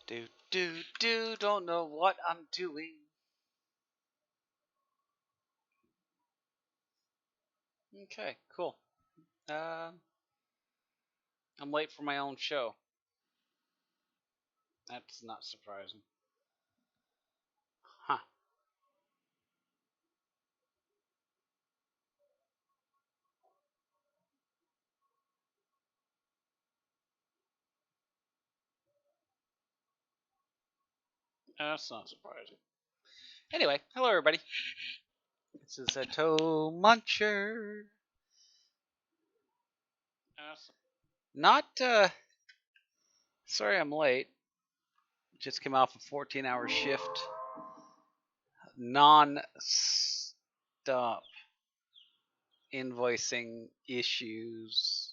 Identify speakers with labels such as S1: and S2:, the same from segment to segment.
S1: Don't know what I'm doing. Okay, cool. I'm late for my own show. That's not surprising. Huh. That's not surprising. Anyway, hello everybody. This is a Toe Muncher. Awesome. Not, sorry I'm late. Just came off a 14-hour shift. Non-stop invoicing issues.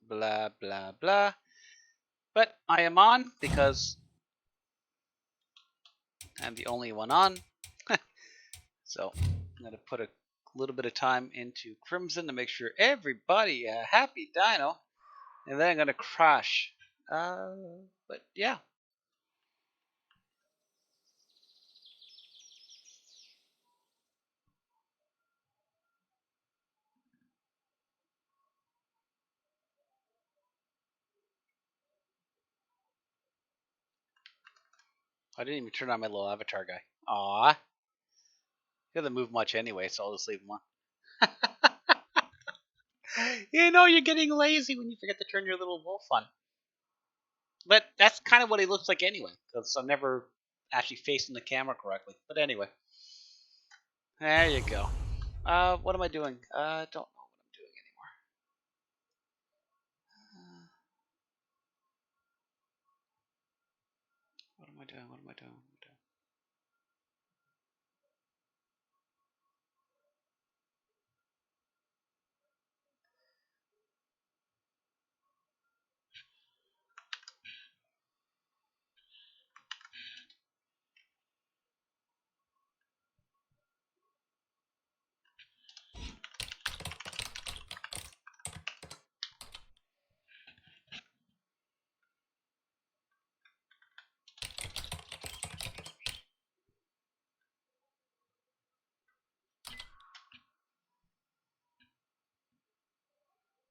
S1: Blah, blah, blah. But I am on because I'm the only one on. So I'm going to put a little bit of time into Crimson to make sure everybody a happy dino. And then I'm going to crash. But yeah. I didn't even turn on my little avatar guy. Aww. He doesn't move much anyway, so I'll just leave him on. You know you're getting lazy when you forget to turn your little wolf on. But that's kind of what he looks like anyway, because I'm never actually facing the camera correctly. But anyway. There you go. What am I doing? Don't know what I'm doing anymore. What am I doing? What am I doing?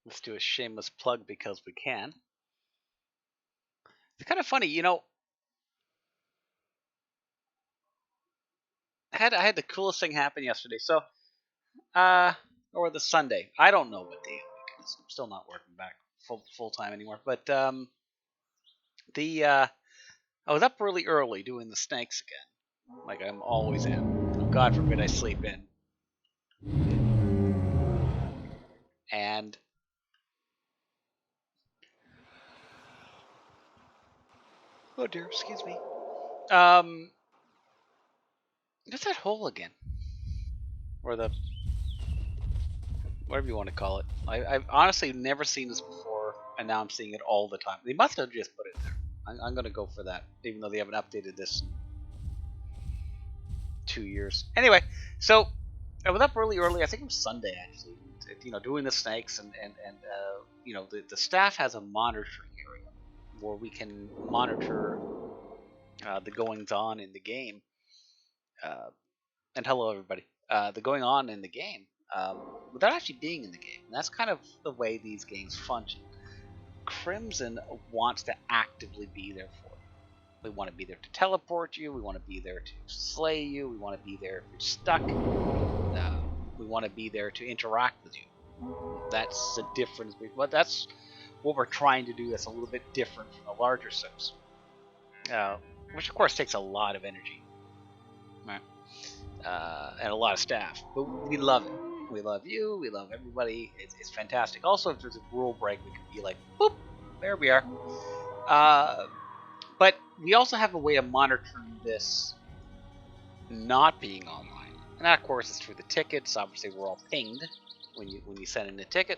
S1: Let's do a shameless plug because we can. It's kind of funny, you know. I had the coolest thing happen yesterday. So, or the Sunday. I don't know what day of the week it is. I'm still not working back full time anymore. But the I was up really early doing the snakes again, like I'm always am. God forbid I sleep in. And oh dear, excuse me. What's that hole again? Or the whatever you want to call it. I've honestly never seen this before, and now I'm seeing it all the time. They must have just put it there. I'm going to go for that, even though they haven't updated this in 2 years. Anyway, so I was up really early. I think it was Sunday actually. You know, doing the snakes, and you know, the staff has a monitoring area where we can monitor the goings on in the game. And hello everybody. The going on in the game without actually being in the game. And that's kind of the way these games function. Crimson wants to actively be there for you. We want to be there to teleport you. We want to be there to slay you. We want to be there if you're stuck. We want to be there to interact with you. That's the difference. But that's what we're trying to do. That's a little bit different from the larger sims, which of course takes a lot of energy, right? And a lot of staff. But we love it. We love you. We love everybody. It's fantastic. Also, if there's a rule break, we can be like, boop, there we are. But we also have a way of monitoring this not being online. And that, of course, is through the tickets. Obviously, we're all pinged when you send in a ticket.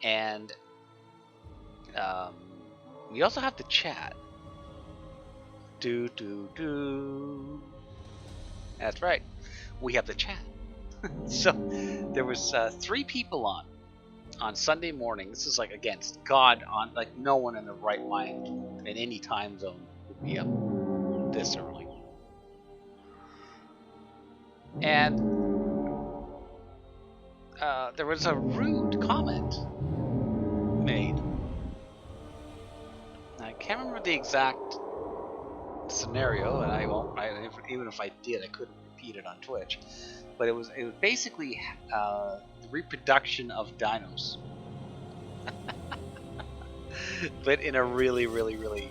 S1: And we also have the chat. That's right. We have the chat. So there was 3 people on Sunday morning. This is like against God, on like no one in the right mind in any time zone Yep, this early. And there was a rude comment made. I can't remember the exact scenario, and I won't. Even if I did, I couldn't repeat it on Twitch. But it was basically the reproduction of dinos, but in a really, really, really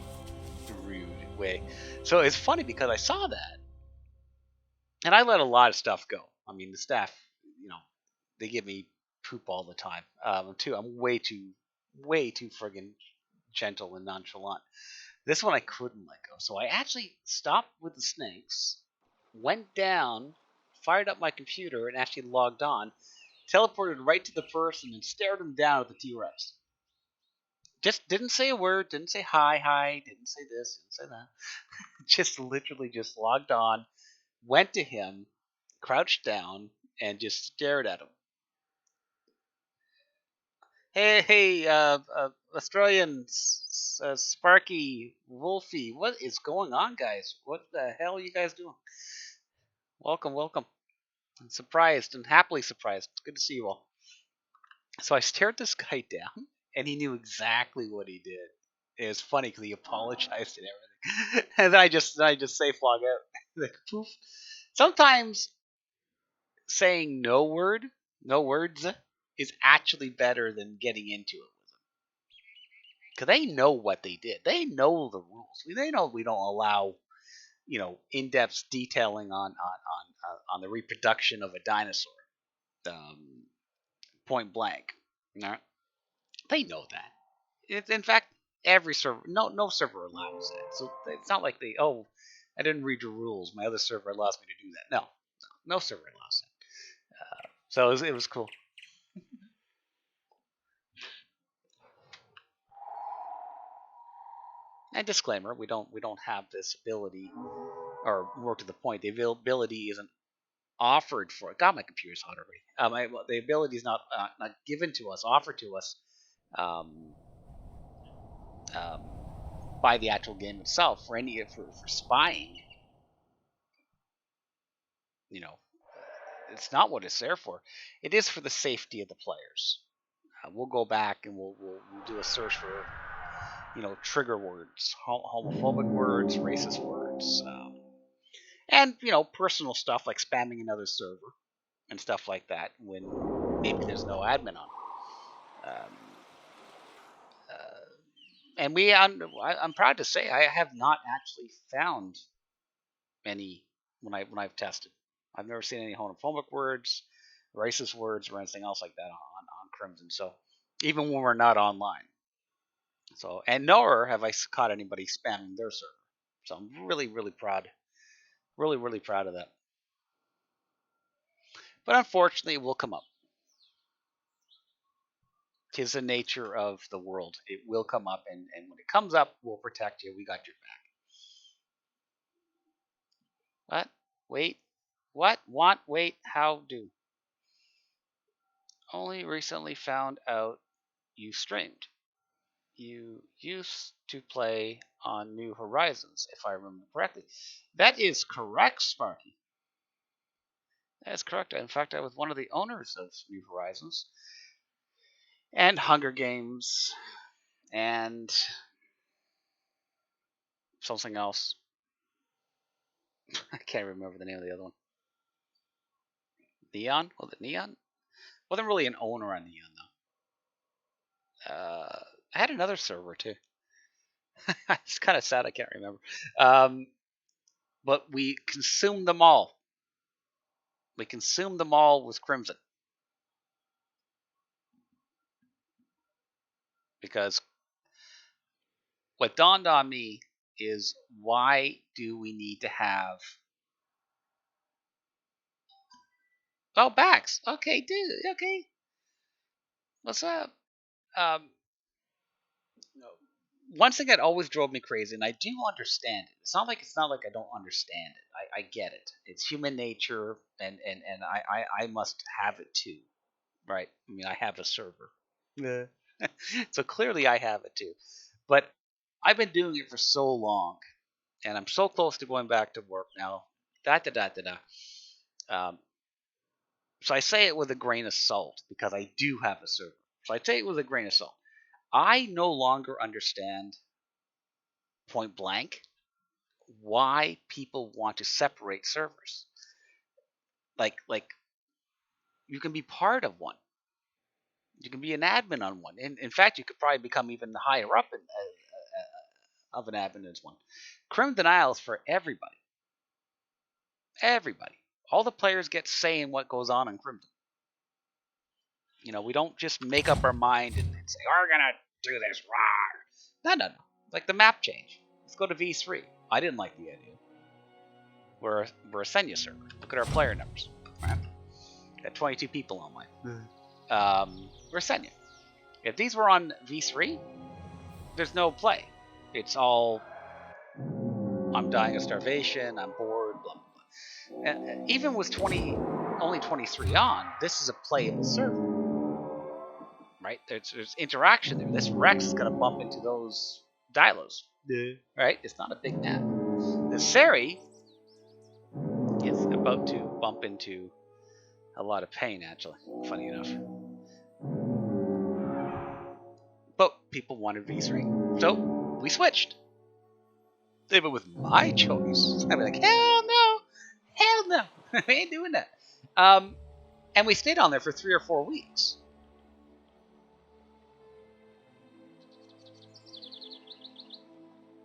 S1: rude way. So it's funny because I saw that, and I let a lot of stuff go. I mean, the staff, you know, they give me poop all the time. I'm way too friggin' gentle and nonchalant. This one I couldn't let go, so I actually stopped with the snakes, went down, fired up my computer, and actually logged on, teleported right to the person, and stared him down at the T-Rex. Just didn't say a word, didn't say hi, didn't say this, didn't say that. Just literally just logged on, went to him, crouched down, and just stared at him. Hey, Australian Sparky Wolfie, what is going on, guys? What the hell are you guys doing? Welcome, welcome. I'm surprised and happily surprised. It's good to see you all. So I stared this guy down, and he knew exactly what he did. It was funny because he apologized and everything, and then I just safe log out. Like poof. Sometimes saying no words, is actually better than getting into it with them because they know what they did. They know the rules. They know we don't allow in-depth detailing on the reproduction of a dinosaur. Um, Point blank. All right? They know that. In fact, every server, no server allows that. So it's not like I didn't read your rules. My other server allows me to do that. No server allows that. So it was cool. And disclaimer: we don't have this ability, or more to the point, the ability isn't offered for. God, my computer's hot already. The ability is not given to us, offered to us, um, um, by the actual game itself for spying. You know, it's not what it's there for. It is for the safety of the players. We'll go back and we'll do a search for trigger words, homophobic words, racist words, and personal stuff like spamming another server and stuff like that when maybe there's no admin on it. And I'm proud to say I have not actually found any when I've tested. I've never seen any homophobic words, racist words, or anything else like that on Crimson. So even when we're not online. So and nor have I caught anybody spamming their server. So I'm really really proud, really proud of that. But unfortunately, it will come up. Tis the nature of the world. It will come up, and when it comes up, we'll protect you. We got your back. What? Wait. What? Want? Wait. How? Do? Only recently found out you streamed. You used to play on New Horizons, if I remember correctly. That is correct, Sparky. That is correct. In fact, I was one of the owners of New Horizons and Hunger Games and something else. I can't remember the name of the other one. Neon? Was it Neon? Wasn't really an owner on Neon though. I had another server too. It's kind of sad I can't remember. Um, but we consumed them all. We consumed them all with Crimson because what dawned on me is why do we need to have Bax? Okay, dude. Okay, what's up? Um, One thing that always drove me crazy, and I do understand it. It's not like I don't understand it. I get it. It's human nature, and I must have it too, right? I mean, I have a server, yeah. So clearly I have it too. But I've been doing it for so long, and I'm so close to going back to work now. Da da da da da. Um, so I say it with a grain of salt because I do have a server. So I say it with a grain of salt. I no longer understand point blank why people want to separate servers. Like you can be part of one. You can be an admin on one. In fact, you could probably become even higher up of an admin as one. Crim denial is for everybody. Everybody. All the players get say in what goes on in Crimson. You know, we don't just make up our mind and say, we're gonna do this. Rawr. No. Like the map change. Let's go to V3. I didn't like the idea. We're a Senya server. Look at our player numbers. Right? Got 22 people online. We're Senya. If these were on V3, there's no play. It's all I'm dying of starvation, I'm bored, blah blah blah. And even with only 23 on, this is a playable server, right? There's interaction there. This Rex is gonna bump into those dilos, right? It's not a big map. The Seri is about to bump into a lot of pain, actually. Funny enough. But people wanted V3, so we switched. If it was my choice, I'd be like, hell no, I ain't doing that. And we stayed on there for 3 or 4 weeks.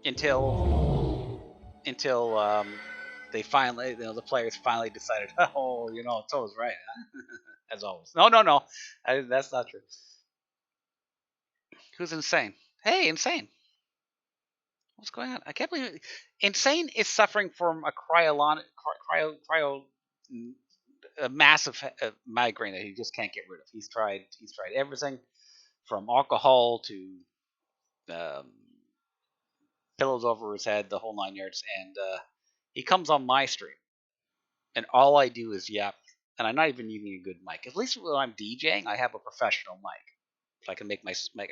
S1: Until they finally, the players finally decided, oh, Toe's right, huh? As always. No, that's not true. Who's insane? Hey, insane. What's going on? I can't believe it. Insane is suffering from a a massive migraine that he just can't get rid of. He's tried everything from alcohol to um, pillows over his head, the whole 9 yards. And he comes on my stream, and all I do is yap. And I'm not even using a good mic. At least when I'm DJing, I have a professional mic, so I can I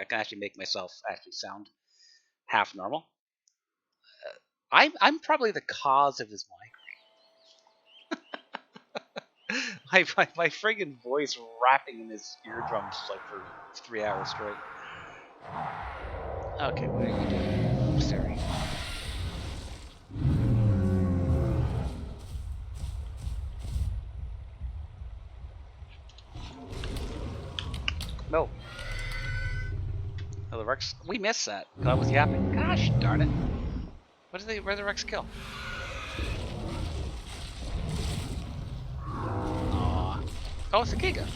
S1: can actually make myself actually sound half normal. I'm probably the cause of his migraine. my friggin' voice rapping in his eardrums like for 3 hours straight. Okay, what are you doing, Siri? No. Oh, the Rex. We missed that. I was yapping. Gosh darn it. Where did the Rex kill? Aww. Oh, it's a Giga.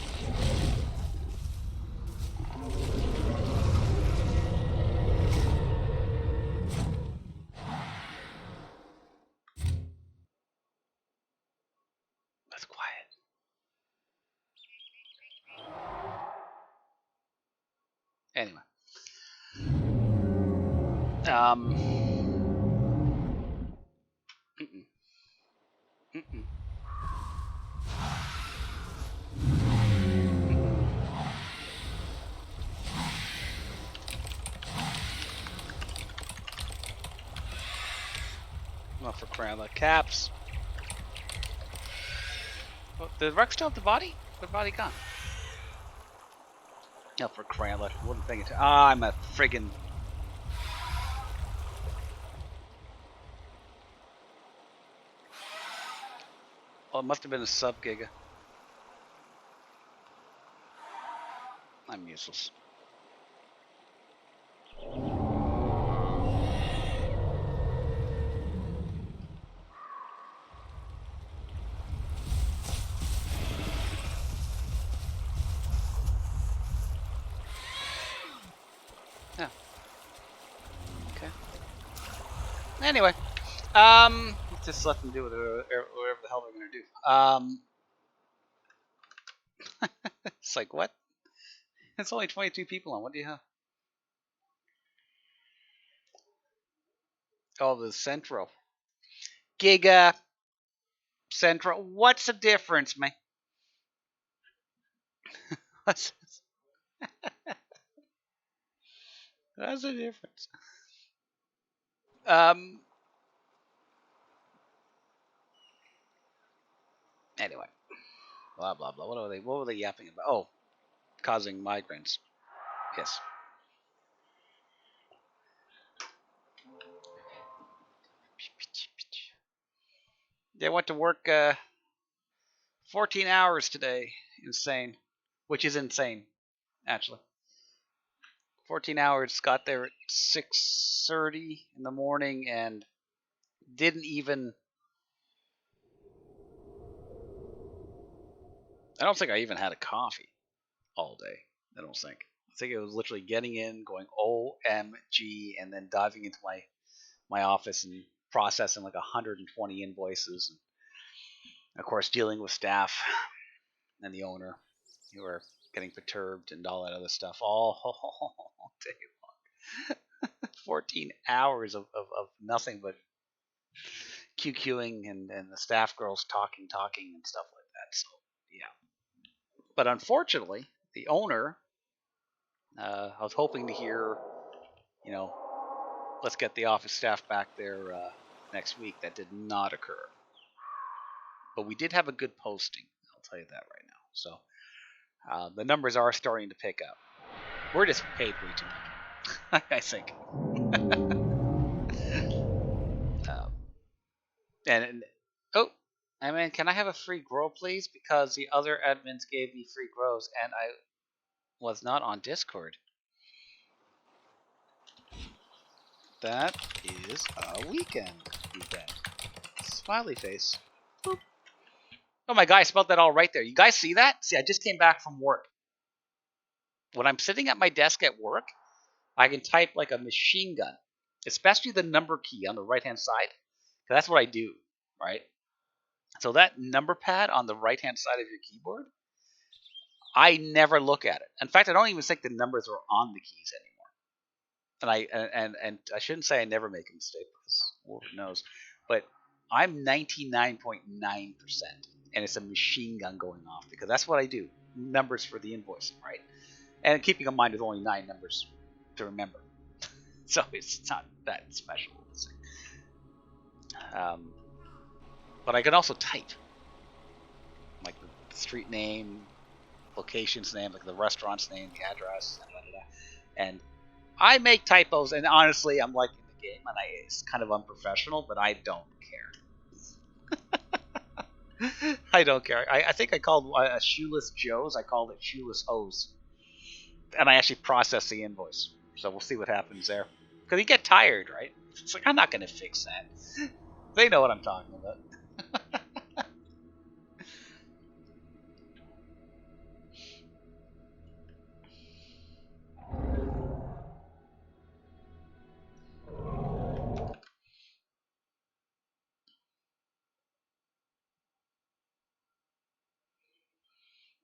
S1: That's quiet. Anyway. Mm-mm. Mm-mm. Not for crying out caps. Oh, did Rex still have the body? The body gone. No, for crying out loud. Wasn't paying attention. I'm a friggin'. Oh, it must have been a sub Giga. I'm useless. Yeah. Okay. Anyway, just let them do whatever the hell they're gonna do. It's like what? It's only 22 people on. What do you have? Oh, the Central. Giga Central. What's the difference, man? What's the difference? Um, Blah blah blah. What were they yapping about? Oh, causing migraines. Yes. They went to work 14 hours today. Insane. Which is insane, actually. 14 hours. Got there at 6:30 in the morning and didn't even. I don't think I even had a coffee all day. I don't think. I think it was literally getting in, going OMG, and then diving into my office and processing like 120 invoices, and of course dealing with staff and the owner who are getting perturbed and all that other stuff all day long. 14 hours of nothing but QQing and the staff girls talking and stuff like that. So yeah, but unfortunately, the owner. I was hoping to hear, you know, let's get the office staff back there next week. That did not occur. But we did have a good posting. I'll tell you that right now. So the numbers are starting to pick up. We're just paid way too much, I think. And oh, I mean, can I have a free grow, please? Because the other admins gave me free grows, and I was not on Discord. That is a weekend event. Smiley face. Boop. Oh my god, I spelled that all right there. You guys see that? See, I just came back from work. When I'm sitting at my desk at work, I can type like a machine gun, especially the number key on the right-hand side. Because that's what I do, right? So that number pad on the right-hand side of your keyboard, I never look at it. In fact, I don't even think the numbers are on the keys anymore. And I shouldn't say I never make a mistake, because Lord knows. But I'm 99.9%. And it's a machine gun going off, because that's what I do. Numbers for the invoicing, right? And keeping in mind there's only 9 numbers to remember. So it's not that special. But I can also type. Like the street name, location's name, like the restaurant's name, the address, and I make typos, and honestly, I'm like in the game, and it's kind of unprofessional, but I don't care. I don't care. I think I called Shoeless Joe's. I called it Shoeless O's, and I actually processed the invoice. So we'll see what happens there. Because you get tired, right? It's like, I'm not going to fix that. They know what I'm talking about.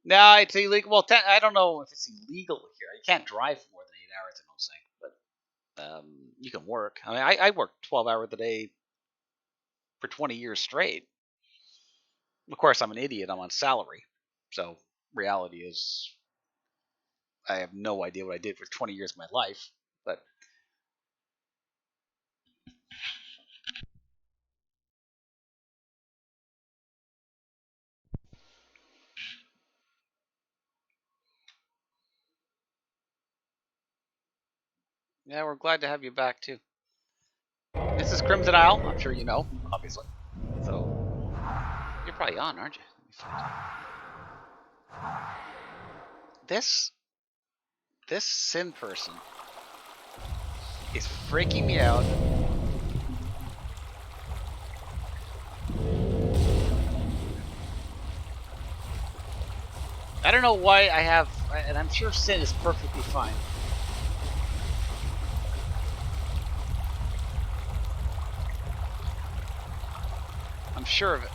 S1: No, it's illegal. Well, I don't know if it's illegal here. You can't drive for more than 8 hours, I don't think. But you can work. I mean, I worked 12 hours a day for 20 years straight. Of course, I'm an idiot. I'm on salary. So reality is, I have no idea what I did for 20 years of my life. But yeah, we're glad to have you back too. This is Crimson Isle. I'm sure you know, obviously. So you're probably on, aren't you? This Sin person is freaking me out. I don't know why I have, and I'm sure Sin is perfectly fine. I'm sure of it.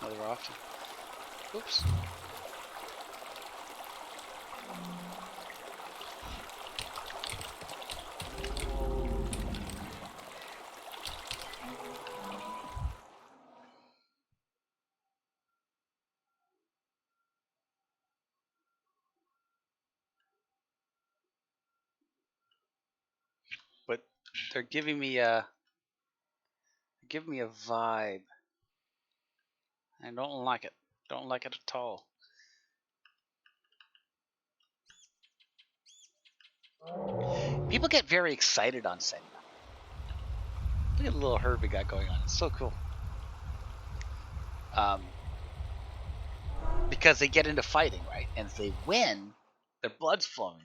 S1: Another option. Oops. They're giving me a vibe. I don't like it. Don't like it at all. People get very excited on Senna. Look at the little herd we got going on. It's so cool. Because they get into fighting, right? And if they win, their blood's flowing.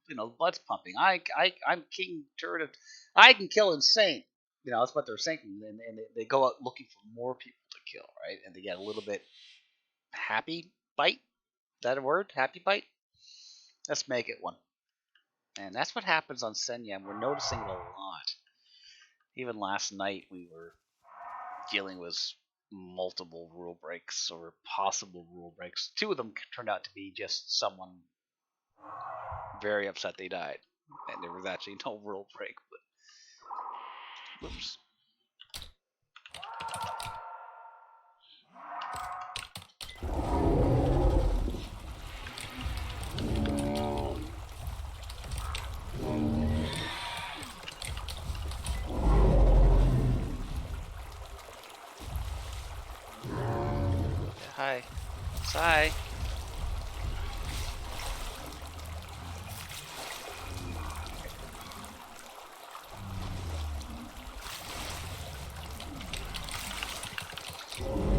S1: The blood's pumping. I'm King Turd. I can kill insane. That's what they're saying. And they go out looking for more people to kill, right? And they get a little bit happy bite. Is that a word? Happy bite? Let's make it one. And that's what happens on Senya, and we're noticing it a lot. Even last night, we were dealing with multiple rule breaks or possible rule breaks. 2 of them turned out to be just someone very upset they died, and there was actually no rule break. But whoops. Hi. Hi.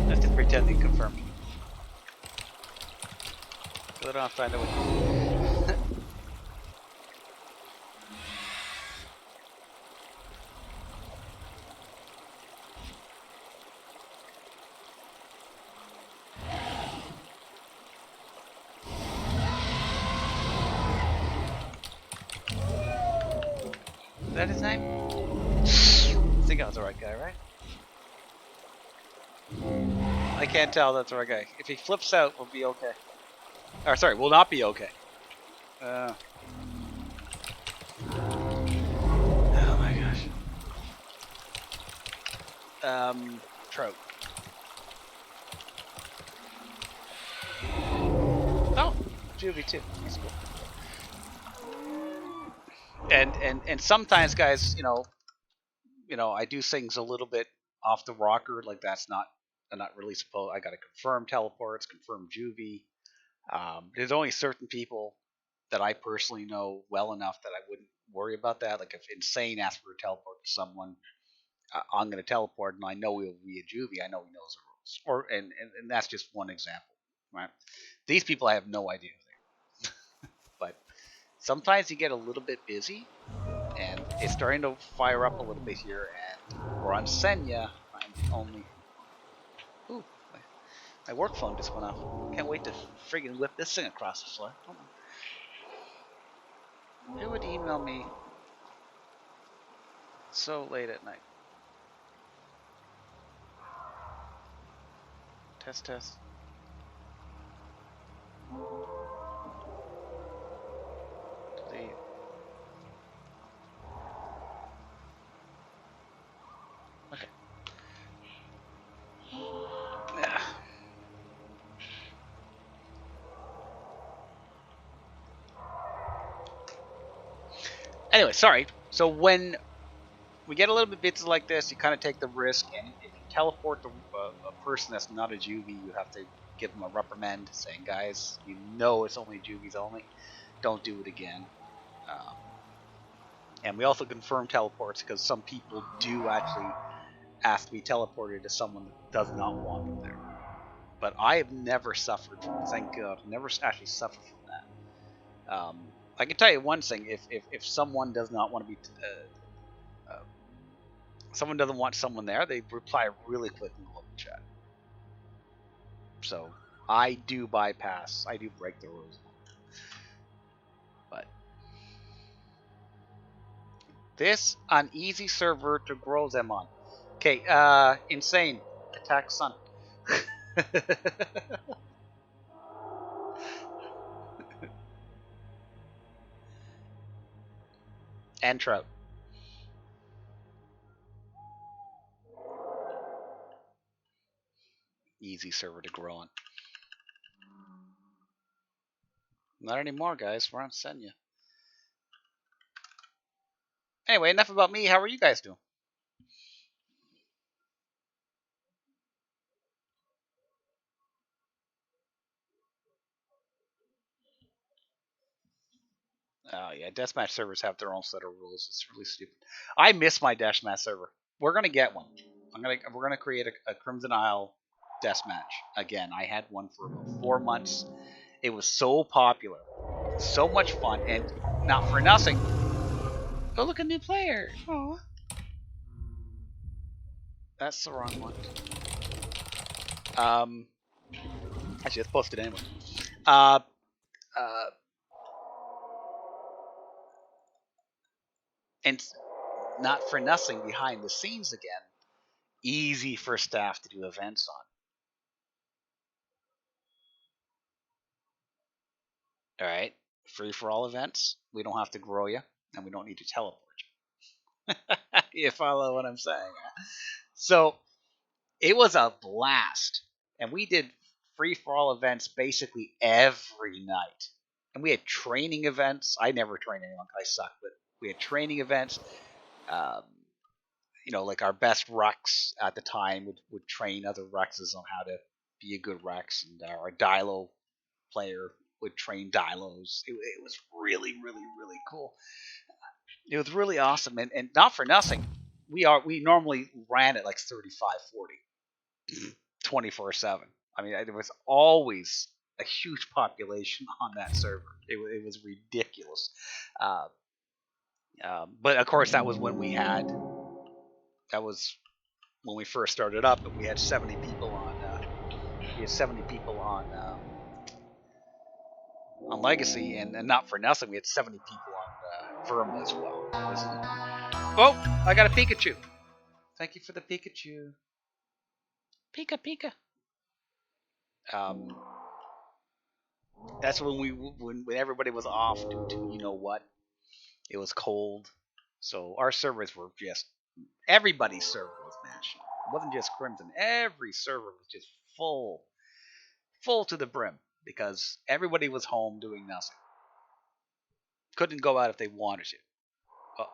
S1: Let's just pretend they confirmed. So they don't have time to win. Is that his name? I think I was the right guy, right? I can't tell that's the right guy. If he flips out, we'll be okay. Or sorry, we'll not be okay. Oh my gosh. Trout. Oh, Juvie too. That's cool. And sometimes, guys, I do things a little bit off the rocker. Like that's not, I'm not really supposed. I got to confirm teleports, confirm Juvie. There's only certain people that I personally know well enough that I wouldn't worry about that. Like if Insane asks for a teleport to someone, I'm going to teleport, and I know he'll be a Juvie. I know he knows the rules. And that's just one example, right? These people I have no idea who they are. But sometimes you get a little bit busy, and it's starting to fire up a little bit here, and we're on Senya. I'm only. Ooh, my work phone just went off. Can't wait to friggin' whip this thing across the floor. Hold on. Who would email me so late at night? Test, test. Delete. Okay. Yeah. Anyway, sorry. So when we get a little bit bits like this, you kind of take the risk, and if you teleport a person that's not a juvie, you have to give them a reprimand saying, guys, it's only juvies only. Don't do it again. And we also confirm teleports because some people do actually ask to be teleported to someone that does not want them there. But I have never suffered from, thank God, never actually suffered from that. I can tell you one thing: if someone does not want to be, someone doesn't want someone there, they reply really quick in the local chat. So I do bypass, I do break the rules. But this an easy server to grow them on. Okay, Insane, attack Sun. And Trout. Easy server to grow on. Not anymore, guys. We're on Senya. Anyway, enough about me. How are you guys doing? Oh yeah, deathmatch servers have their own set of rules. It's really stupid. I miss my deathmatch server. We're gonna get one. We're gonna create a Crimson Isle deathmatch again. I had one for about 4 months. It was so popular, so much fun, and not for nothing. Oh, look, a new player. Oh, that's the wrong one. Um, actually, let's post it anyway. Uh, uh, and not for nothing, behind the scenes again, easy for staff to do events on. All right, free for all events. We don't have to grow you, and we don't need to teleport you. You follow what I'm saying? So it was a blast, and we did free for all events basically every night. And we had training events. I never trained anyone because I suck, but we had training events. Um, like our best Rex at the time would train other Rexes on how to be a good Rex, and our Dilo player would train Dilos. It was really, really, really cool. It was really awesome, and not for nothing, we normally ran at like 35, 40, 24/7. I mean, there was always a huge population on that server. It was ridiculous. Uh, but of course, that was when we first started up, and we had 70 people on. We had 70 people on Legacy, and not for nothing, we had 70 people on Verma as well. Oh, I got a Pikachu. Thank you for the Pikachu. Pika Pika. Um, that's when everybody was off due to what. It was cold, so our servers were just everybody's server was mashed. It wasn't just Crimson. Every server was just full to the brim because everybody was home doing nothing. Couldn't go out if they wanted to. Oh,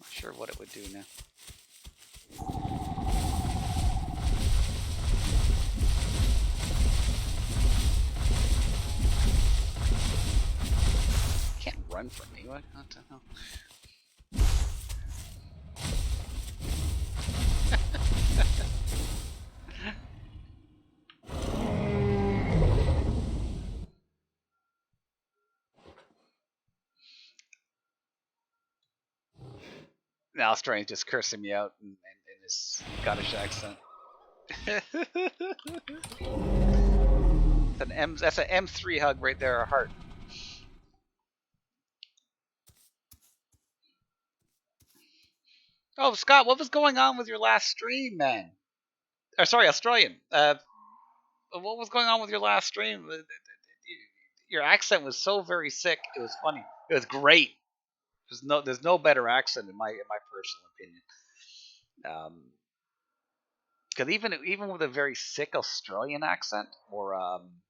S1: not sure what it would do now. Can't run from me. What the hell? Now Australian's just cursing me out in his Scottish accent. That's an M3 hug right there, a heart. Oh, Scott, what was going on with your last stream, man? Or sorry, Australian. What was going on with your last stream? Your accent was so very sick. It was funny. It was great. There's no better accent in my personal opinion. Because even with a very sick Australian accent or um,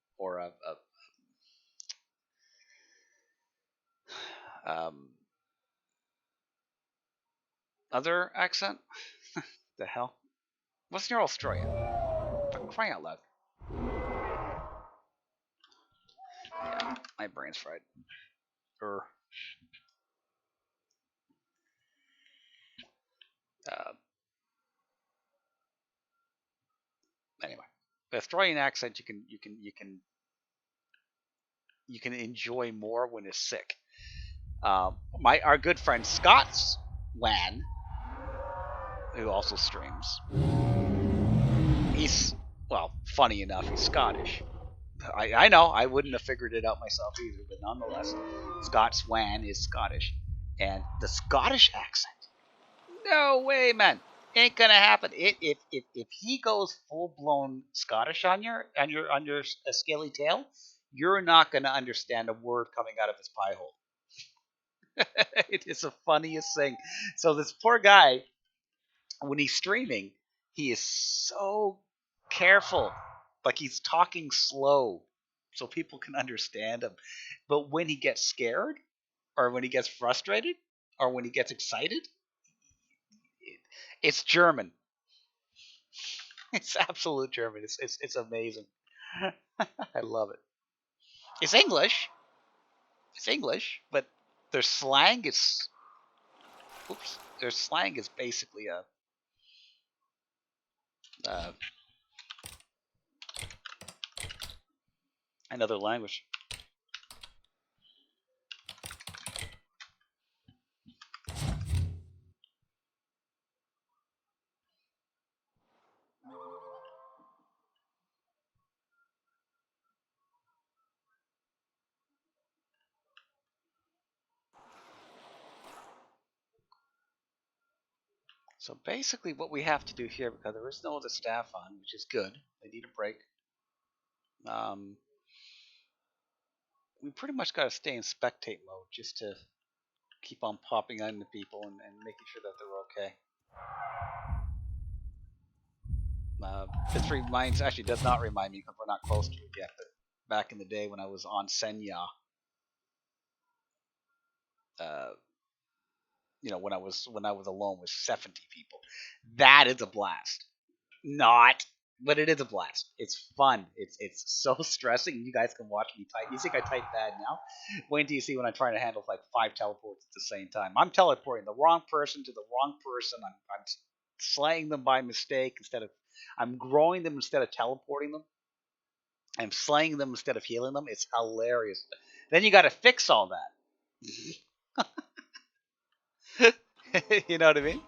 S1: other accent, the hell, what's your Australian? I'm crying out loud. Yeah, my brain's fried. Or uh, anyway, the Australian accent you can enjoy more when it's sick. Our good friend Scott's Wan, who also streams, he's funny enough, he's Scottish. I know I wouldn't have figured it out myself either, but nonetheless, Scott Swan is Scottish, and the Scottish accent. No way, man. Ain't gonna happen. If he goes full blown Scottish on your scaly tail, you're not gonna understand a word coming out of his pie hole. It is the funniest thing. So this poor guy, when he's streaming, he is so careful. Like he's talking slow so people can understand him. But when he gets scared, or when he gets frustrated, or when he gets excited, it's German. It's absolute German. It's amazing. I love it. It's English. It's English, but their slang is their slang is basically uh, another language. So basically, what we have to do here, because there is no other staff on, which is good. They need a break. Um, we pretty much got to stay in spectate mode just to keep on popping into people and making sure that they're okay. This reminds, actually does not remind me because we're not close to it yet, but back in the day when I was on Senya, uh, when I was alone with 70 people, that is a blast. Not, but it is a blast. It's fun. It's so stressing. You guys can watch me type. You think I type bad now? Wait till you see when I'm trying to handle like 5 teleports at the same time. I'm teleporting the wrong person to the wrong person. I'm slaying them by mistake instead of. I'm growing them instead of teleporting them. I'm slaying them instead of healing them. It's hilarious. Then you got to fix all that. You know what I mean?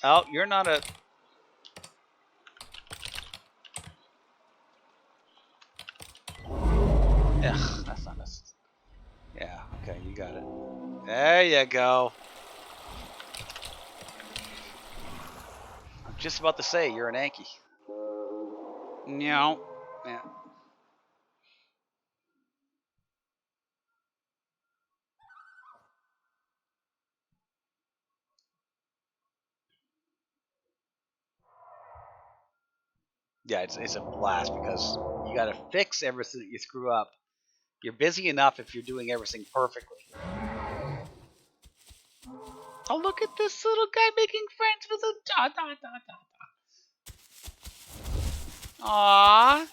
S1: Oh, you're not a. Ugh, that's not a. Yeah, okay, you got it. There you go. I'm just about to say you're an Anki. No. Yeah. Yeah, it's a blast because you got to fix everything that you screw up. You're busy enough if you're doing everything perfectly. Oh, look at this little guy making friends with a dot dot dot dot. Aww.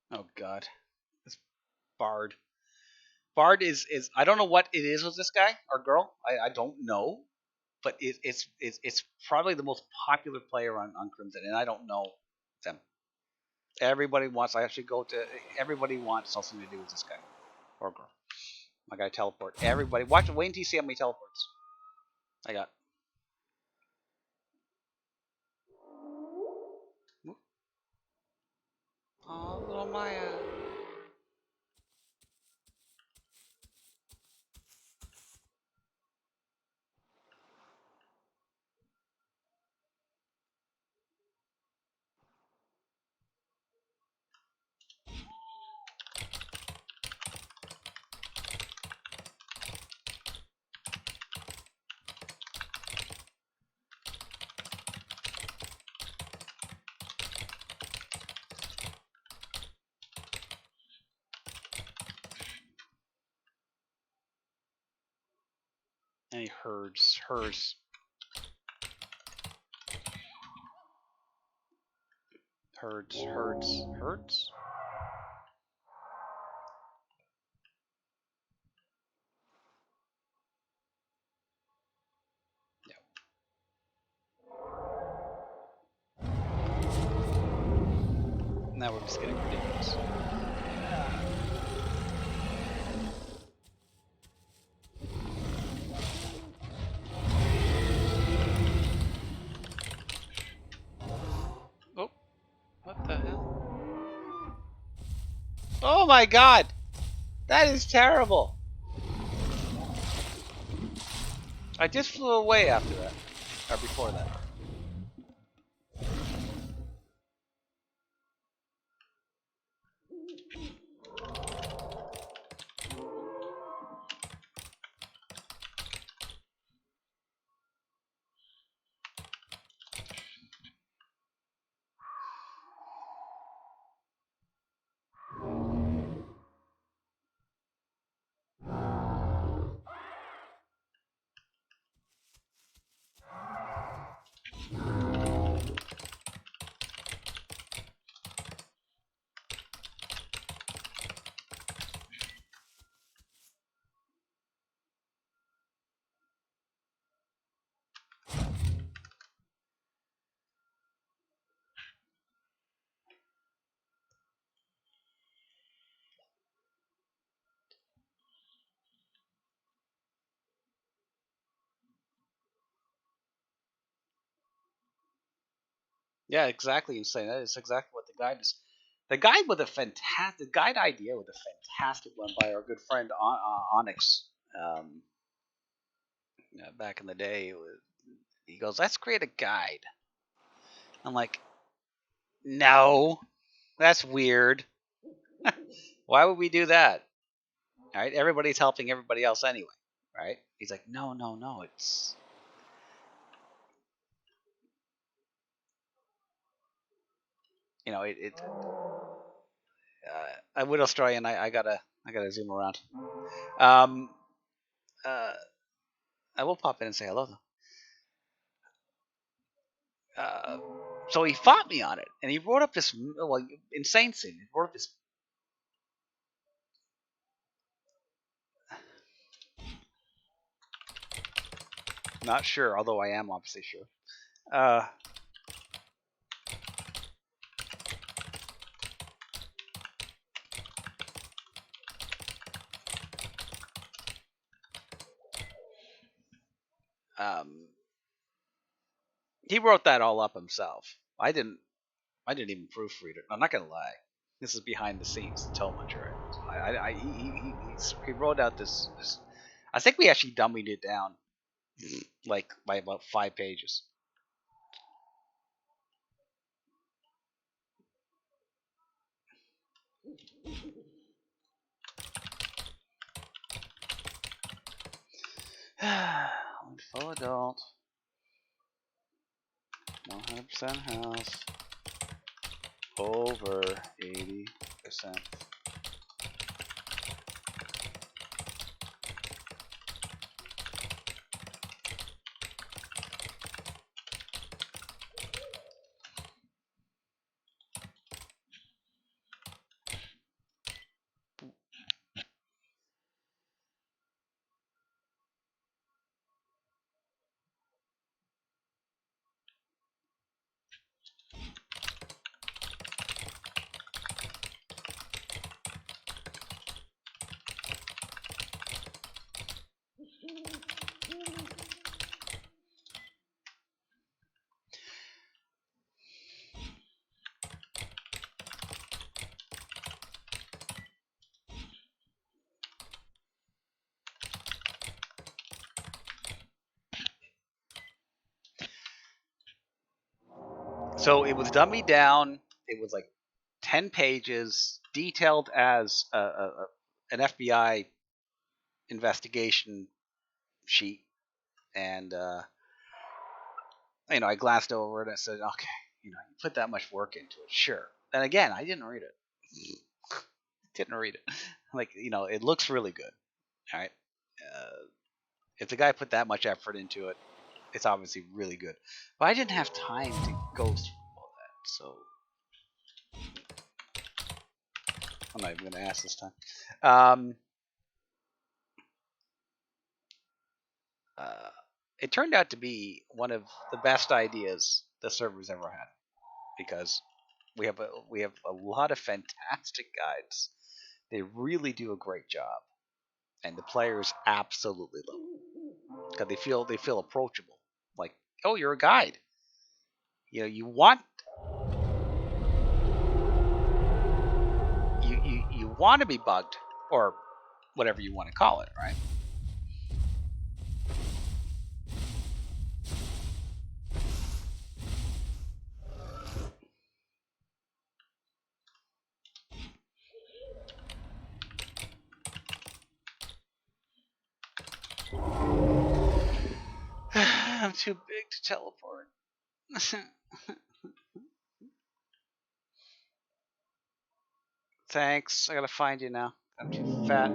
S1: Oh God, this Bard. Bard is I don't know what it is with this guy or girl. I don't know, but it's probably the most popular player on Crimson, and I don't know them. Everybody wants. I actually go to. Everybody wants something to do with this guy or girl. I gotta teleport. Everybody, watch. Wait until you see how many teleports I got. Oh, little Maya. Any herds, herds, herds. Yeah. Now we're just getting ridiculous. Oh, what the hell? Oh my god! That is terrible! I just flew away after that. Or before that. Yeah, exactly. Insane. That is exactly what the guide is. The guide with a fantastic guide idea with a fantastic one by our good friend Onyx. Back in the day, he goes, "Let's create a guide." I'm like, "No, that's weird. Why would we do that?" All right, everybody's helping everybody else anyway, right? He's like, "No, no, no. It's it. I would Australian. I gotta zoom around. Um, uh, I will pop in and say hello though. Uh, so he fought me on it, and he wrote up this insane thing. He wrote up this. Not sure, although I am obviously sure. Uh, um, he wrote that all up himself. I didn't. I didn't even proofread it. I'm not gonna lie. This is behind the scenes to tell Muncher. He wrote out this. I think we actually dummied it down like by about 5 pages. Full adult, 100% house, over 80%. So it was dummied down. It was like 10 pages, detailed as an FBI investigation sheet. And, I glanced over it and I said, okay, you put that much work into it. Sure. And again, I didn't read it. Didn't read it. Like, it looks really good. All right. If the guy put that much effort into it, it's obviously really good. But I didn't have time to go through all that. So I'm not even going to ask this time. Uh, it turned out to be one of the best ideas the server's ever had because we have a lot of fantastic guides. They really do a great job, and the players absolutely love them because they feel approachable. Like, oh, you're a guide. You want you want to be bugged, or whatever you want to call it, right? I'm too big to teleport. Thanks. I gotta find you now. I'm too fat.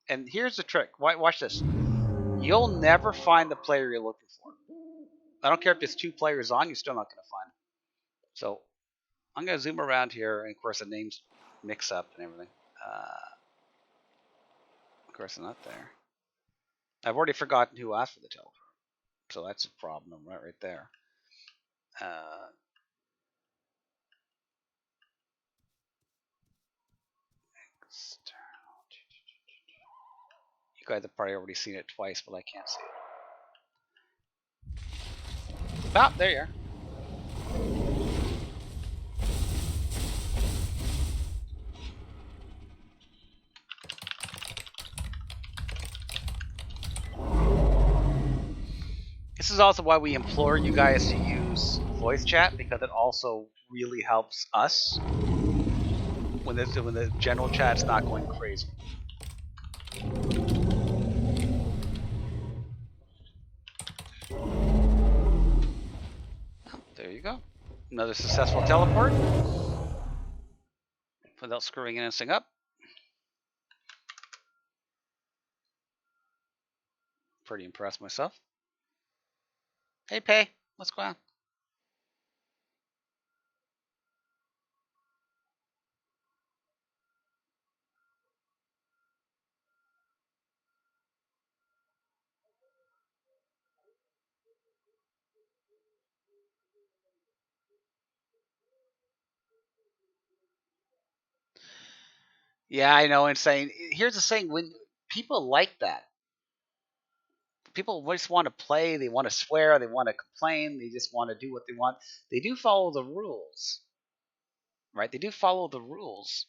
S1: And here's the trick. Watch this. You'll never find the player you're looking for. I don't care if there's 2 players on, you're still not gonna find them. So I'm gonna zoom around here, and of course the names mix up and everything. Of course they're not there. I've already forgotten who asked for the teleport, so that's a problem right there. You guys have probably already seen it twice, but I can't see it. Ah, there you are. This is also why we implore you guys to use voice chat, because it also really helps us when the general chat's not going crazy. There you go. Another successful teleport without screwing anything up. Pretty impressed myself. Hey, Pay, what's going on? Yeah, I know. Insane. Here's the thing: when people like that, people just want to play. They want to swear. They want to complain. They just want to do what they want. They do follow the rules, right? They do follow the rules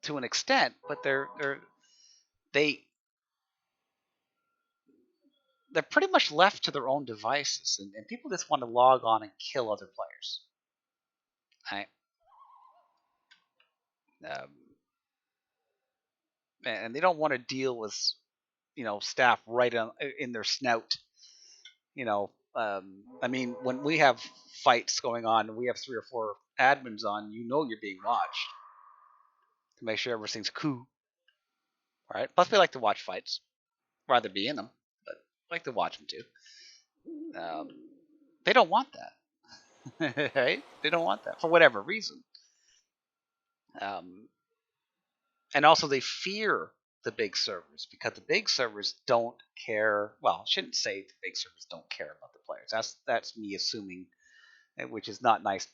S1: to an extent, but they they're pretty much left to their own devices, and people just want to log on and kill other players. Right? And they don't want to deal with staff right in their snout. I mean, when we have fights going on and we have 3 or 4 admins on, you're being watched to make sure everything's cool. Right? Plus, we like to watch fights, rather be in them, but I like to watch them too. They don't want that, right? They don't want that for whatever reason. And also, they fear the big servers because the big servers don't care. Well, I shouldn't say the big servers don't care about the players. That's me assuming, which is not nice.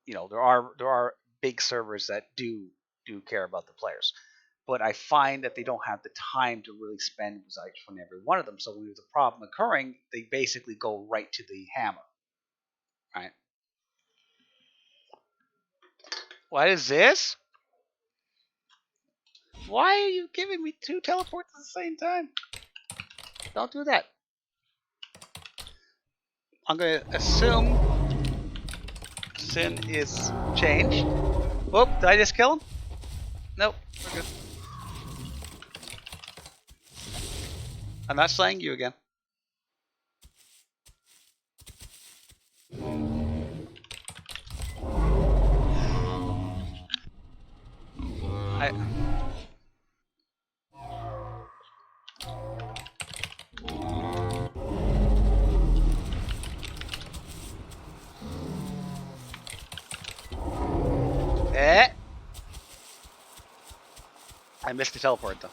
S1: There are big servers that do care about the players, but I find that they don't have the time to really spend with each and every one of them. So when there's a problem occurring, they basically go right to the hammer. Right? What is this? Why are you giving me 2 teleports at the same time? Don't do that. I'm going to assume Sin is changed. Whoop, did I just kill him? Nope, we're good. I'm not slaying you again. I missed the teleport though.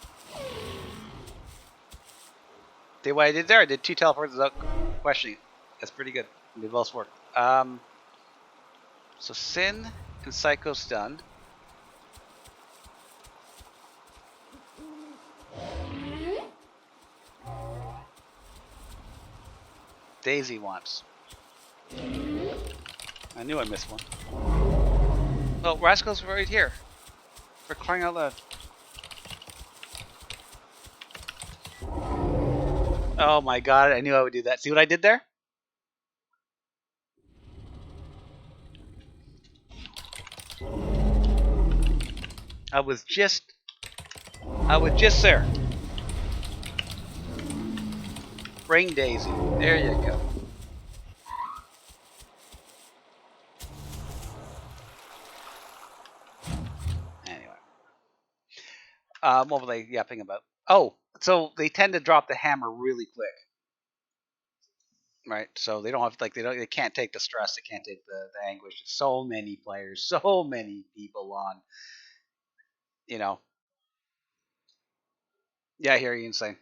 S1: See what I did there? I did 2 teleports without questioning. That's pretty good. They both worked. So Sin and Psycho's done. Daisy wants. I knew I missed one. Oh, Rascal's right here. For crying out loud. Oh my god, I knew I would do that. See what I did there? I was just there. Ring Daisy. There you go. Anyway. What were they yapping about? Oh, so they tend to drop the hammer really quick. Right, so they don't have they can't take the stress, they can't take the anguish. So many players, so many people on, you know. Yeah, I hear you saying,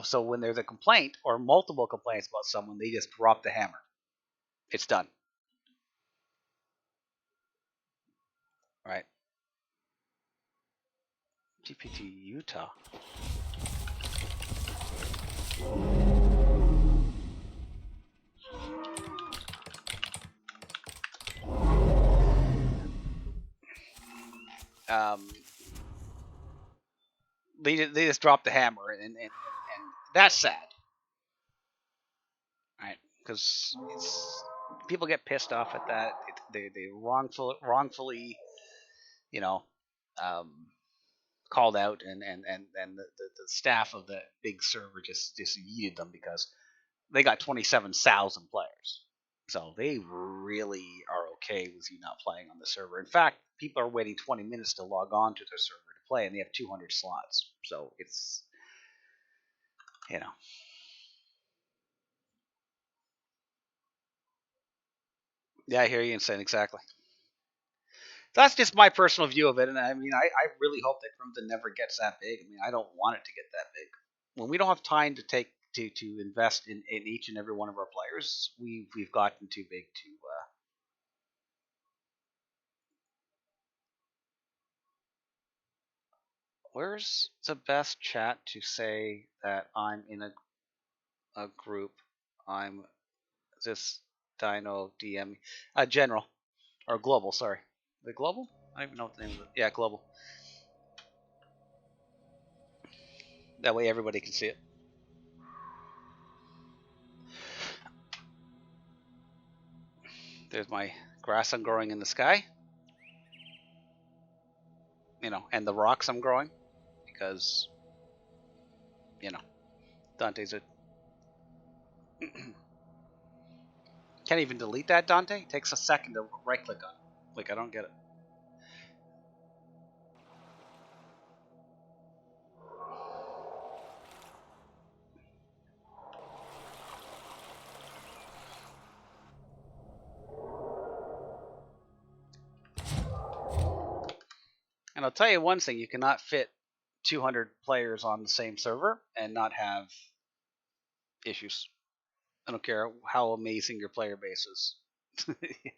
S1: so when there's a complaint or multiple complaints about someone, they just drop the hammer. It's done. Right. GPT Utah. Um, they just drop the hammer, and that's sad, right? Because it's people get pissed off at that. They wrongfully, you know, um, called out, and the staff of the big server just yeeted them because they got 27,000 players. So they really are okay with you not playing on the server. In fact, people are waiting 20 minutes to log on to their server to play, and they have 200 slots. So it's, you know, yeah, I hear you saying exactly. That's just my personal view of it, and I mean, I really hope that Crimson never gets that big. I mean, I don't want it to get that big. When we don't have time to take to invest in each and every one of our players, we've gotten too big to. Where's the best chat to say that I'm in a group? I'm this Dino DM, general or global. Sorry, the global. I don't even know what the name of it. Yeah, global. That way everybody can see it. There's my grass I'm growing in the sky. And the rocks I'm growing because you know Dante's a can't even delete that. Dante it takes a second to right click on it. Like I don't get it. And I'll tell you one thing: you cannot fit 200 players on the same server and not have issues. I don't care how amazing your player base is.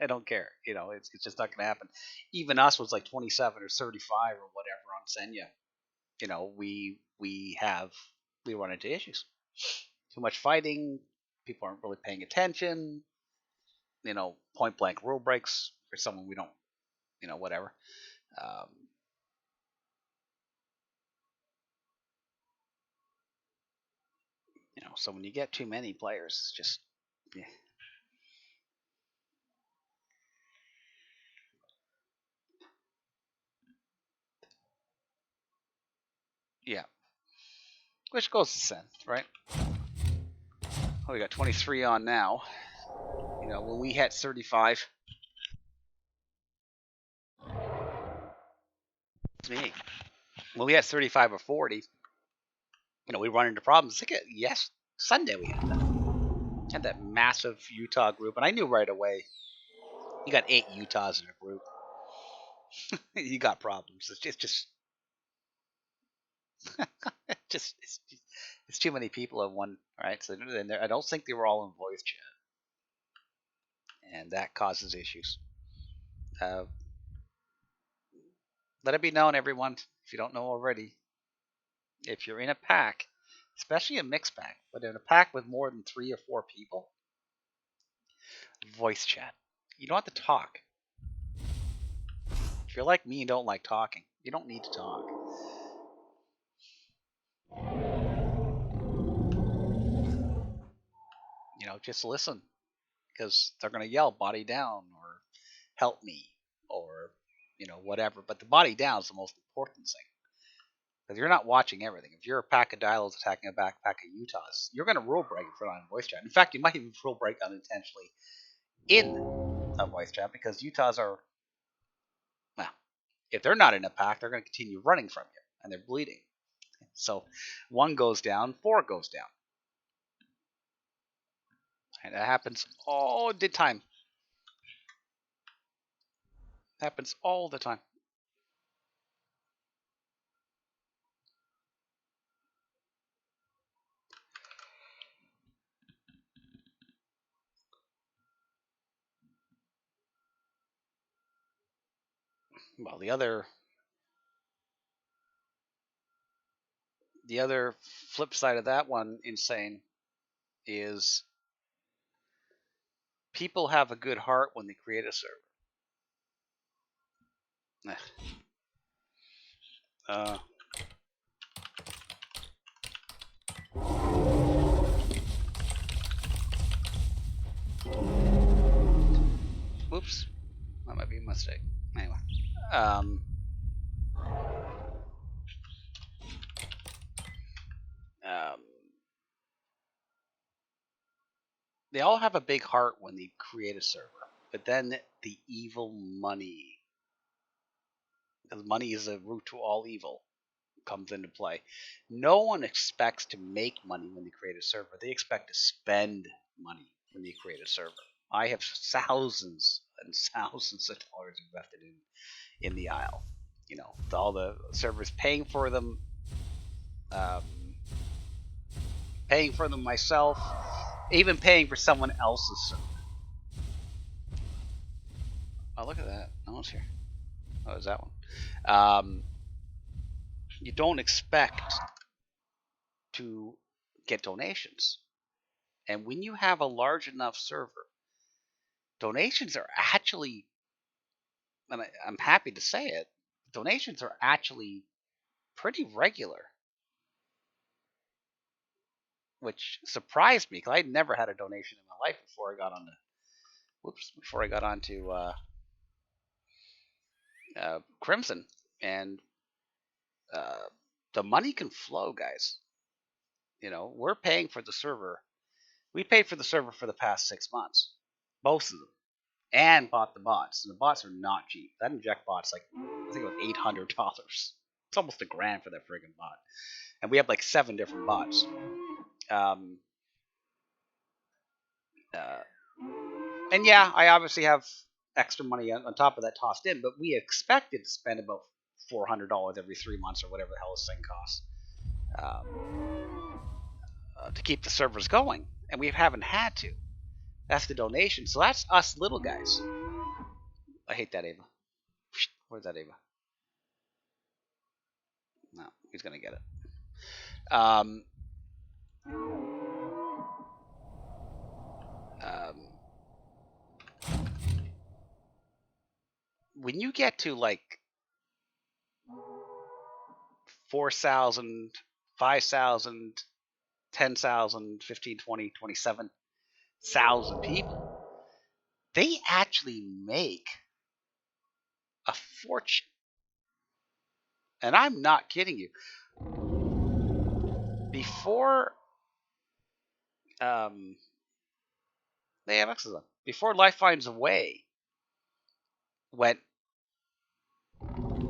S1: I don't care. It's just not going to happen. Even us was like 27 or 35 or whatever on Senya. We run into issues. Too much fighting. People aren't really paying attention. Point blank rule breaks for someone we don't. Whatever. Um, so when you get too many players, it's just yeah. Yeah. Which goes to sense, right? Oh, we got 23 on now. When we hit 35, it's me. When we had 35 or 40, we run into problems. Like, yes, Sunday we had that massive Utah group, and I knew right away. You got 8 Utahs in a group. You got problems. It's too many people in one, right? So I don't think they were all in voice chat, and that causes issues. Uh, Let it be known, everyone, if you don't know already, if you're in a pack, especially a mixed pack, but in a pack with more than 3 or 4 people, voice chat. You don't have to talk. you're like me and don't like talking, you don't need to talk. You know, just listen, because they're going to yell body down or help me or, you know, whatever. But the body down is the most important thing. Because you're not watching everything. If you're a pack of Dilos attacking a backpack of Utahs, you're going to rule break if you're not in voice chat. In fact, you might even rule break unintentionally in a voice chat, because Utahs are, well, if they're not in a pack, they're going to continue running from you, and they're bleeding. So 1 goes down, 4 goes down. And that happens all the time. Happens all the time. Well, the other flip side of that one, insane, is people have a good heart when they create a server. Whoops, that might be a mistake. Anyway, they all have a big heart when they create a server, but then the evil money, because money is a root to all evil, comes into play. No one expects to make money when they create a server. They expect to spend money when they create a server. I have thousands and thousands of dollars invested in the Isle. You know, all the servers paying for them, paying for them myself, even paying for someone else's server. Oh, look at that. No one's here. Oh, is that one? You don't expect to get donations. And when you have a large enough server, donations are actually, and I'm happy to say it, donations are actually pretty regular, which surprised me, because I'd never had a donation in my life before I got onto Crimson. And the money can flow, guys. You know, we're paying for the server. We paid for the server for the past 6 months, both of them, and bought the bots. And the bots are not cheap. That inject bot's like, I think it was $800. It's almost $1,000 for that friggin' bot. And we have like 7 different bots. And yeah, I obviously have extra money on top of that tossed in, but we expected to spend about $400 every 3 months or whatever the hell this thing costs to keep the servers going, and we haven't had to. That's the donation. So that's us little guys. I hate that, Ava. Where's that, Ava? No, he's gonna get it. When you get to like 4,000, 5,000, 10,000, 15, 20, 27,000 people, they actually make a fortune. And I'm not kidding you. Before they have X's on. Before Life Finds a Way went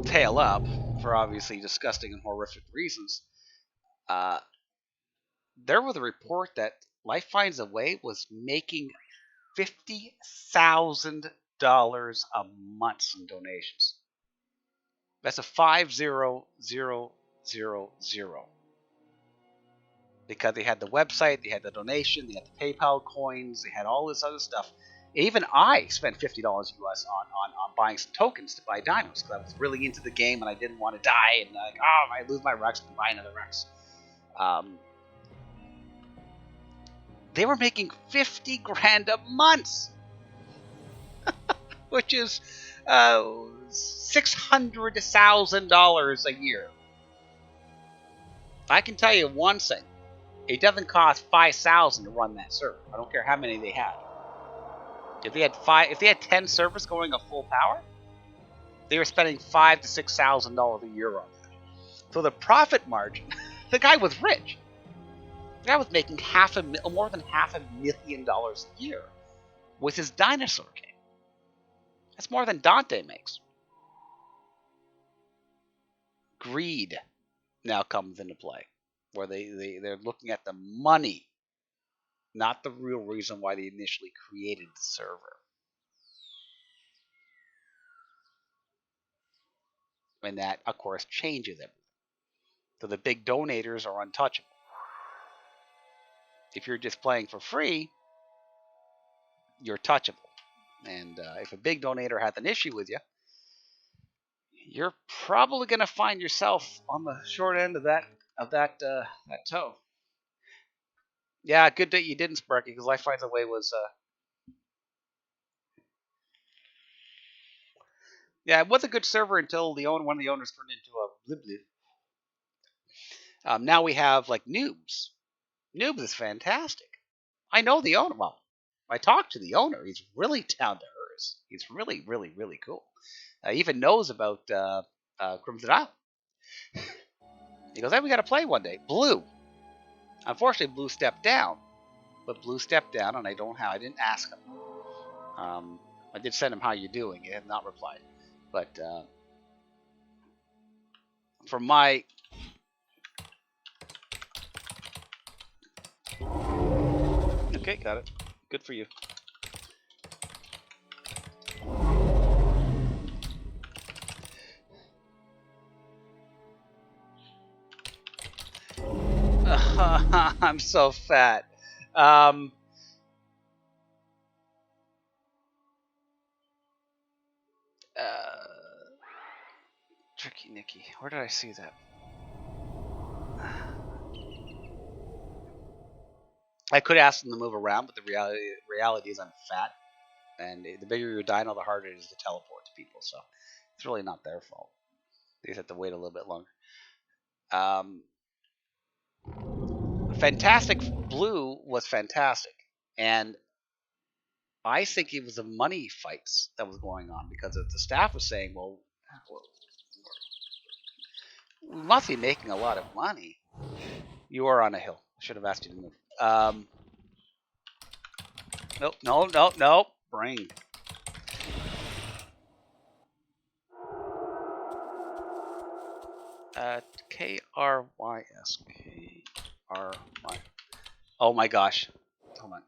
S1: tail up for obviously disgusting and horrific reasons, there was a report that Life Finds a Way was making $50,000 a month in donations. That's a 50,000. Because they had the website, they had the donation, they had the PayPal coins, they had all this other stuff. Even I spent $50 US on buying some tokens to buy dinos, because I was really into the game and I didn't want to die, and like, oh, I lose my Rex, I can buy another Rex. They were making $50,000 a month, which is $600,000 a year. I can tell you one thing: it doesn't cost 5,000 to run that server. I don't care how many they had. If they had 10 servers going at full power, they were spending $5,000 to $6,000 a year on that. So the profit margin, the guy was rich. The guy was making more than $500,000 a year with his dinosaur game. That's more than Dante makes. Greed now comes into play, where they're looking at the money, not the real reason why they initially created the server. And that, of course, changes everything. So the big donators are untouchable. If you're just playing for free, you're touchable. And if a big donator has an issue with you, you're probably going to find yourself on the short end of that toe. Yeah, good that you didn't, Sparky, because Life Finds a Way was. Yeah, it was a good server until one of the owners turned into a blib blib. Now we have like Noobs. Noobs is fantastic. I know the owner. Well, I talked to the owner. He's really down to earth. He's really, really, really cool. He even knows about Crimson Island. He goes, "Hey, we got to play one day." Blue. Unfortunately, Blue stepped down. But Blue stepped down, and I didn't ask him. I did send him how you doing. He had not replied. But for my okay, got it. Good for you. I'm so fat. Um, Tricky Nicky. Where did I see that? I could ask them to move around, but the reality is I'm fat, and the bigger your dino, the harder it is to teleport to people. So it's really not their fault. They just have to wait a little bit longer. Fantastic Blue was fantastic, and I think it was the money fights that was going on because the staff was saying, "Well, we must be making a lot of money." You are on a hill. I should have asked you to move. Nope, no. Brain. Krys. Kry. Oh my gosh. Hold on.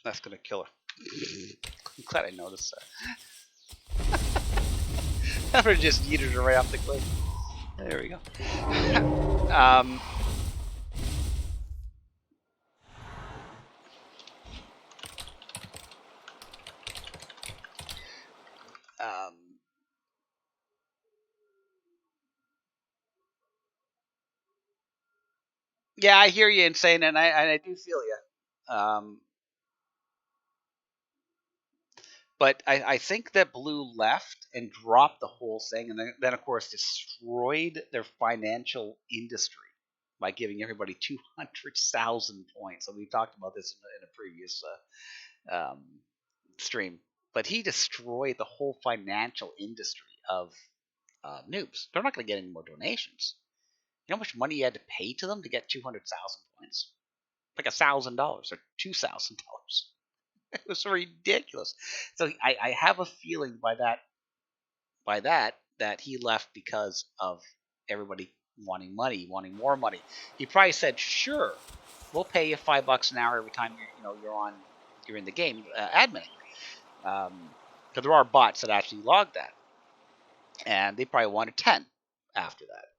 S1: That's gonna kill her. I'm glad I noticed that. I would have just yeeted her right off the cliff. There we go. Yeah, I hear you insane, and I do feel you. But I think that Blue left and dropped the whole thing, and then of course destroyed their financial industry by giving everybody 200,000 points. So we talked about this in a previous stream. But he destroyed the whole financial industry of noobs. They're not going to get any more donations. You know how much money you had to pay to them to get 200,000 points? Like $1,000 or $2,000. It was ridiculous. So I have a feeling that he left because of everybody wanting money, wanting more money. He probably said, "Sure, we'll pay you $5 an hour every time you're in the game admin." Because there are bots that actually log that, and they probably wanted 10 after that.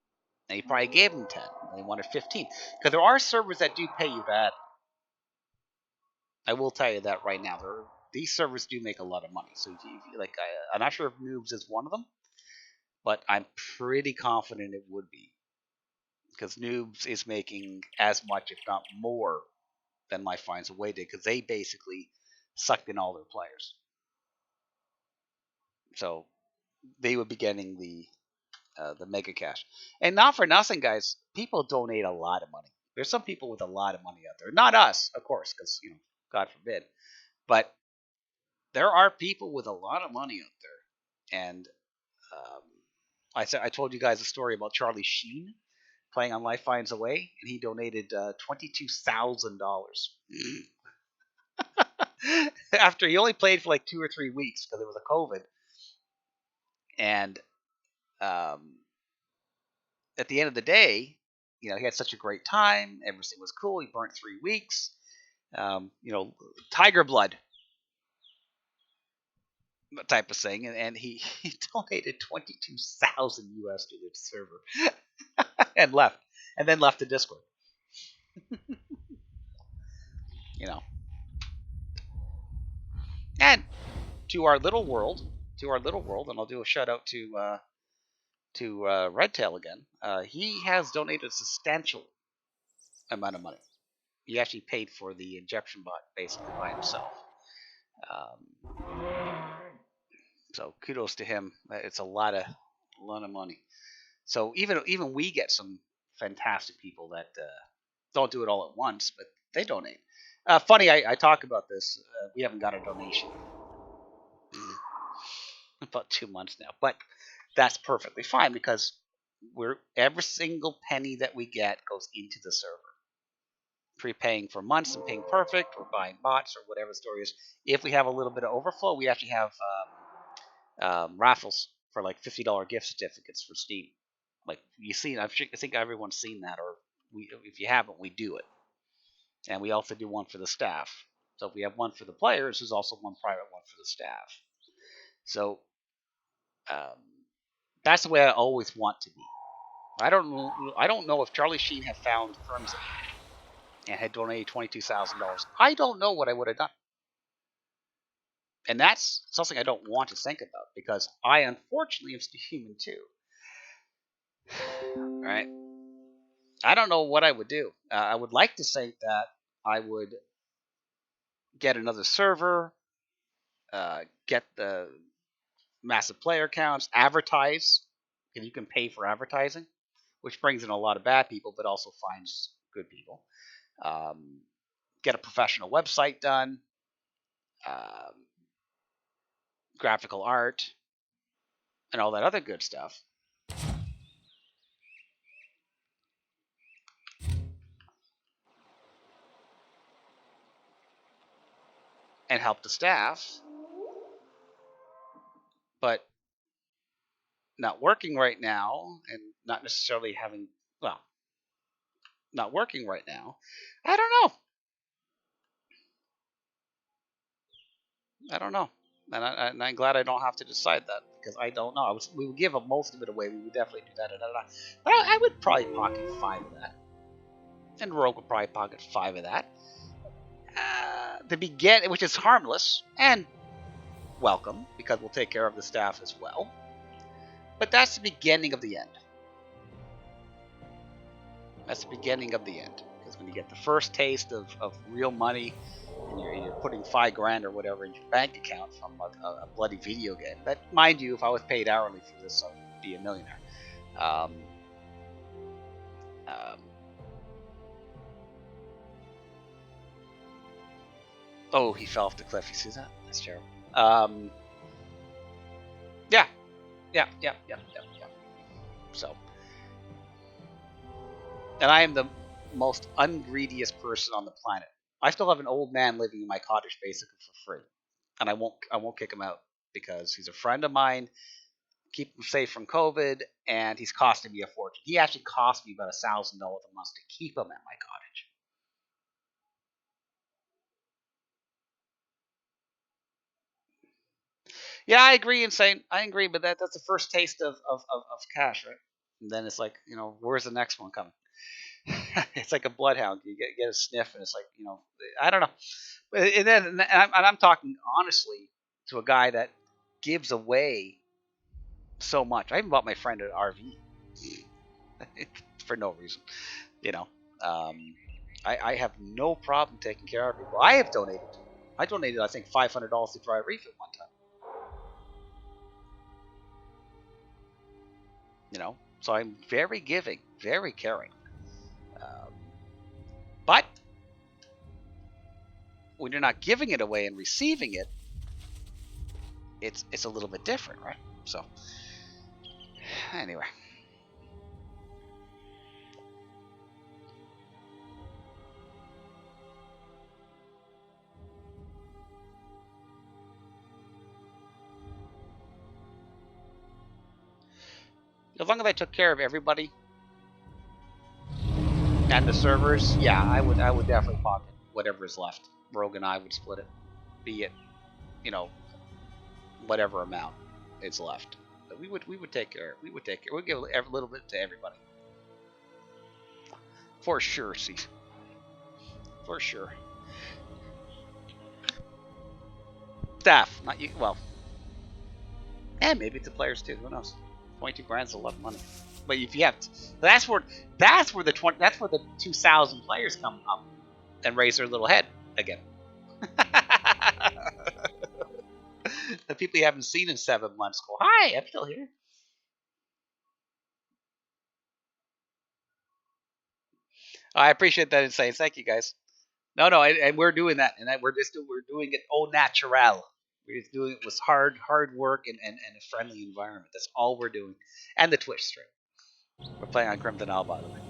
S1: And he probably gave them 10. And they wanted 15 because there are servers that do pay you bad. I will tell you that right now. These servers do make a lot of money. So I'm not sure if Noobs is one of them, but I'm pretty confident it would be because Noobs is making as much, if not more, than Life Finds a Way did because they basically sucked in all their players. So they would be getting the mega cash. And not for nothing, guys. People donate a lot of money. There's some people with a lot of money out there. Not us, of course, because God forbid. But there are people with a lot of money out there. And um, I told you guys a story about Charlie Sheen playing on Life Finds a Way, and he donated $22,000 after he only played for like 2 or 3 weeks because it was a COVID. And um, at the end of the day, he had such a great time. Everything was cool. He burnt 3 weeks. Tiger blood type of thing, and he donated 22,000 US to the server and left, and then left the Discord. you know, and to our little world, and I'll do a shout out to Redtail again. He has donated a substantial amount of money. He actually paid for the injection bot basically by himself. So kudos to him. It's a lot of money. So even we get some fantastic people that don't do it all at once, but they donate. Funny, I talk about this. We haven't got a donation in about 2 months now, but that's perfectly fine because every single penny that we get goes into the server. Prepaying for months and paying perfect, or buying bots, or whatever the story is. If we have a little bit of overflow, we actually have raffles for like $50 gift certificates for Steam. Like I think everyone's seen that, or if you haven't, we do it, and we also do one for the staff. So if we have one for the players, there's also one private one for the staff. So um, that's the way I always want to be. I don't know if Charlie Sheen had found Crimson and had donated $22,000. I don't know what I would have done. And that's something I don't want to think about because I unfortunately am still human too. Right? I don't know what I would do. I would like to think that I would get another server, get the massive player counts, advertise, because you can pay for advertising, which brings in a lot of bad people, but also finds good people. Get a professional website done, um, graphical art, and all that other good stuff. And help the staff, but not working right now, and not necessarily having, well, not working right now. I don't know. And I'm glad I don't have to decide that because I don't know. We would give most of it away. We would definitely do that. But I would probably pocket 5 of that, and Rogue would probably pocket 5 of that. The begin, which is harmless and welcome because we'll take care of the staff as well. But that's the beginning of the end. That's the beginning of the end. Because when you get the first taste of real money, and you're putting $5,000 or whatever in your bank account from a bloody video game. That, mind you, if I was paid hourly for this, I would be a millionaire. Oh, he fell off the cliff. You see that? That's terrible. Yeah. So, and I am the most ungreediest person on the planet. I still have an old man living in my cottage basically for free, and I won't kick him out because he's a friend of mine. Keep him safe from COVID, and he's costing me a fortune. He actually cost me about $1,000 a month to keep him at my cottage. Yeah, I agree. I agree, but that's the first taste of cash, right? And then it's like, where's the next one coming? It's like a bloodhound. You get a sniff, and it's like, I don't know. And I'm talking honestly to a guy that gives away so much. I even bought my friend an RV for no reason. You know, um, I have no problem taking care of people. I have donated. I donated, I think, $500 to Dry Reef at one time. So I'm very giving, very caring. Um, but when you're not giving it away and receiving it, it's a little bit different, right? So anyway. As long as I took care of everybody and the servers, yeah, I would definitely pocket whatever is left. Rogue and I would split it, be it, whatever amount is left. But we would take care. We'd give a little bit to everybody. For sure, see. For sure. Staff, not you. Well, and maybe to players too. Who knows? 22 grand is a lot of money. But if you have, that's where the 2,000 players come up and raise their little head again. The people you haven't seen in 7 months go, "Hi, I'm still here." I appreciate that insight. Thank you, guys. No, and we're doing that, and we're doing it au natural. We're just doing it with hard work and a friendly environment. That's all we're doing, and the Twitch stream. We're playing on Grim Denal, by the way.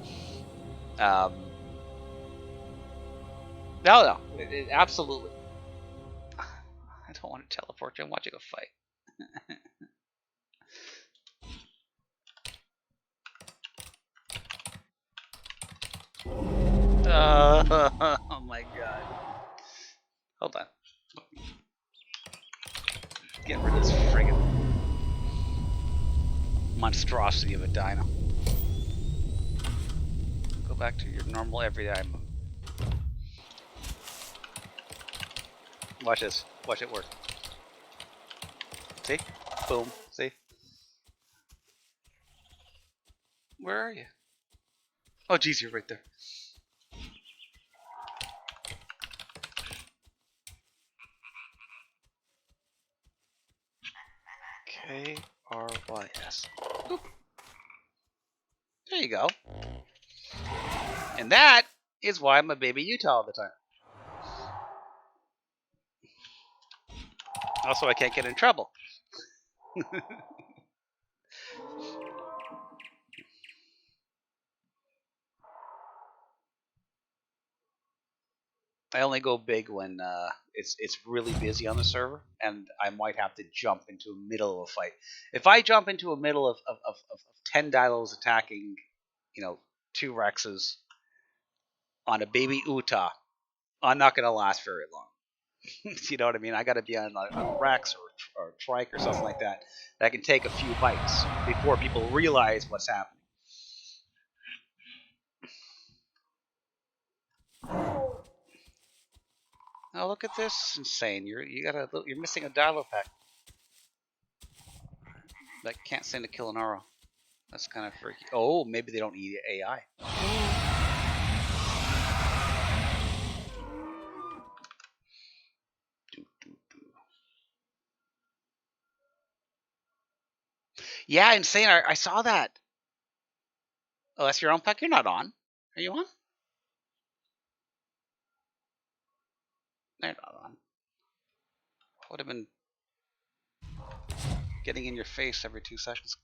S1: No, absolutely. I don't want to teleport you. I'm watching a fight. Oh my god. Hold on. Get rid of this friggin' monstrosity of a dino. Go back to your normal everyday mode. Watch this. Watch it work. See? Boom. See? Where are you? Oh, geez, you're right there. KRYS. Boop. There you go. And that is why I'm a baby Utah all the time. Also, I can't get in trouble. I only go big when it's really busy on the server, and I might have to jump into the middle of a fight. If I jump into a middle of 10 dinos attacking, 2 Rexes on a baby Utah, I'm not gonna last very long. You know what I mean? I got to be on a Rex or a Trike or something like that that can take a few bites before people realize what's happening. Oh, look at this! Insane! You're missing a Dilo pack that can't send a kill an Oro. That's kind of freaky. Oh, maybe they don't need AI. Yeah, insane! I saw that. Oh, that's your own pack. You're not on. Are you on? They're not on. Would have been getting in your face every 2 seconds.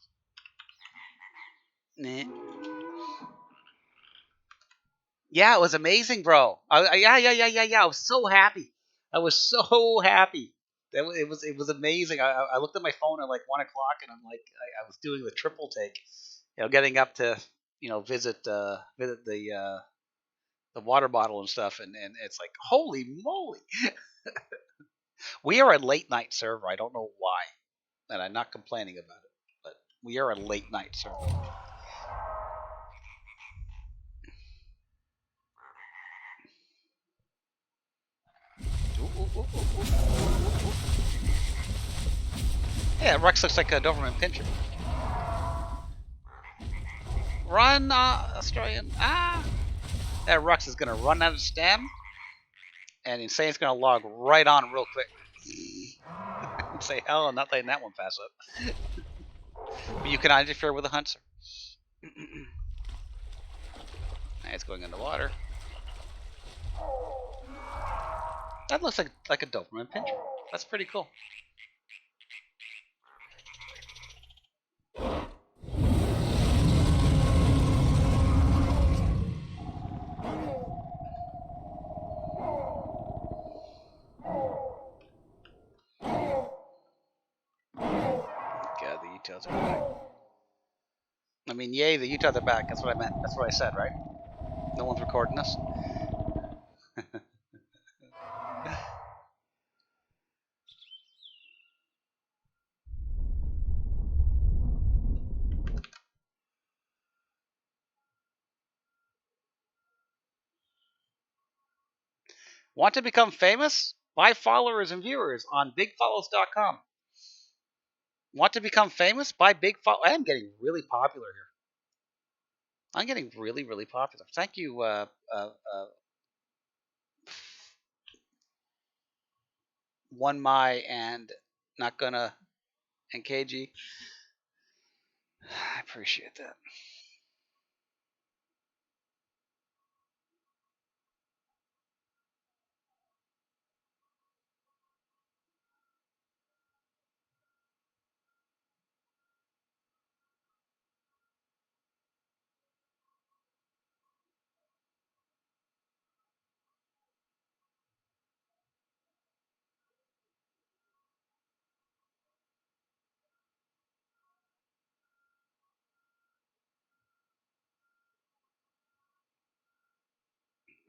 S1: Nah. Yeah, it was amazing, bro. Yeah. I was so happy. I was so happy. It was amazing. I looked at my phone at like 1 o'clock, and I'm like, I was doing the triple take, getting up to visit the water bottle and stuff, and it's like, holy moly. We are a late night server. I don't know why, and I'm not complaining about it, but we are a late night server. Yeah, Rex looks like a Doberman Pinscher. Run, Australian. Ah! That Rex is going to run out of stem, and Insane's going to log right on real quick. Say, hell, I'm not letting that one pass up. But you can interfere with the hunter. It's going in the water. That looks like a Doberman Pinscher. That's pretty cool. God, the Utahs are back. I mean, yay, the Utahs are back. That's what I meant. That's what I said, right? No one's recording this. Want to become famous? Buy followers and viewers on bigfollows.com. Want to become famous? Buy big follow. I am getting really popular here. I'm getting really, really popular. Thank you, One My and Not Gonna and KG. I appreciate that.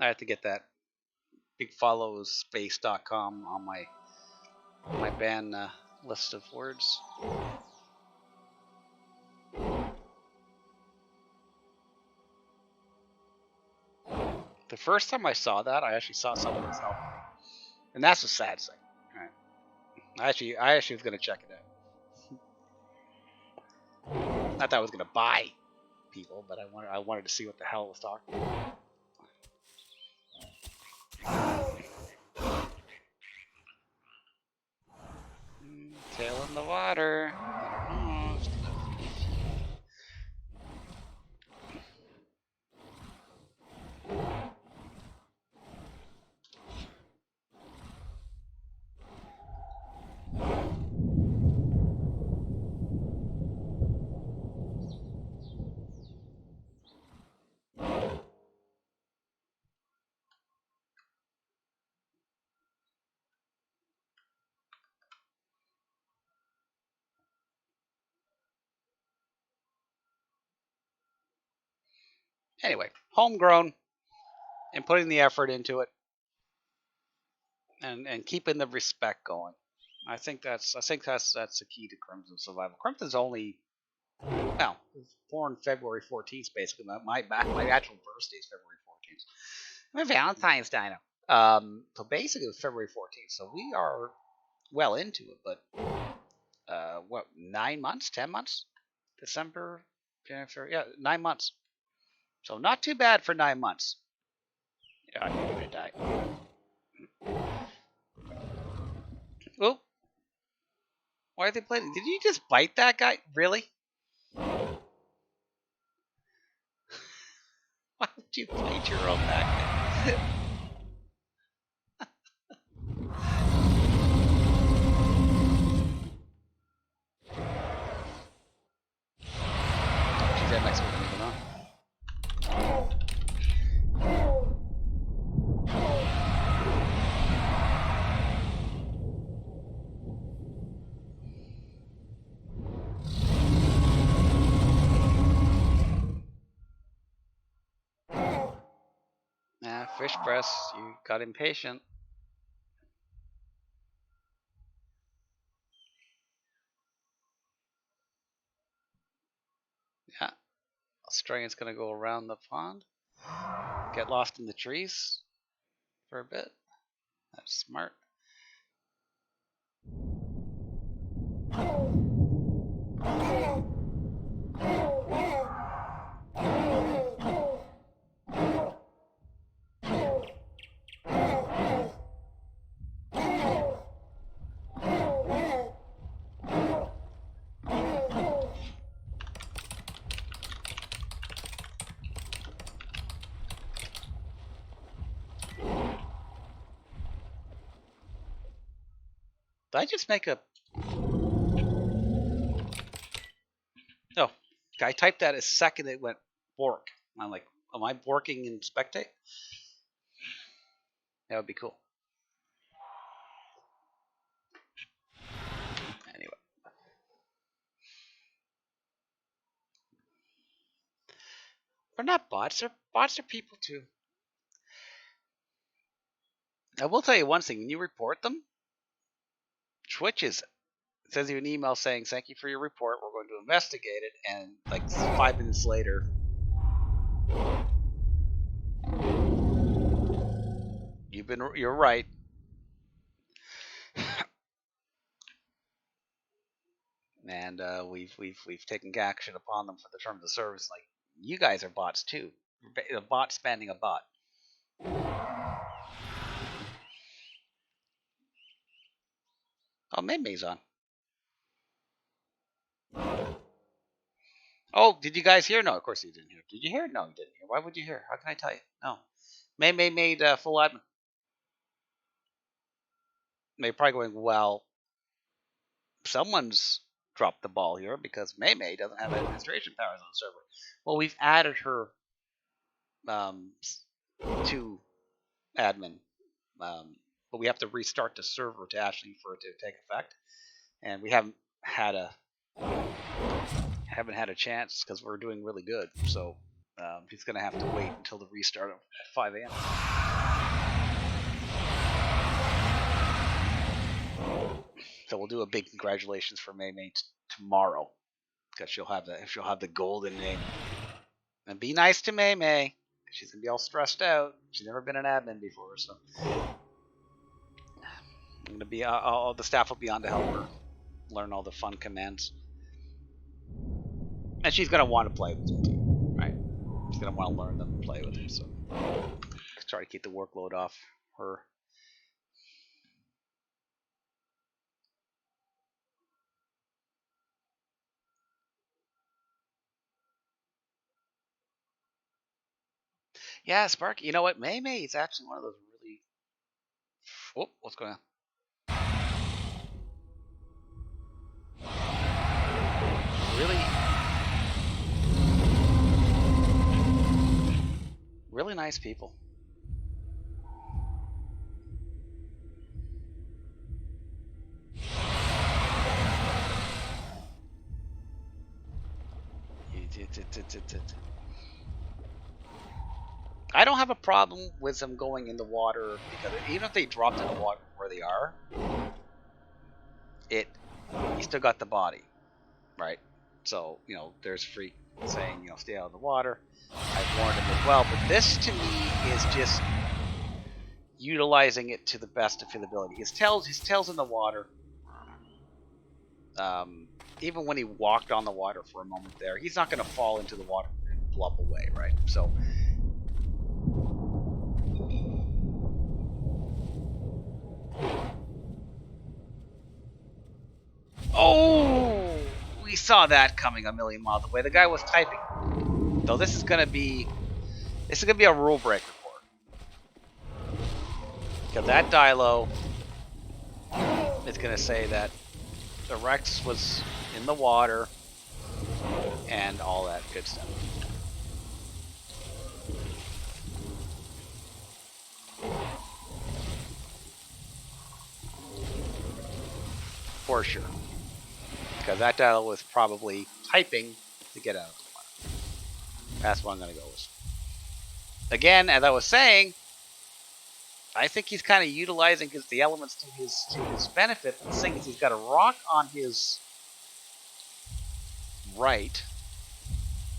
S1: I have to get that bigfollowspace.com on my ban list of words. The first time I saw that, I actually saw someone else helping me, and that's a sad thing. Right. I actually was gonna check it out. Not that I was gonna buy people, but I wanted to see what the hell it was talking about. Tail in the water. Anyway, homegrown and putting the effort into it and keeping the respect going. I think that's the key to Crimson survival. Crimson's only born February 14th, basically. My actual birthday is February 14th. My Valentine's Day now. So basically, it was February 14th. So we are well into it, but what, 9 months, 10 months? December, January, February, yeah, 9 months. So not too bad for 9 months. Yeah, I'm gonna die. Oh, why are they playing? Did you just bite that guy? Really? Why would you bite your own back? She's at next week, moving on. Fish press, you got impatient. Yeah, Australian's gonna go around the pond, get lost in the trees for a bit. That's smart. Did I just make a... No. I typed that a second it went bork. I'm like, am I borking in spectate? That would be cool. Anyway. They're not bots. Bots are people too. I will tell you one thing. When you report them, Twitch sends you an email saying, thank you for your report. We're going to investigate it. And like 5 minutes later, you're right. And we've taken action upon them for the terms of service. Like, you guys are bots too. A bot spamming a bot. Oh, May's on. Oh, did you guys hear? No, of course you didn't hear. Did you hear? No, you didn't hear. Why would you hear? How can I tell you? No. May made full admin. May probably going, well, someone's dropped the ball here because May doesn't have administration powers on the server. Well, we've added her to admin, but we have to restart the server to actually for it to take effect, and we haven't had a chance because we're doing really good. So he's gonna have to wait until the restart at 5 a.m. So we'll do a big congratulations for May tomorrow because she'll have the golden name. And be nice to May. She's gonna be all stressed out. She's never been an admin before, so I'm gonna be all the staff will be on to help her learn all the fun commands. And she's gonna want to play with them too, right? She's gonna want to learn them and play with them. So try to keep the workload off her. Yeah, Spark. You know what? May is actually one of those really. Oh, what's going on? Really nice people. I don't have a problem with them going in the water because even if they dropped in the water where they are, you still got the body, right? So there's Freak saying stay out of the water. I've warned him as well, but this to me is just utilizing it to the best of his ability. His tail's in the water. Even when he walked on the water for a moment there, he's not going to fall into the water and blub away, right? So. Oh, we saw that coming a million miles away. The guy was typing. So this is gonna be a rule break report. Because that Dilo is gonna say that the Rex was in the water and all that good stuff. For sure. Because that Dilo was probably typing to get out of the water. That's what I'm gonna go with. Again, as I was saying, I think he's kind of utilizing the elements to his benefit. The thing is, he's got a rock on his right.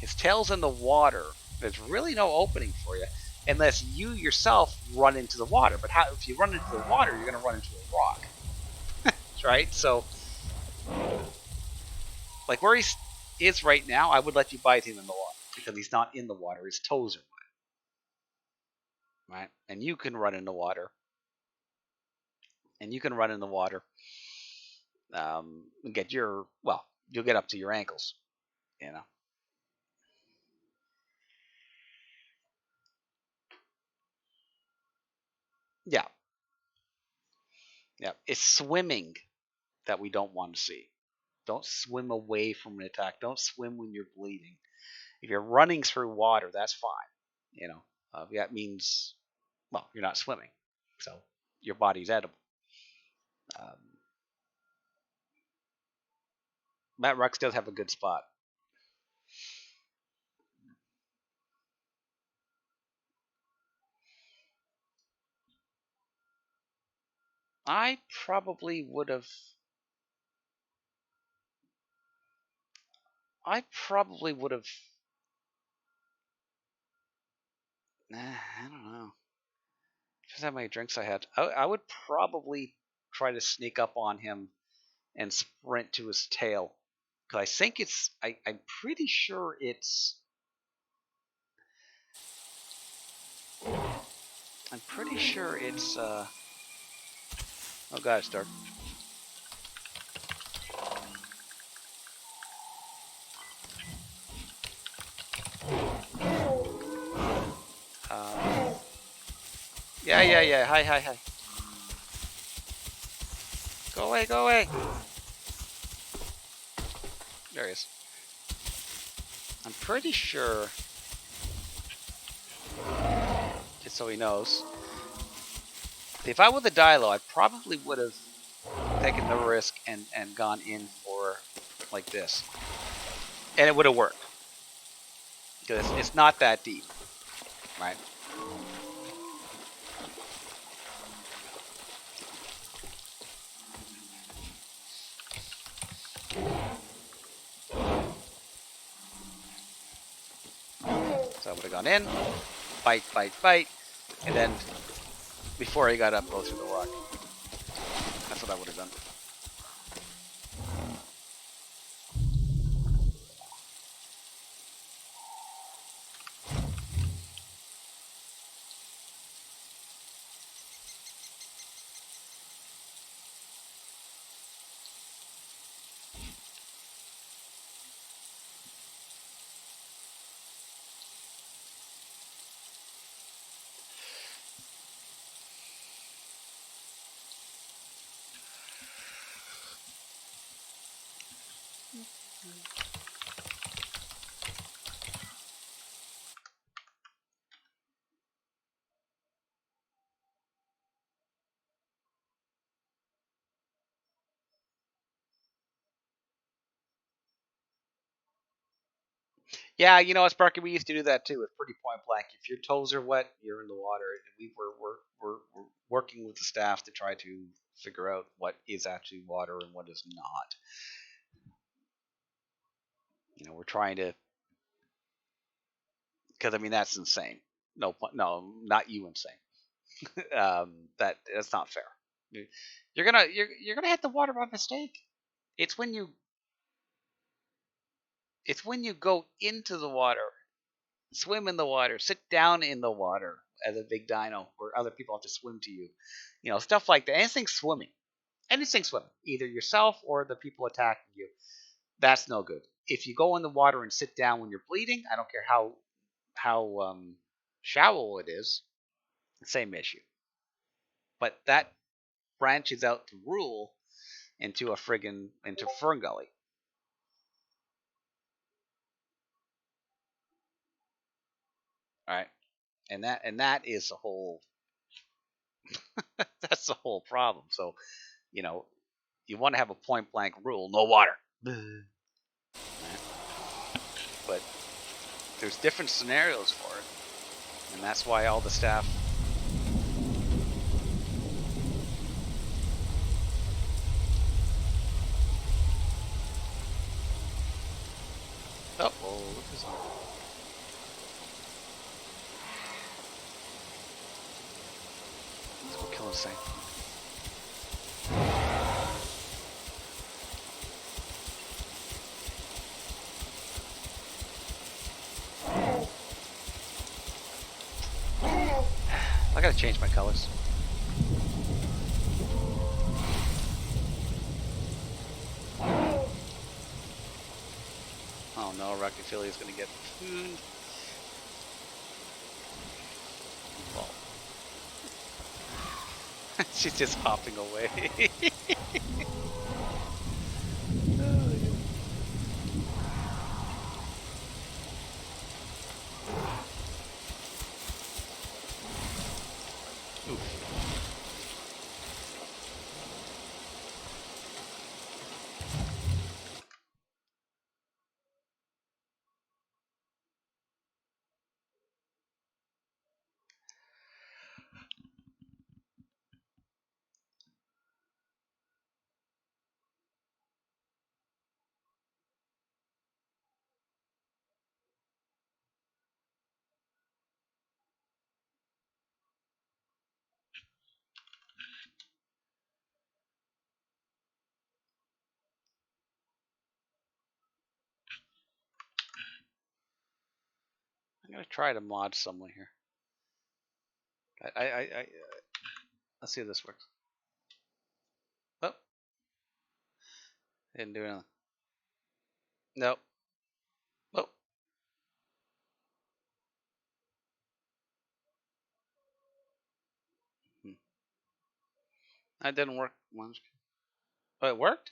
S1: His tail's in the water. There's really no opening for you unless you yourself run into the water. But if you run into the water, you're going to run into a rock, right? So, like where he is right now, I would let you bite him in the water because he's not in the water. His toes are wet, right? And you can run in the water. And get you'll get up to your ankles, Yeah. Yeah. It's swimming. that we don't want to see. Don't swim away from an attack. Don't swim when you're bleeding. If you're running through water, that's fine. You know, that means, well, you're not swimming, so your body's edible. Um, Matt Rux does have a good spot. I probably would have. I probably would have. I don't know. Just how many drinks I had. I would probably try to sneak up on him and sprint to his tail. Because I think it's. I'm pretty sure it's. I'm pretty sure it's. Oh god, it's dark. Yeah. Hi. Go away, go away. There he is. I'm pretty sure. Just so he knows. If I were the Dilo, I probably would have taken the risk and gone in for like this. And it would have worked. Because it's not that deep. Right? So I would have gone in, bite, and then before he got up, go through the rock. That's what I would have done. Yeah, you know, as Sparky, we used to do that too. It's pretty point blank. If your toes are wet, you're in the water. And we're working with the staff to try to figure out what is actually water and what is not. You know, we're trying to, because I mean that's insane. No, not you insane. That's not fair. You're gonna hit the water by mistake. It's when you it's when you go into the water, swim in the water, sit down in the water as a big dino, where other people have to swim to you. You know, stuff like that. Anything swimming, either yourself or the people attacking you. That's no good. If you go in the water and sit down when you're bleeding, I don't care how shallow it is, same issue. But that branches out the rule into Fern Gully. All right, and that is the whole that's the whole problem. So you know you want to have a point blank rule: no water. But there's different scenarios for it, and that's why all the staff. Oh, look who's on. Let's go kill this thing. I gotta change my colors. Oh no, Rockophilia is gonna get food. Well, she's just hopping away. gonna try to mod someone here. Let's see if this works. Oh, didn't do anything. Nope. Oh, that didn't work. Oh, it worked?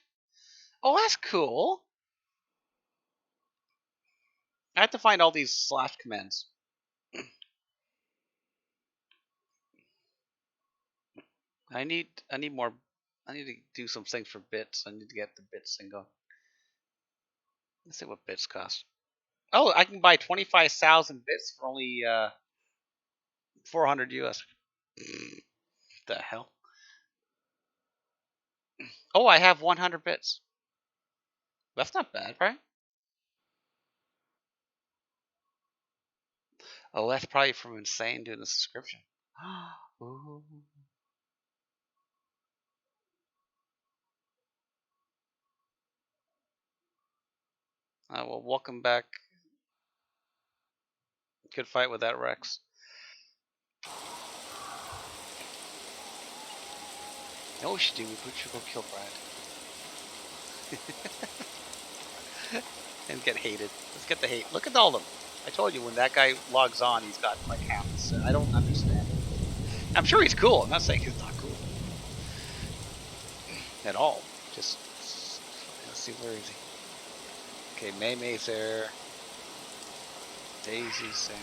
S1: Oh, that's cool. I have to find all these slash commands. I need more. I need to do some things for bits. I need to get the bits thing going. Let's see what bits cost. Oh, I can buy 25,000 bits for only 400 US. The hell? Oh, I have 100 bits. That's not bad, right? Oh, that's probably from Insane doing the subscription. Ooh. Well, welcome back. Good fight with that Rex. You know what we should do? We should go kill Brad. And get hated. Let's get the hate. Look at all of them. I told you, when that guy logs on, he's got like half the set. I don't understand. I'm sure he's cool. I'm not saying he's not cool. At all. Just, let's see, where is he? Okay, May May's there. Daisy's there.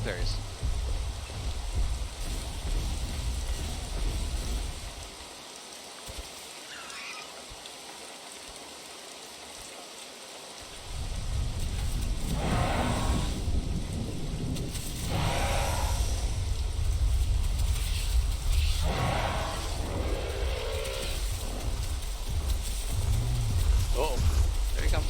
S1: There he is. Uh-oh. There he comes.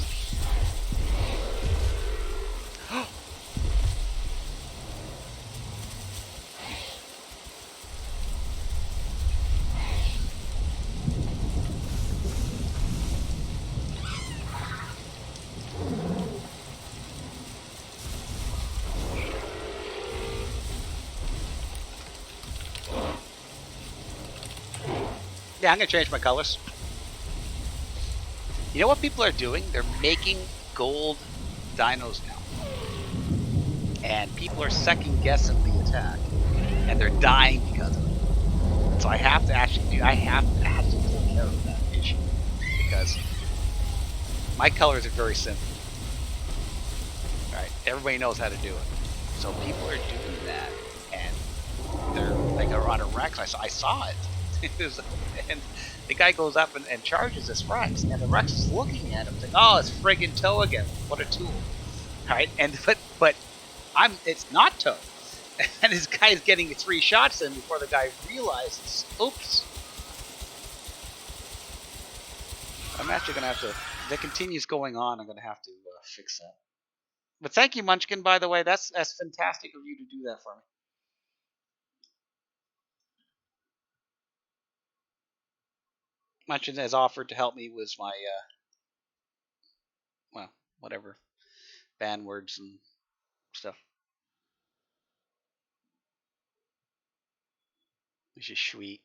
S1: Yeah, I'm gonna change my colors. You know what people are doing? They're making gold dinos now. And people are second guessing the attack. And they're dying because of it. So I have to actually take care of that issue. Because my colors are very simple. Alright, everybody knows how to do it. So people are doing that, and they're like on a Rex. I saw it. And the guy goes up and charges this Rex, and the Rex is looking at him, like, "Oh, it's friggin' Toe again! What a tool!" All right, and but it's not Toe, and this guy is getting 3 shots in before the guy realizes, "Oops." I'm actually gonna have to. If it continues going on, I'm gonna have to fix that. But thank you, Munchkin. By the way, that's fantastic of you to do that for me. Munchkin has offered to help me with my well, whatever, ban words and stuff. Which is sweet.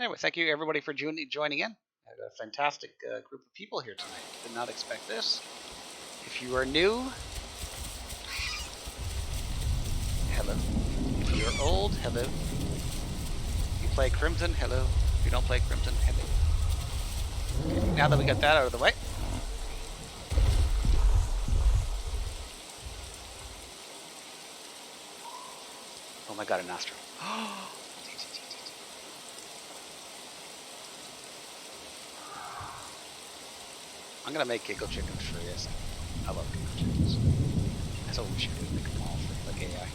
S1: Anyway, thank you everybody for joining in. I had a fantastic group of people here tonight. Did not expect this. If you are new, hello. If you're old, hello. If you play Crimson, hello. If you don't play Crimson, hello. Okay, now that we got that out of the way. Oh my god, an Astro. I'm gonna make Giggle Chickens for this. I love Giggle Chickens. That's what we should do, make them all for like AI.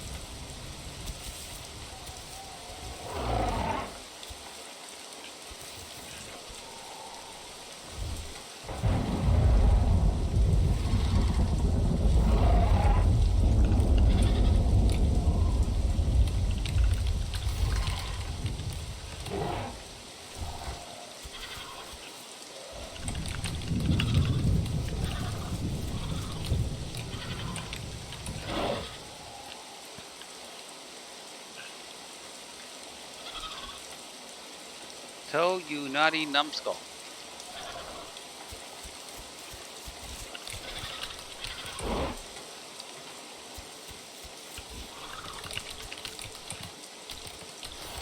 S1: Toe, you naughty numbskull.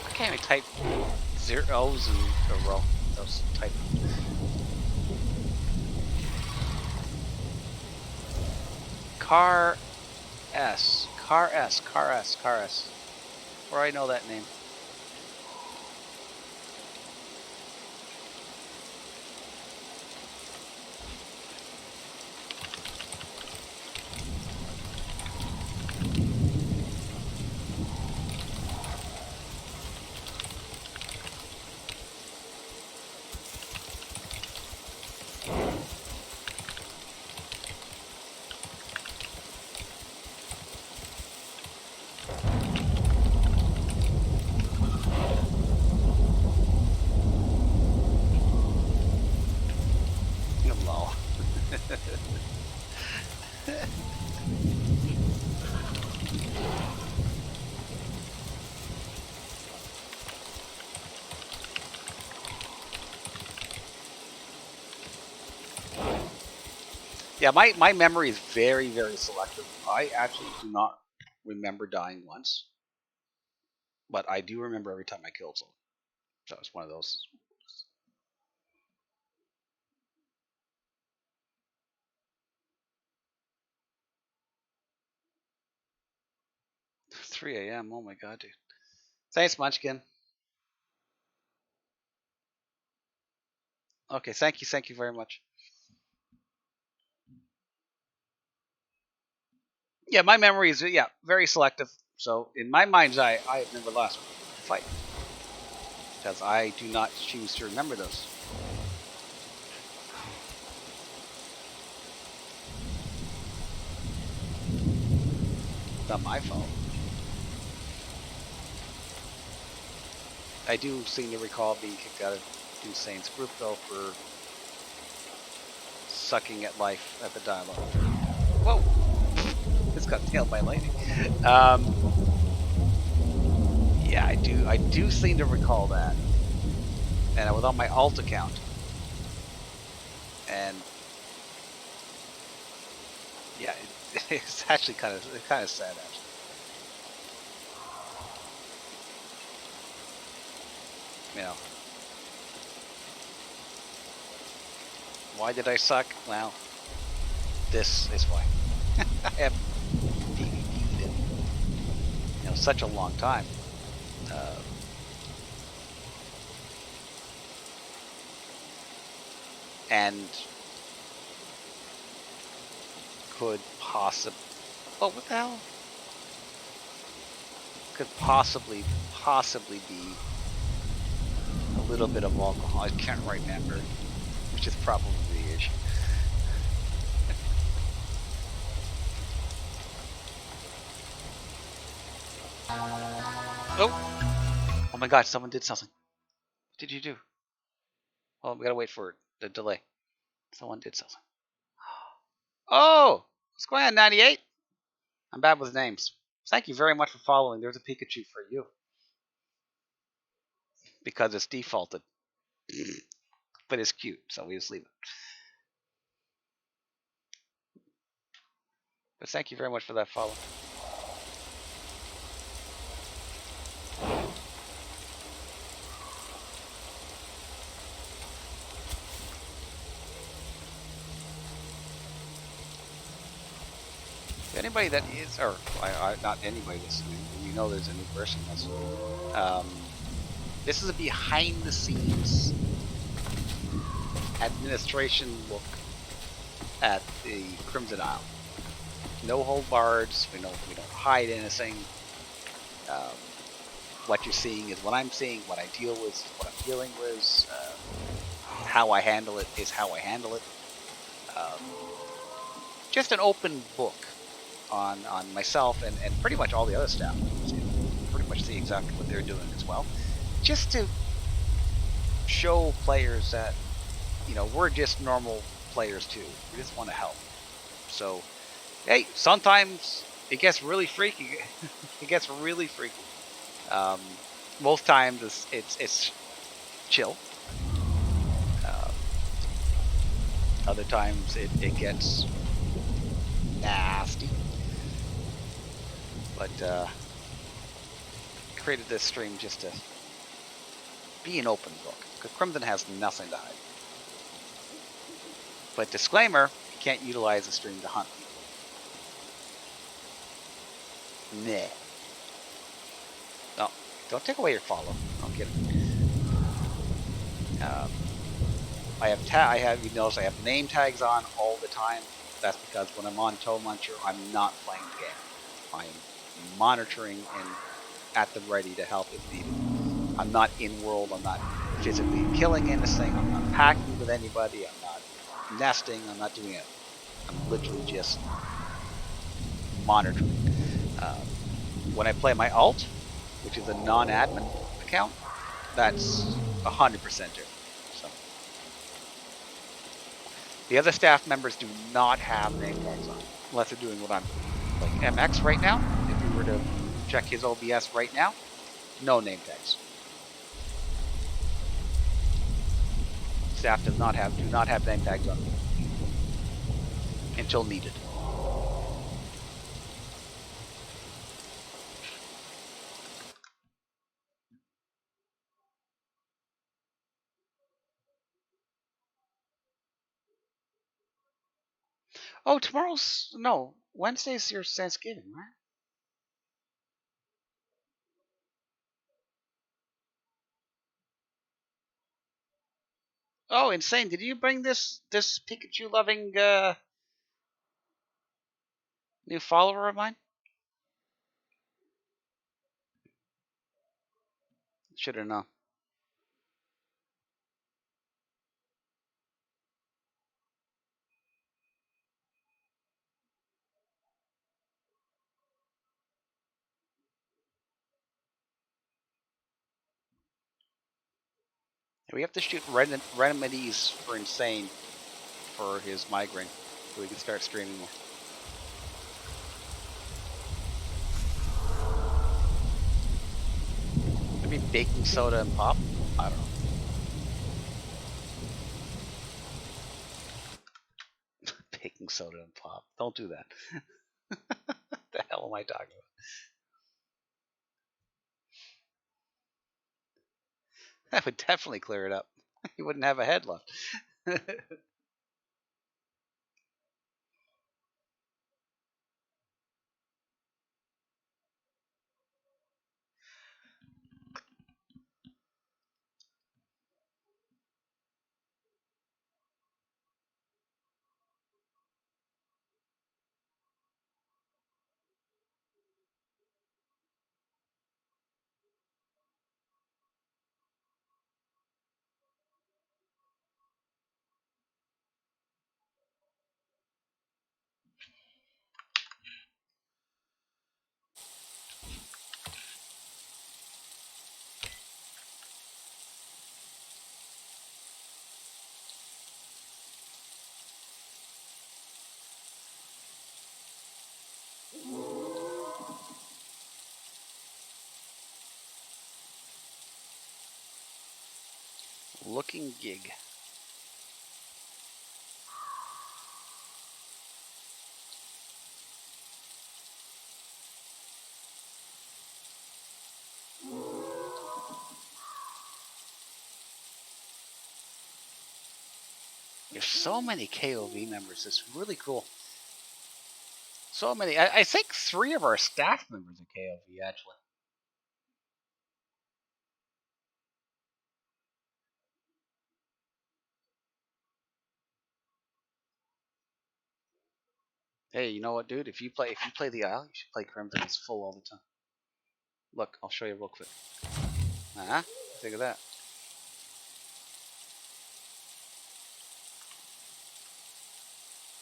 S1: I can't even type zeros in a row. Those type. Car S. Car S. Car S. Car S. Where I know that name. Lol. Yeah, my memory is very, very selective. I actually do not remember dying once, but I do remember every time I killed someone. So it's one of those. 3 a.m. Oh my god, dude. Thanks, Munchkin. Okay, thank you very much. Yeah, my memory is very selective. So in my mind's eye, I have never lost a fight because I do not choose to remember those. It's not my fault. I do seem to recall being kicked out of Insane's group though for sucking at life at the dialogue. Whoa! This got nailed by lightning. Yeah, I do seem to recall that, and I was on my alt account, and yeah, it's actually kind of sad actually. You know, why did I suck? Well, this is why. I have PvP'd in such a long time. And could possibly, oh, what the hell? Could possibly be a little bit of alcohol. I can't remember, which is probably the issue. Oh! Oh my god, someone did something. What did you do? Oh, we gotta wait for the delay. Someone did something. Oh! What's going on, 98? I'm bad with names. Thank you very much for following. There's a Pikachu for you. Because it's defaulted. But it's cute, so we just leave it. But thank you very much for that follow. Anybody that is, or not anybody listening, you know there's a new person listening. This is a behind the scenes administration look at the Crimson Isle. No hold bards. We don't hide anything. What you're seeing is what I'm seeing. What I deal with is what I'm dealing with. How I handle it is how I handle it. Just an open book on myself and pretty much all the other staff. You pretty much see exactly what they're doing as well. Just to show players that we're just normal players too. We just want to help. So, hey, sometimes it gets really freaky. It gets really freaky. Most times it's chill. Uh, Other times it gets nasty. But created this stream just to be an open book, because Crimson has nothing to hide. But disclaimer, you can't utilize the stream to hunt people. Nah. No, don't take away your follow. I'm kidding. You notice I have name tags on all the time. That's because when I'm on Toe Muncher, I'm not playing the game. I'm monitoring and at the ready to help if needed. I'm not in world. I'm not physically killing anything. I'm not packing with anybody. I'm not nesting. I'm not doing it. I'm literally just monitoring. When I play my alt, which is a non-admin account, that's 100% different. So the other staff members do not have name tags on, unless they're doing what I'm doing. Like MX right now, if we were to check his OBS right now, no name tags. Staff do not have name tags on until needed. Oh, Wednesday's your Thanksgiving, right? Oh, insane! Did you bring this Pikachu loving new follower of mine? Should have known. We have to shoot remedies for insane for his migraine, so we can start streaming more. Maybe baking soda and pop. I don't know. Baking soda and pop. Don't do that. The hell am I talking about? That would definitely clear it up. You wouldn't have a head left. Looking gig. There's so many KOV members. It's really cool. So many. I think 3 of our staff members are KOV, actually. Hey, you know what, dude? If you play the Isle, you should play Crimson. It's full all the time. Look, I'll show you real quick. Think of that.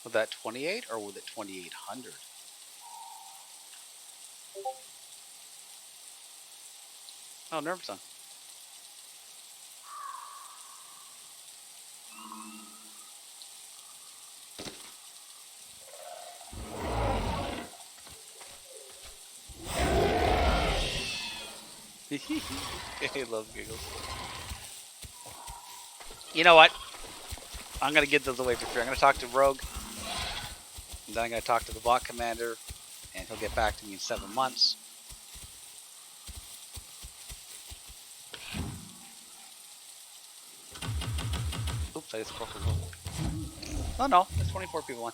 S1: Was that 28 or was it 2800? Oh, nerve song. I love giggles. You know what? I'm gonna get those away for free. I'm gonna talk to Rogue, and then I'm gonna talk to the bot commander, and he'll get back to me in 7 months. Oops, I just broke a rule. Oh no, there's 24 people on.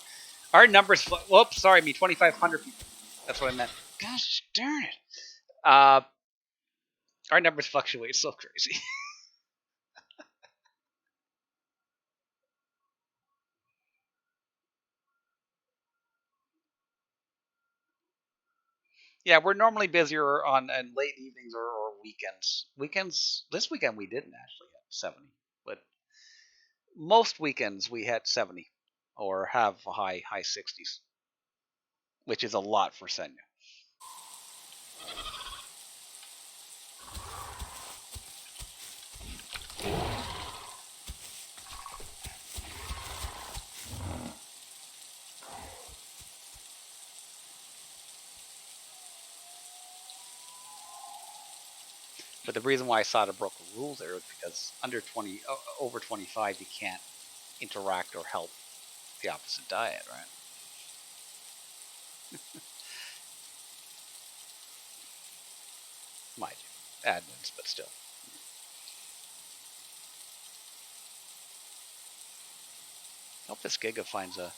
S1: Our numbers. Whoops, sorry, me 2,500 people. That's what I meant. Gosh darn it. Our numbers fluctuate so crazy. Yeah, we're normally busier on late evenings or weekends. Weekends. This weekend we didn't actually have 70, but most weekends we had 70 or have high 60s, which is a lot for Senya. But the reason why I saw the broke the rules there is because under 20, over 25, you can't interact or help the opposite diet, right? Mind you, admins, but still. I hope this Giga finds a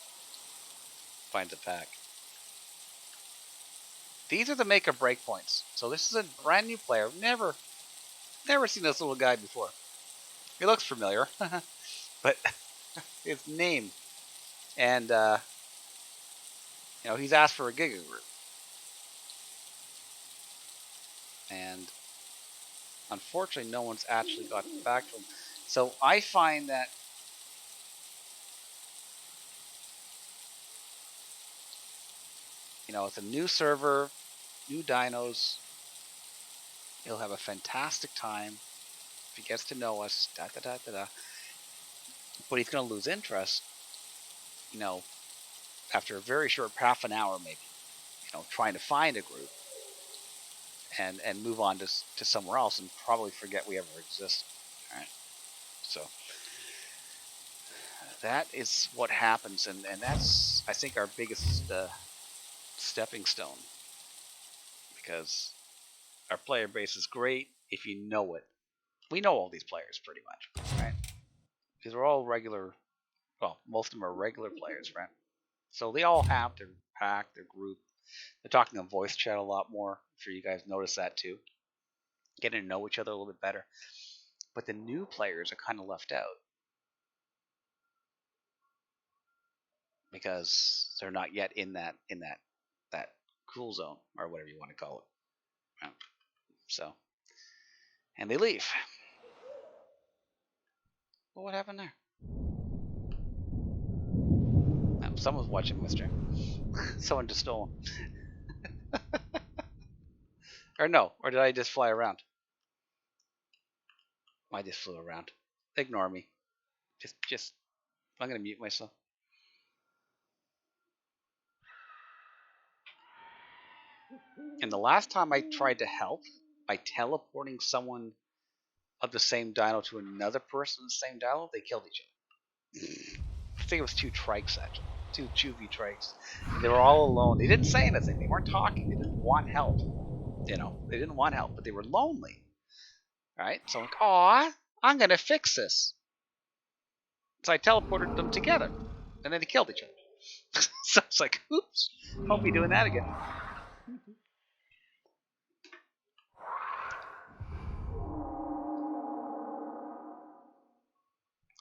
S1: pack. These are the make or break points. So this is a brand new player. Never seen this little guy before. He looks familiar, but his name and he's asked for a Giga group, and unfortunately, no one's actually got back to him. So I find that it's a new server, new dinos. He'll have a fantastic time if he gets to know us. Da da da da da. But he's going to lose interest. You know, after a very short half an hour, maybe. Trying to find a group and move on to somewhere else and probably forget we ever existed. All right. So that is what happens, and that's I think our biggest stepping stone, because our player base is great if you know it. We know all these players pretty much, right? Because we're all regular. Well, most of them are regular players, right? So they all have their pack, their group. They're talking on voice chat a lot more. I'm sure you guys notice that too. Getting to know each other a little bit better. But the new players are kind of left out because they're not yet in that cool zone or whatever you want to call it. So, and they leave. Well, what happened there? Someone's watching my stream. Someone just stole them. Or no, or did I just fly around? I just flew around. Ignore me. Just. I'm gonna mute myself. And the last time I tried to help by teleporting someone of the same dino to another person in the same dino, they killed each other. I think it was two trikes actually, two juvie trikes. They were all alone. They didn't say anything. They weren't talking. They didn't want help. They didn't want help, but they were lonely. Right? So I'm like, aw, I'm gonna fix this. So I teleported them together, and then they killed each other. So it's like, oops, won't be doing that again.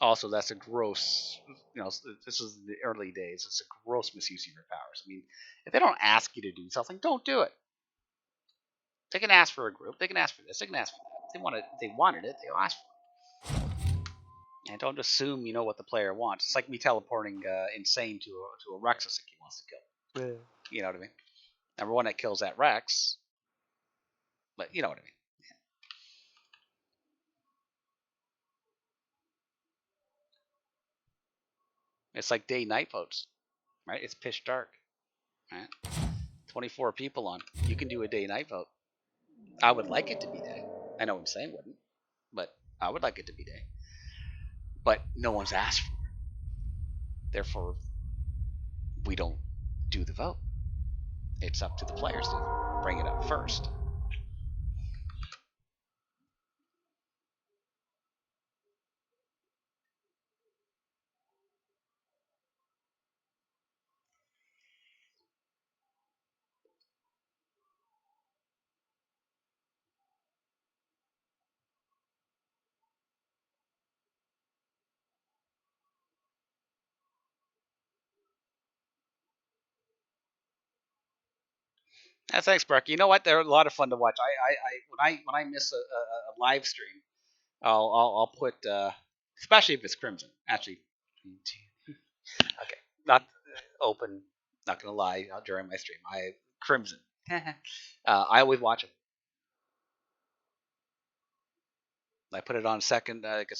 S1: Also, that's a gross, this is the early days. It's a gross misuse of your powers. I mean, if they don't ask you to do something, don't do it. They can ask for a group. They can ask for this. They can ask for that. They wanted it. They'll ask for it. And don't assume you know what the player wants. It's like me teleporting Insane to a Rex I think he wants to kill. Yeah. You know what I mean? Number one, that kills that Rex. But you know what I mean. It's like day-night votes, right? It's pitch dark, right? 24 people on. You can do a day-night vote. I would like it to be day. I know Insane wouldn't, but I would like it to be day. but no one's asked for it. Therefore, we don't do the vote. It's up to the players to bring it up first. Thanks, Brock. You know what? They're a lot of fun to watch. When I miss a live stream, I'll put especially if it's Crimson. Actually, okay, not open. Not gonna lie. During my stream, I Crimson. I always watch them. I put it on second, like a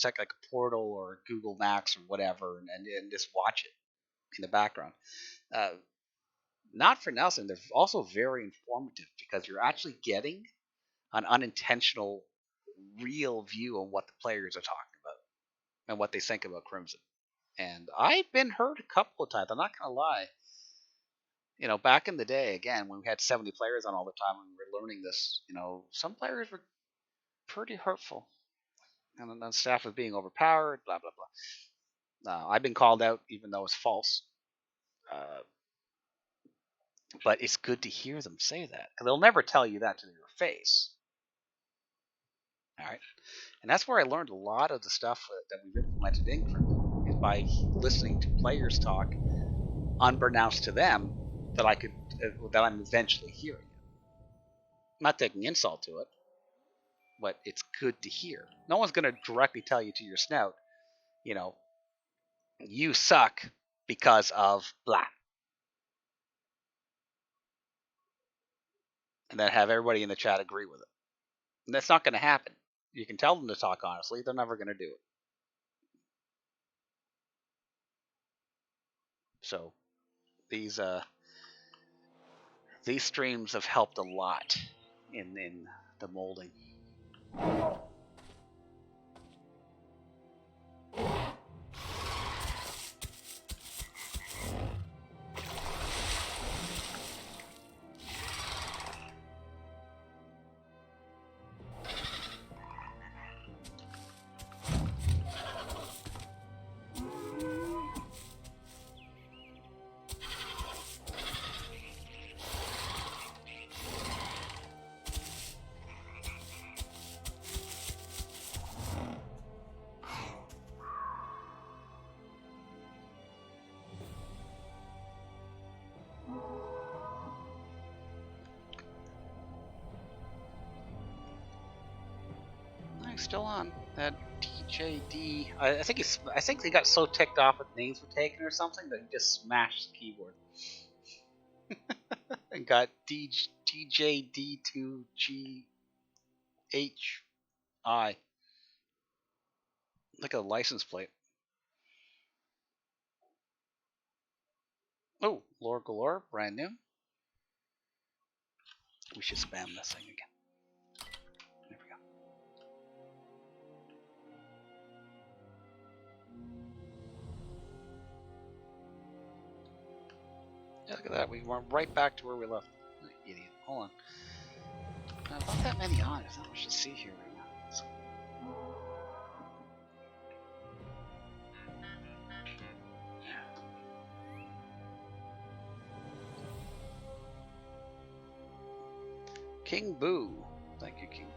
S1: Portal or Google Max or whatever, and just watch it in the background. Uh, Not for Nelson. They're also very informative because you're actually getting an unintentional, real view of what the players are talking about and what they think about Crimson. And I've been hurt a couple of times. I'm not gonna lie. Back in the day, again, when we had 70 players on all the time and we were learning this, some players were pretty hurtful. And then the staff was being overpowered, blah, blah, blah. I've been called out, even though it's false. Uh, but it's good to hear them say that. Because they'll never tell you that to your face. All right. And that's where I learned a lot of the stuff that we've implemented in Crimson, is by listening to players talk, unbeknownst to them, that I'm eventually hearing. I'm not taking insult to it, but it's good to hear. No one's going to directly tell you to your snout, you know, you suck because of blah, and then have everybody in the chat agree with it. And that's not going to happen. You can tell them to talk honestly; they're never going to do it. So these streams have helped a lot in the molding. Still on that DJD. I think they got so ticked off with names were taken or something that he just smashed the keyboard and got DJD2GHI. Look at the license plate. Oh, Lore Galore, brand new. We should spam this thing again. There we go. Yeah, look at that. We went right back to where we left. Idiot. Hold on. Not that many on. There's not much to see here right now. So. King Boo. Thank you, King Boo.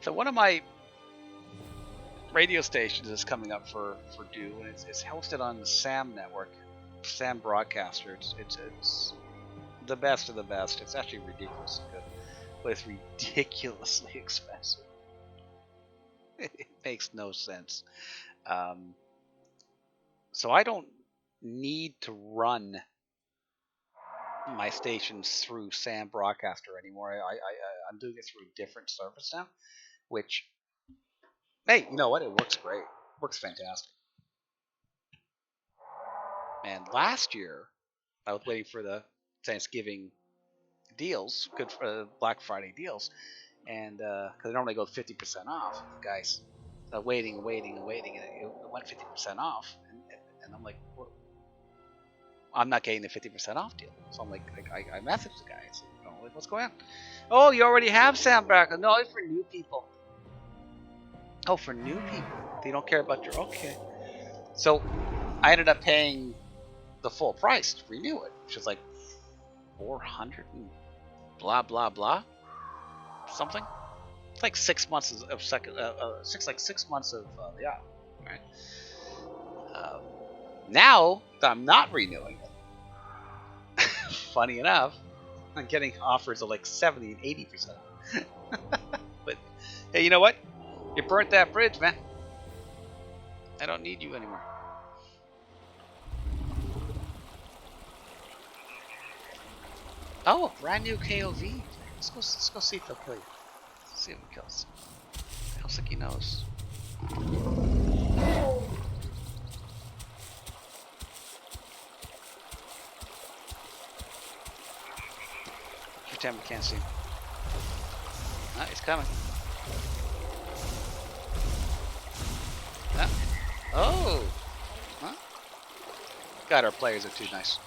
S1: So one of my radio stations is coming up for due, and it's hosted on the SAM network, SAM broadcaster. It's the best of the best. It's actually ridiculously good, but it's ridiculously expensive. It makes no sense. So I don't need to run my stations through SAM broadcaster anymore. I'm doing it through a different service now, which, hey, you know what? It works great. It works fantastic. And last year, I was waiting for the Thanksgiving deals, good for Black Friday deals, and because they normally go 50% off, guys, waiting, and it went 50% off, and I'm like, well, I'm not getting the 50% off deal. So I'm like, I messaged the guy. I said, like, what's going on? Oh, you already have Sam Brackle. No, it's for new people. Oh, for new people. They don't care about your. Okay. So I ended up paying the full price to renew it, which is like 400 and blah blah blah something. It's like 6 months of six months of yeah, right. Now that I'm not renewing it, funny enough, I'm getting offers of like 70 and 80%. But hey, you know what? You burnt that bridge, man. I don't need you anymore. Oh, brand new KOV. Let's go see if they'll kill you. Let's see if it kills. Feels like he knows. Pretend we can't see him. Ah, he's coming. Ah. Oh! Huh? God, our players are too nice.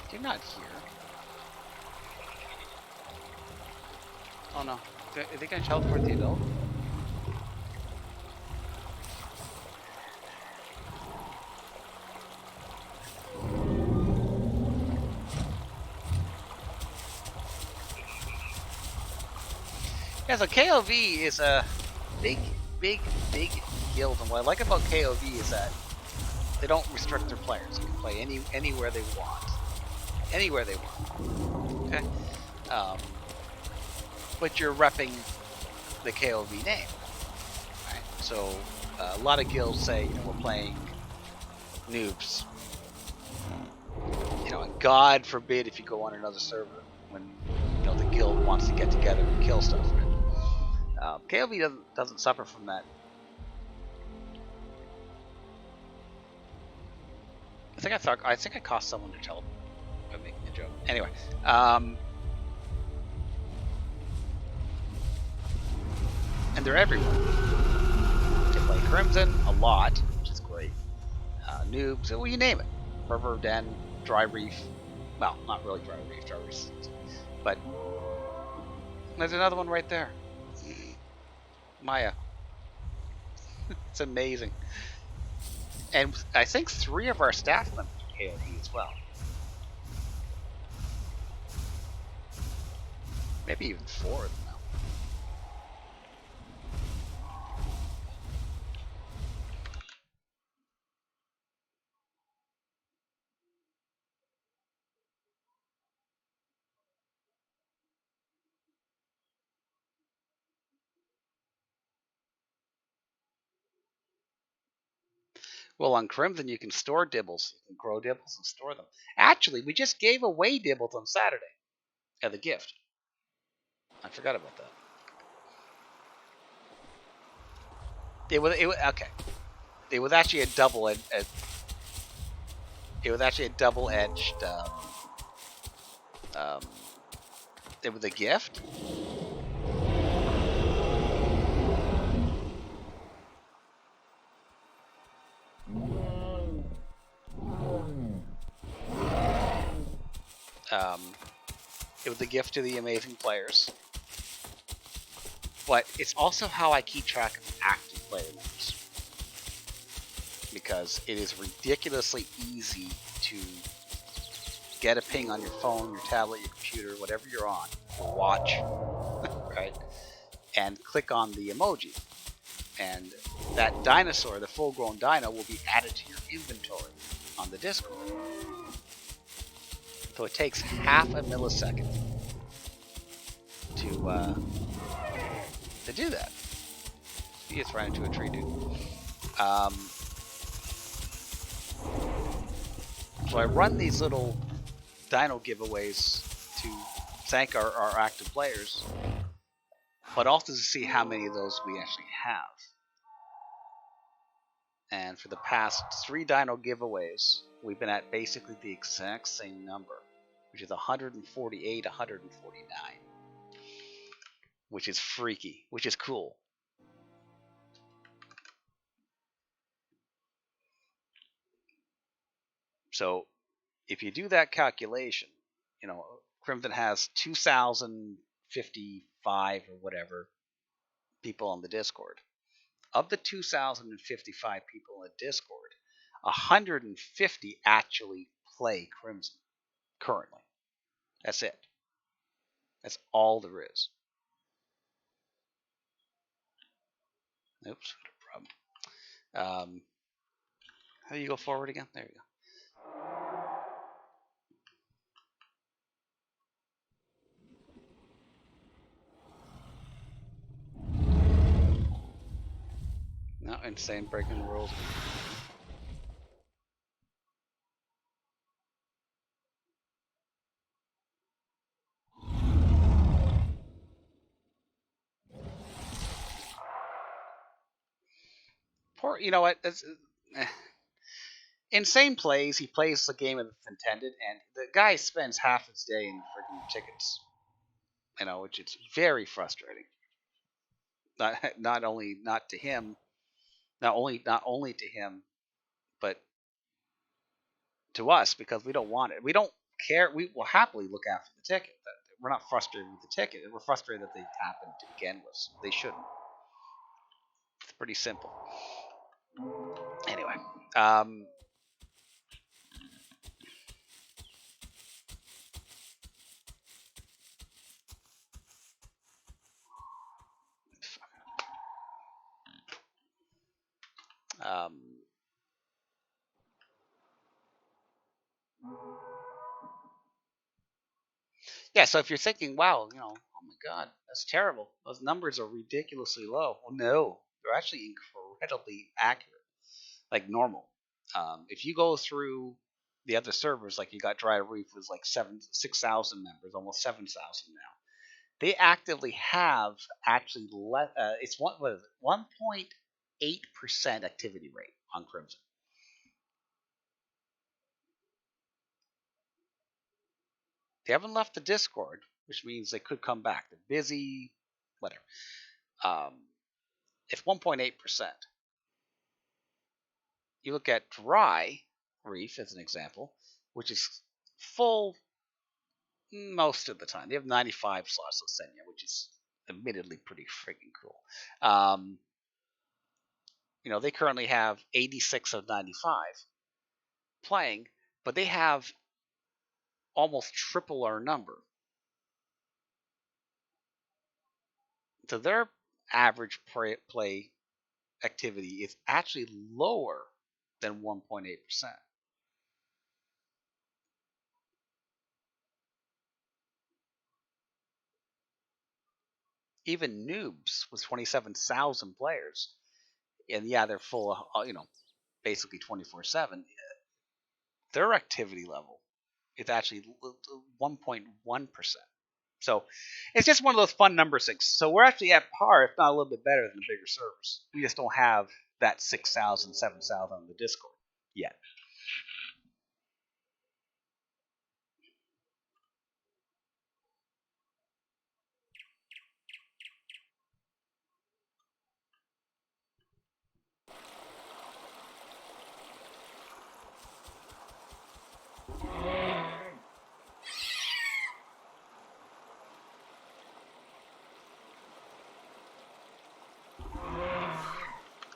S1: You're not here. Oh no. Are they gonna teleport the adult? Yeah, so KOV is a big guild, and what I like about KOV is that they don't restrict their players. They can play anywhere they want. Anywhere they want. Okay? But you're repping the KOV name. Right? So a lot of guilds say, we're playing noobs. And God forbid if you go on another server when the guild wants to get together and kill stuff. Right? KOV doesn't suffer from that. I think I cost someone to teleport. I'm making a joke. Anyway, and they're everywhere. They play Crimson a lot, which is great. Noobs, well, you name it. River, Den, Dry Reef. Well, not really Dry Reef, but there's another one right there. Maya. It's amazing. And I think 3 of our staff members are KOV as well. Maybe even 4 of them now. Well, on Crimson, you can store dibbles. You can grow dibbles and store them. Actually, we just gave away dibbles on Saturday as a gift. I forgot about that. It was okay. It was actually a double-edged. It was actually a double-edged. It was a gift. It was a gift to the amazing players. But it's also how I keep track of active player numbers. Because it is ridiculously easy to get a ping on your phone, your tablet, your computer, whatever you're on, your watch, right? and click on the emoji, and that dinosaur, the full-grown dino, will be added to your inventory on the Discord. So it takes half a millisecond to do that. You just ran into a tree, dude. So I run these little dino giveaways to thank our active players, but also to see how many of those we actually have. And for the past 3 dino giveaways, we've been at basically the exact same number, which is 148, 149, which is freaky, which is cool. So if you do that calculation, Crimson has 2,055 or whatever people on the Discord. Of the 2,055 people in the Discord, 150 actually play Crimson currently. That's it. That's all there is. Oops, what a problem. How do you go forward again? There you go. No, insane breaking the rules. Poor, you know what? Insane plays. He plays the game as intended, and the guy spends half his day in freaking tickets. Which is very frustrating. Not only to him, not only to him, but to us, because we don't want it. We don't care. We will happily look after the ticket. We're not frustrated with the ticket. We're frustrated that they happened to begin with. They shouldn't. It's pretty simple. Anyway, yeah. So if you're thinking, wow, oh my God, that's terrible. Those numbers are ridiculously low. Well, no, they're actually incredibly accurate, like normal. If you go through the other servers, like you got Dry Reef, was like 6,000 members, almost 7,000 now. They actively have actually it's 1.8% activity rate on Crimson. They haven't left the Discord, which means they could come back. They're busy, whatever. It's 1.8%. You look at Dry Reef as an example, which is full most of the time. They have 95 slots of Senya, which is admittedly pretty freaking cool. They currently have 86 of 95 playing, but they have almost triple our number. So their average play activity is actually lower than 1.8%. Even noobs with 27,000 players, and yeah, they're full of, basically 24/7. Their activity level is actually 1.1%. So it's just one of those fun number things. So we're actually at par, if not a little bit better than the bigger servers. We just don't have that 6,000, 7,000 on the Discord yet.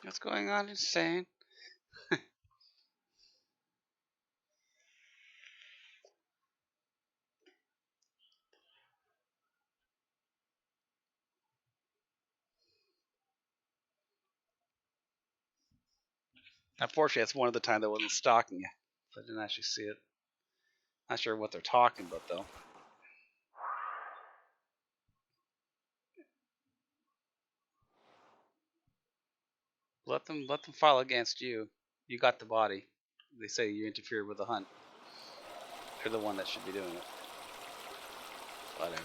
S1: What's going on? Insane. Unfortunately, that's one of the time that wasn't stalking you. So I didn't actually see it. Not sure what they're talking about though. Let them file against you. You got the body. They say you interfered with the hunt. You're the one that should be doing it. Whatever.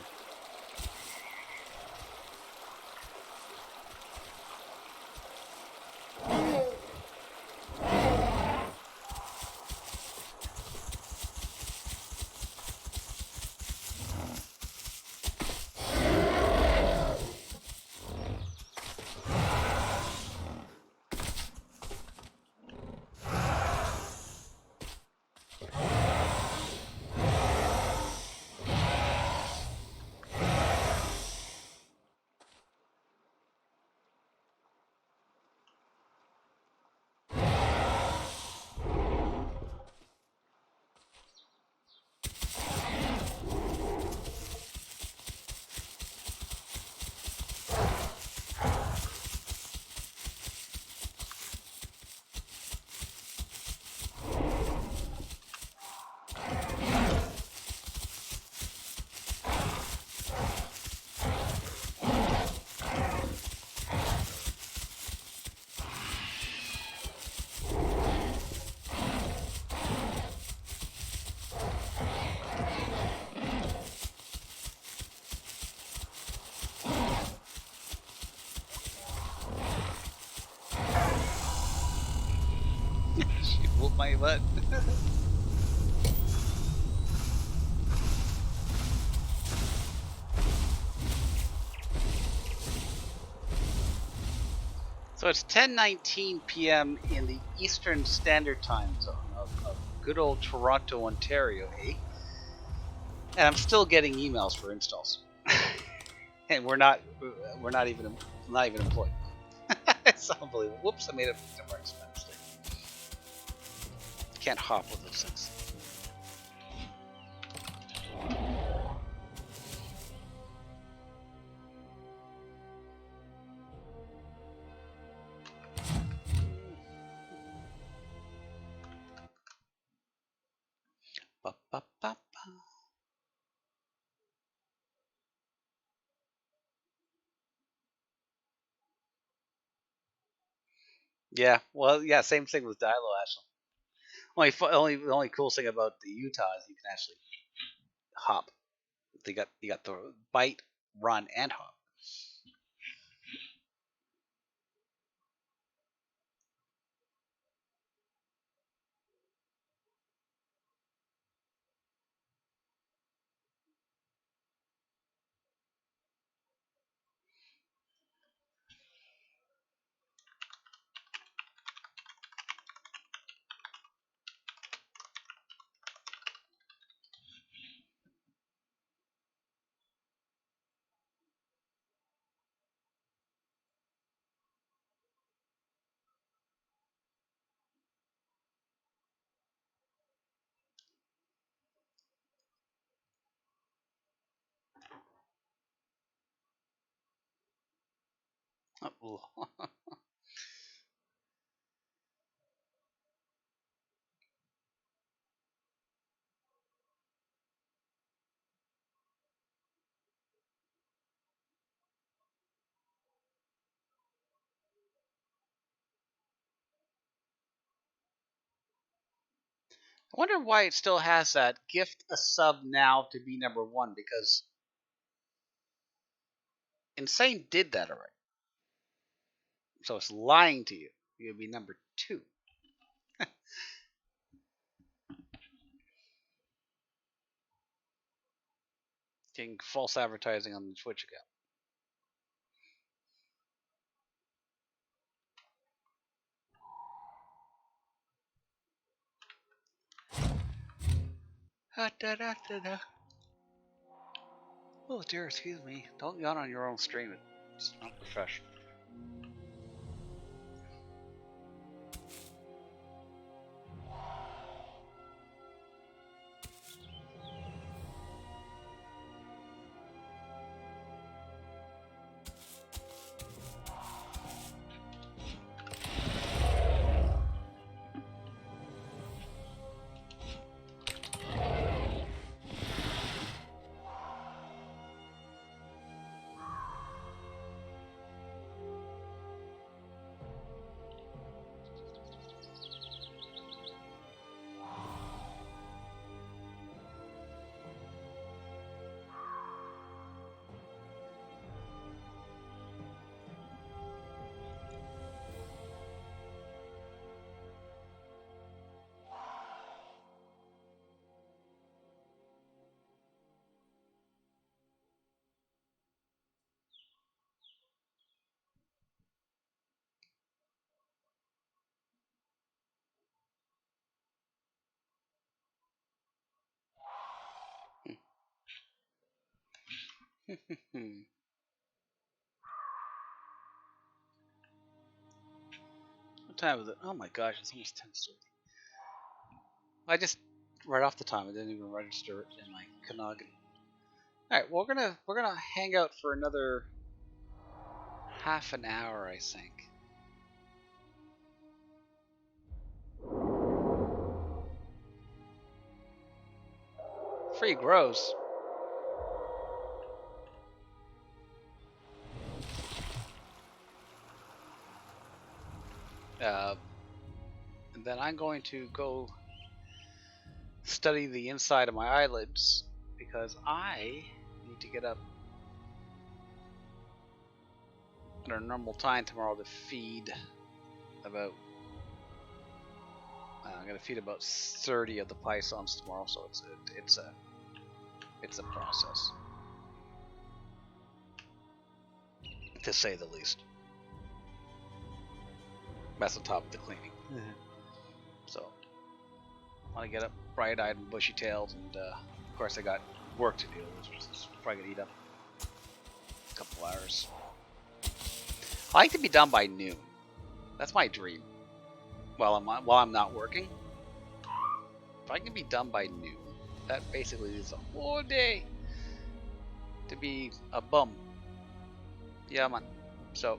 S1: She whooped my butt. So it's 10:19 p.m. in the Eastern Standard Time Zone of good old Toronto, Ontario, eh? And I'm still getting emails for installs, and we're not even employed. It's unbelievable. Whoops! I made a mistake. Can't hop with those things. Ba, ba, ba, ba. Yeah, well, yeah, same thing with Dilo, actually. The only cool thing about the Utah is you can actually hop. You got the bite, run, and hop. Oh, I wonder why it still has that gift a sub now to be number one, because Insane did that already. So it's lying to you. You'd be number two. Getting false advertising on the Twitch account. Oh dear, excuse me. Don't yawn on your own stream. It's not professional. What time is it? Oh my gosh, it's almost 10:30. I just right off the time, I didn't even register it in my Kanogany. All right, well, we're gonna hang out for another half an hour, I think. Free grows. And then I'm going to go study the inside of my eyelids because I need to get up at a normal time tomorrow to feed about. I'm gonna feed about 30 of the pythons tomorrow, so it's a process, to say the least. That's on top of the cleaning. So I want to get up bright-eyed and bushy-tailed, and of course I got work to do, which is probably gonna eat up a couple hours. I like to be done by noon. That's my dream. While I'm not working, if I can be done by noon, that basically is a whole day to be a bum. Yeah, man. So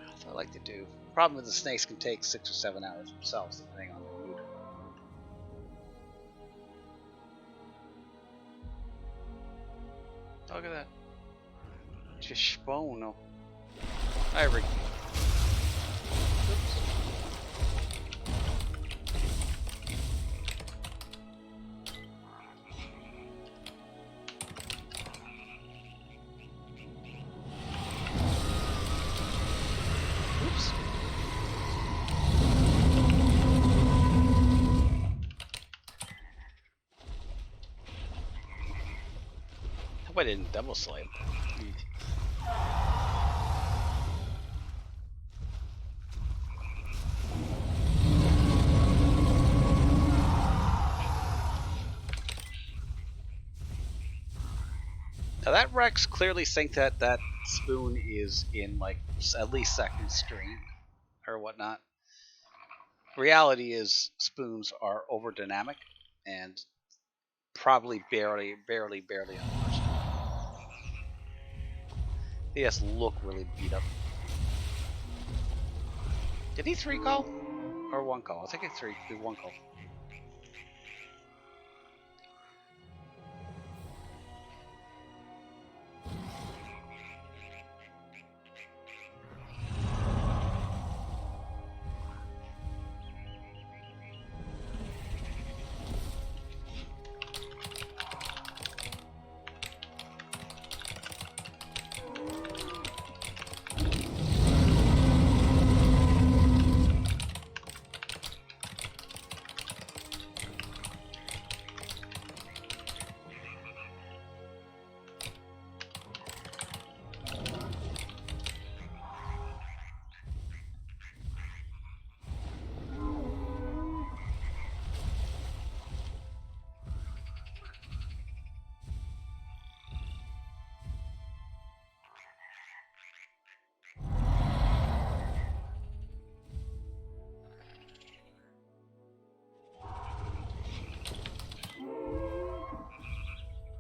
S1: that's what I like to do. Problem is the snakes can take 6 or 7 hours themselves, depending on their mood. Look at that. Just spono. Hi, Rick. Oops. Hope I didn't double slide. Now that Rex clearly think that that spoon is in like at least second stream or whatnot. Reality is spoons are over dynamic and probably barely unfortunate. They just look really beat up. Did he 3 call? Or 1 call? I think it's 1 call.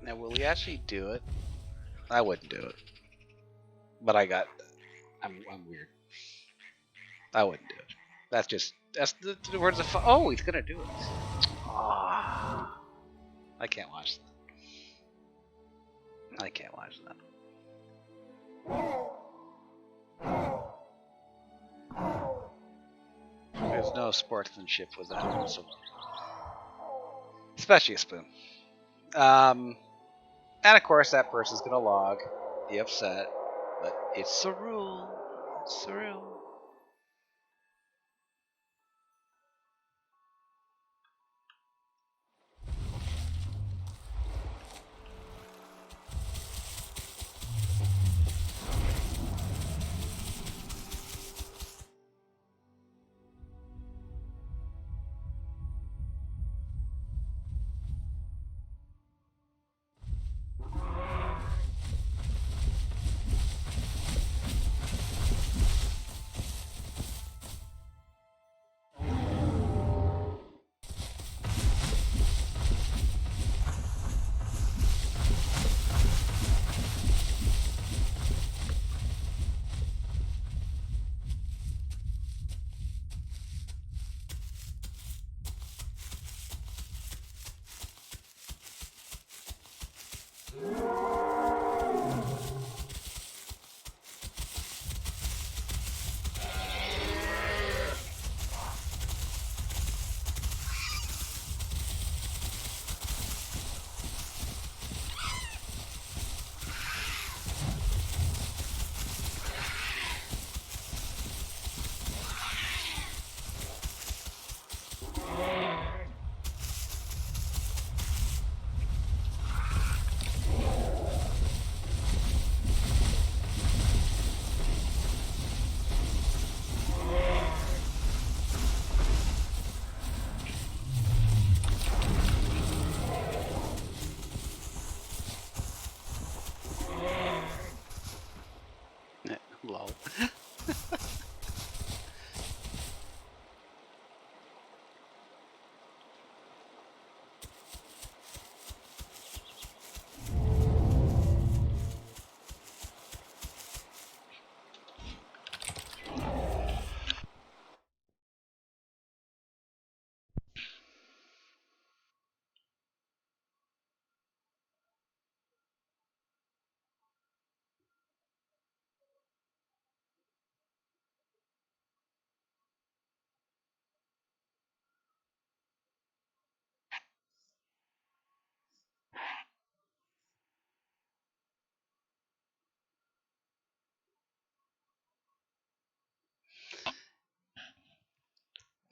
S1: Now, will he actually do it? I wouldn't do it. But I'm weird. I wouldn't do it. That's the words of. Oh, he's gonna do it. Oh, I can't watch that. I can't watch that. There's no sportsmanship with that whatsoever. Especially a spoon. And of course, that person's gonna log, be upset, but it's the rule. It's the rule.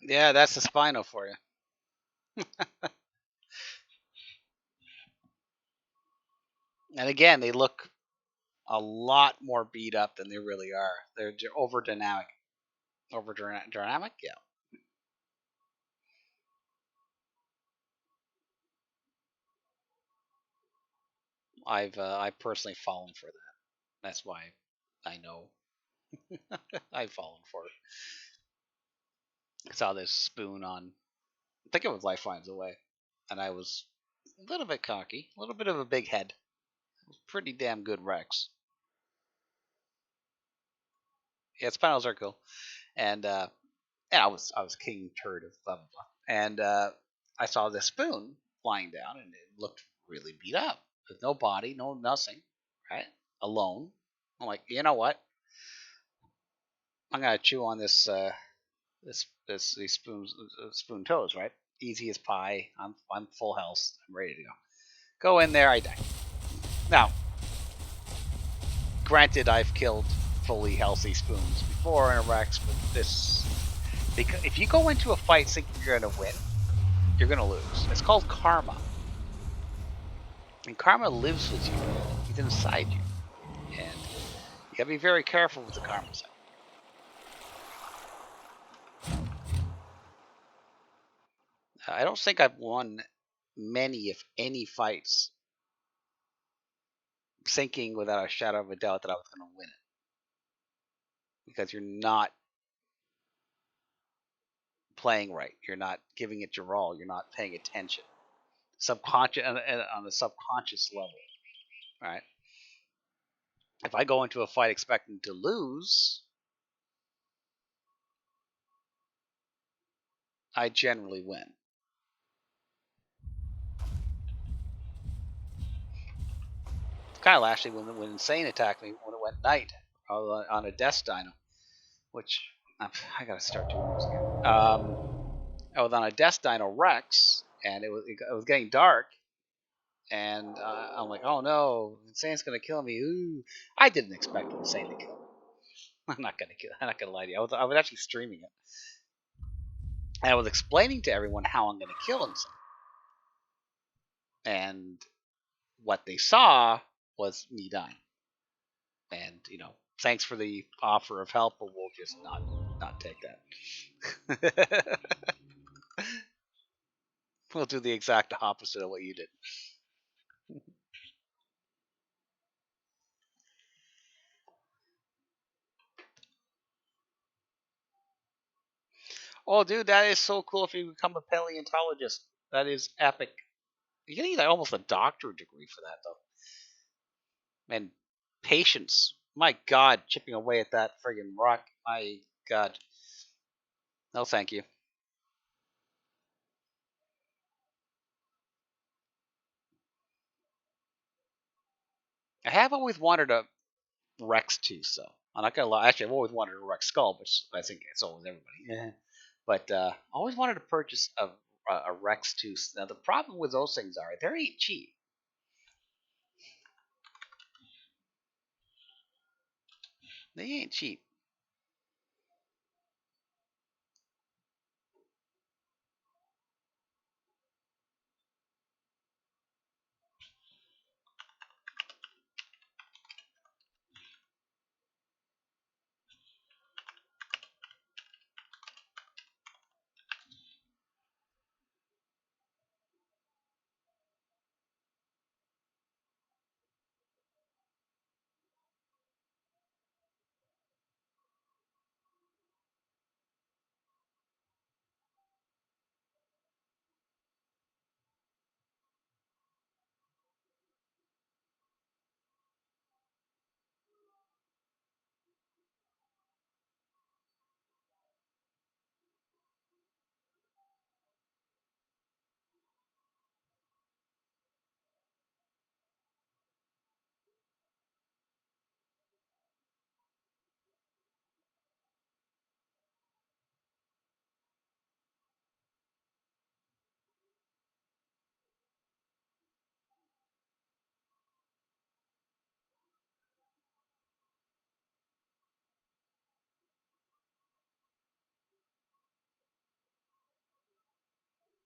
S1: Yeah, that's the spinal for you. And again, they look a lot more beat up than they really are. They're over dynamic. Over dynamic, yeah. I've personally fallen for that. That's why I know I've fallen for it. I saw this spoon on. I think it was Life Finds a Way, and I was a little bit cocky, a little bit of a big head. It was pretty damn good Rex. Yeah, spinals are cool, and yeah, I was king turd of blah blah blah, and I saw this spoon lying down, and it looked really beat up, with no body, no nothing, right? Alone. I'm like, you know what? I'm gonna chew on this these spoon toes, right? Easy as pie. I'm full health. I'm ready to go. Go in there. I die. Now, granted, I've killed fully healthy spoons before in a Rex, but this because if you go into a fight thinking you're gonna win, you're gonna lose. It's called karma, and karma lives with you. It's inside you, and you gotta be very careful with the karma side. I don't think I've won many, if any, fights thinking without a shadow of a doubt that I was going to win it, because you're not playing right. You're not giving it your all. You're not paying attention. Subconscious on the subconscious level, right? If I go into a fight expecting to lose, I generally win. Kyle actually when Insane attacked me when it went night on a death dino, which I gotta start doing this again. I was on a death dino Rex, and it was getting dark, and I'm like, oh no, Insane's gonna kill me. Ooh, I didn't expect Insane to kill me. I'm not gonna kill. I'm not gonna lie to you. I was actually streaming it, and I was explaining to everyone how I'm gonna kill Insane, and what they saw was me dying. And thanks for the offer of help, but we'll just not take that. We'll do the exact opposite of what you did. Oh, dude, that is so cool if you become a paleontologist. That is epic. You need like almost a doctorate degree for that, though. And patience. My God, chipping away at that friggin' rock. My God. No, thank you. I have always wanted a Rex tooth, though. I'm not gonna lie. Actually, I've always wanted a Rex skull, which I think it's always everybody. Yeah. But I always wanted to purchase a Rex tooth. Now the problem with those things are they ain't cheap. They ain't cheap.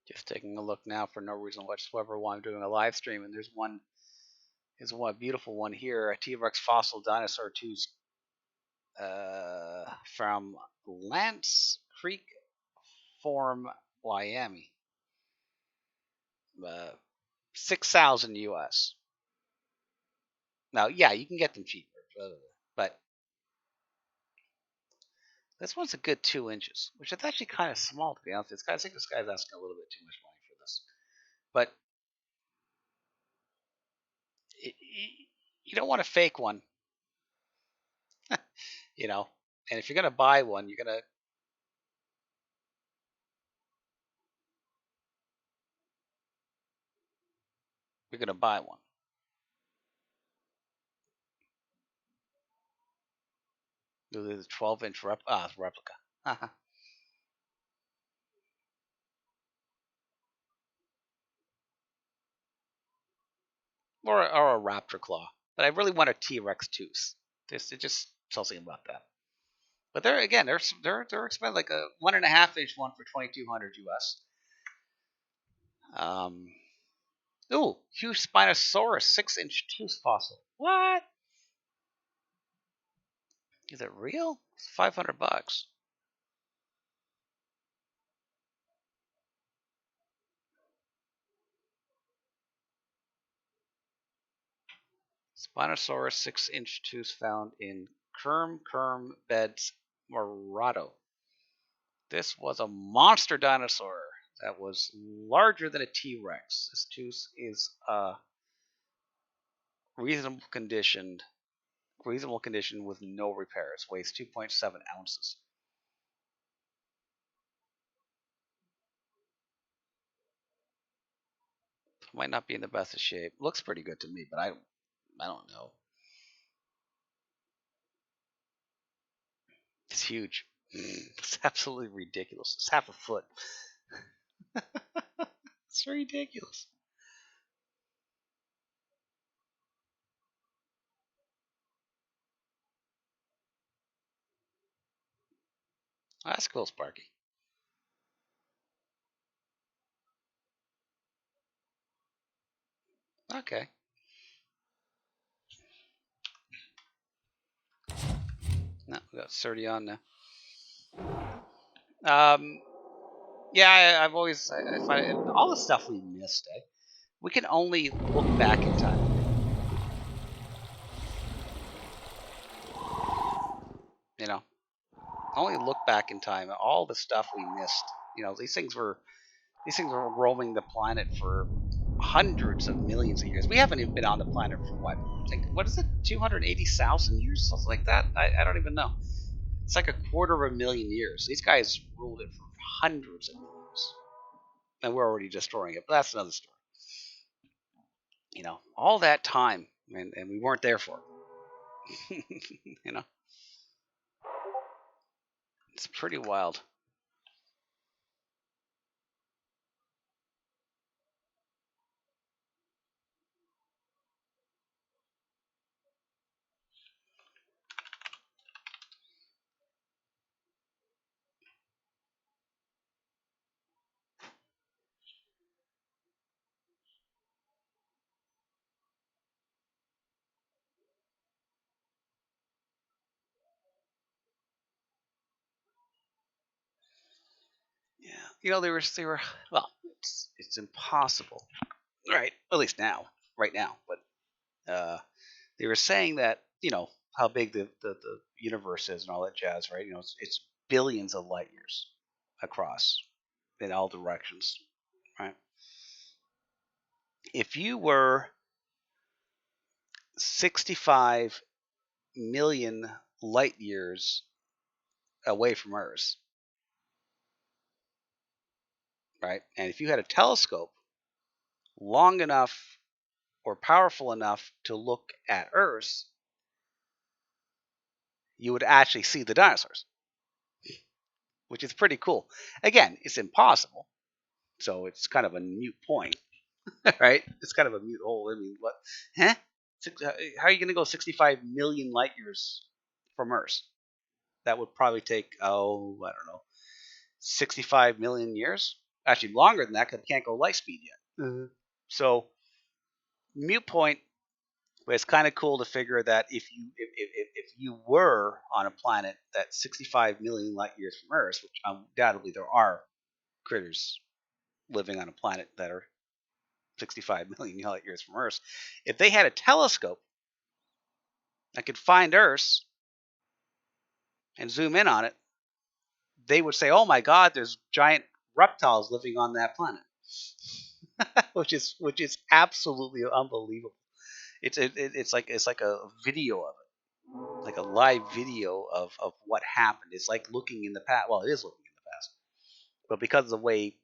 S1: Just taking a look now for no reason whatsoever while I'm doing a live stream, and there's one beautiful one here, a T-Rex fossil dinosaur tooth from Lance Creek Farm, Wyoming. 6,000 US. Now, yeah, you can get them cheaper, but this one's a good 2 inches, which is actually kind of small to be honest. I think this guy's asking a little bit too much money for this, but you don't want a fake one, you know. And if you're gonna buy one, you're gonna buy one. The 12-inch replica. or a raptor claw. But I really want a T-Rex tooth. It just something about that. But they're again they're expensive, like a 1.5-inch one for 2,200 US. Ooh, huge Spinosaurus 6-inch tooth fossil. What? Is it real? It's $500. Spinosaurus 6-inch tooth found in Kerm Beds, Morado. This was a monster dinosaur that was larger than a T-Rex. This tooth is reasonable condition with no repairs. Weighs 2.7 ounces. Might not be in the best of shape. Looks pretty good to me, but I don't know. It's huge. It's absolutely ridiculous. It's half a foot. It's ridiculous. Oh, that's cool, Sparky. Okay. No, we got 30 on now. Yeah, I've always I find all the stuff we missed. We can only look back in time. You know, only look back in time. All the stuff we missed. You know, these things were roaming the planet for hundreds of millions of years. We haven't even been on the planet for what is it, 280,000 years, something like that. I don't even know. It's like a quarter of a million years. These guys ruled it for hundreds of years, and we're already destroying it. But that's another story. You know, all that time, and we weren't there for it. You know, it's pretty wild. Yeah, you know, they were well, it's impossible, right? At least now, right now. But they were saying that, you know, how big the universe is and all that jazz, right? You know, it's billions of light years across in all directions, right? If you were 65 million light years away from Earth, right? And if you had a telescope long enough or powerful enough to look at Earth, you would actually see the dinosaurs, which is pretty cool. Again, it's impossible, so it's kind of a mute point, right? It's kind of a mute hole. I mean, what? Huh? How are you going to go 65 million light years from Earth? That would probably take, I don't know, 65 million years. Actually, longer than that because it can't go light speed yet. So, mute point. But it's kind of cool to figure that if you were on a planet that's 65 million light years from Earth, which undoubtedly there are critters living on a planet that are 65 million light years from Earth, if they had a telescope that could find Earth and zoom in on it, they would say, "Oh my God, there's giant reptiles living on that planet," which is absolutely unbelievable. It's like a video of it, like a live video of what happened. It's like looking in the past. Well, it is looking in the past, but because of the way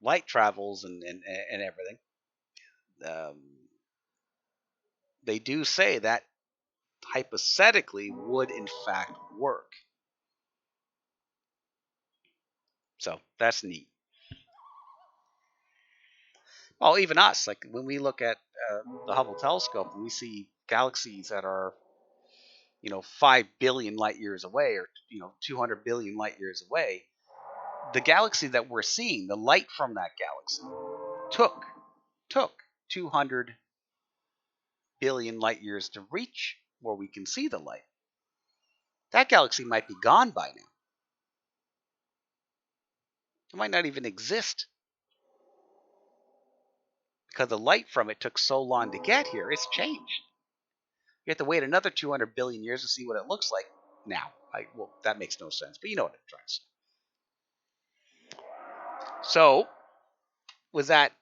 S1: light travels and everything, um, they do say that hypothetically would in fact work. So that's neat. Well, even us, like when we look at the Hubble telescope and we see galaxies that are 5 billion light years away, or 200 billion light years away, the galaxy that we're seeing, the light from that galaxy took 200 billion light years to reach where we can see the light. That galaxy might be gone by now. It might not even exist because the light from it took so long to get here. It's changed. You have to wait another 200 billion years to see what it looks like now. Well, that makes no sense, but you know what I'm trying to say. So, with that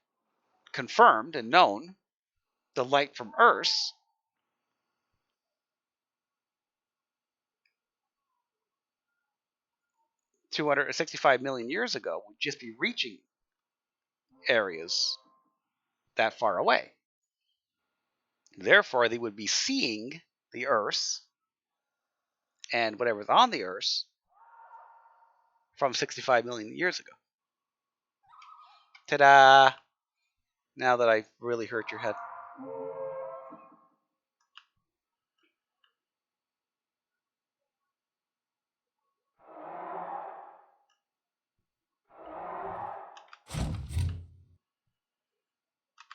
S1: confirmed and known, the light from Earth 265 million years ago would just be reaching areas that far away. Therefore, they would be seeing the Earth and whatever's on the Earth from 65 million years ago. Ta-da! Now that I've really hurt your head.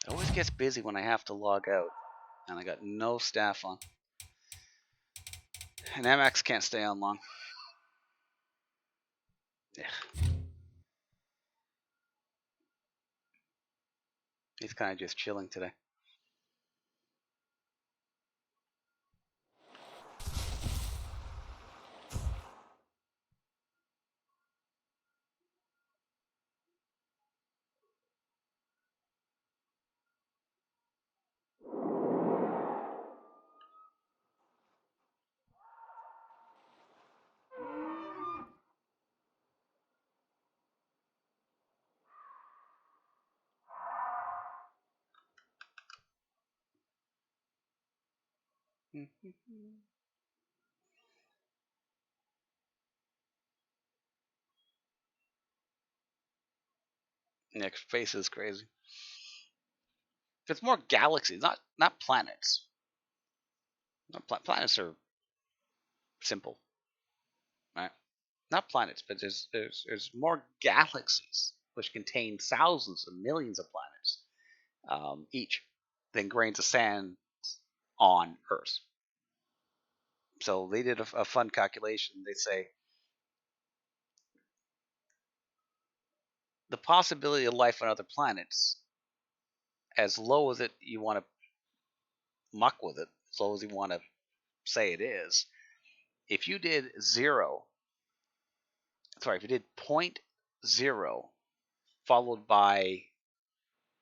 S1: It always gets busy when I have to log out, and I got no staff on. And MX can't stay on long. Ugh. He's kind of just chilling today. Nick's face is crazy. It's more galaxies, not planets. Planets are simple, right? Not planets, but there's more galaxies which contain thousands and millions of planets each than grains of sand on Earth. So they did a fun calculation. They say the possibility of life on other planets, as low as you want to muck with it, as low as you want to say it is, if you did if you did 0.0 followed by,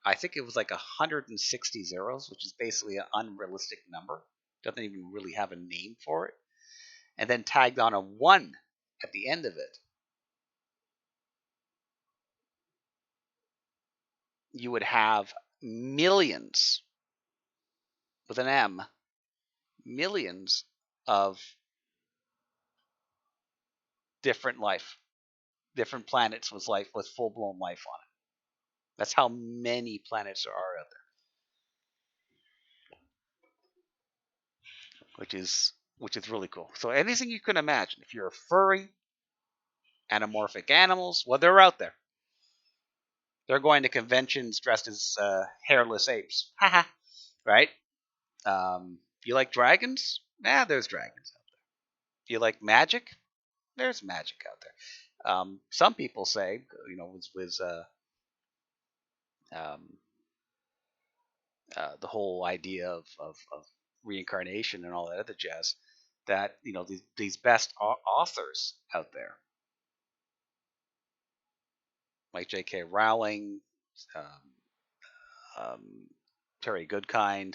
S1: I think it was like 160 zeros, which is basically an unrealistic number, doesn't even really have a name for it, and then tagged on a 1 at the end of it, you would have millions, with an M, millions of different planets with full blown life on it. That's how many planets there are out there, which is really cool. So anything you can imagine, if you're a furry, anamorphic animals, well, they're out there. They're going to conventions dressed as hairless apes. Haha. Right? You like dragons? Nah, there's dragons out there. You like magic? There's magic out there. Some people say, with um, the whole idea of reincarnation and all that other jazz, that these best authors out there, like J.K. Rowling, um, um, Terry Goodkind,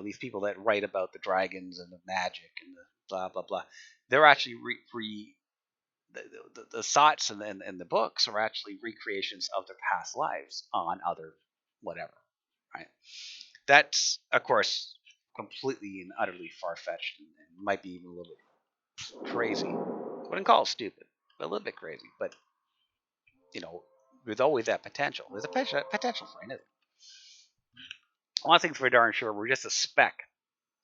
S1: these people that write about the dragons and the magic and the blah blah blah, they're actually the thoughts and the books are actually recreations of their past lives on other whatever, right? That's of course completely and utterly far fetched and might be even a little bit crazy. I wouldn't call it stupid, but a little bit crazy. But you know, there's always that potential. There's a potential for anything. One thing's for darn sure, we're just a speck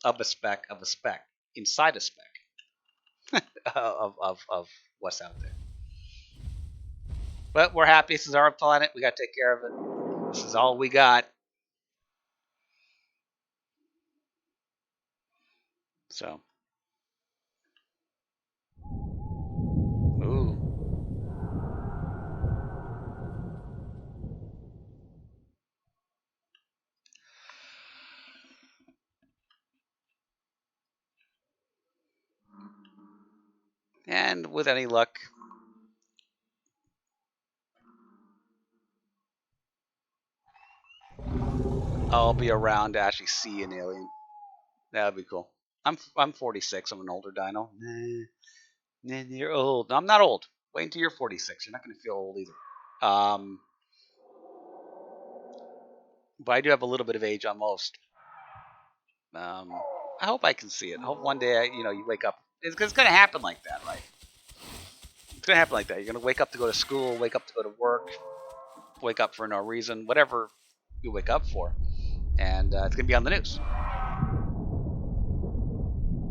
S1: of a speck of a speck inside a speck of what's out there. But we're happy. This is our planet. We got to take care of it. This is all we got. So, ooh. And with any luck, I'll be around to actually see an alien. That'd be cool. I'm 46. I'm an older dino. Nah, you're old. No, I'm not old. Wait until you're 46. You're not going to feel old either. But I do have a little bit of age on most. I hope I can see it. I hope one day, you wake up. It's going to happen like that, right? It's going to happen like that. You're going to wake up to go to school, wake up to go to work, wake up for no reason, whatever you wake up for, and it's going to be on the news.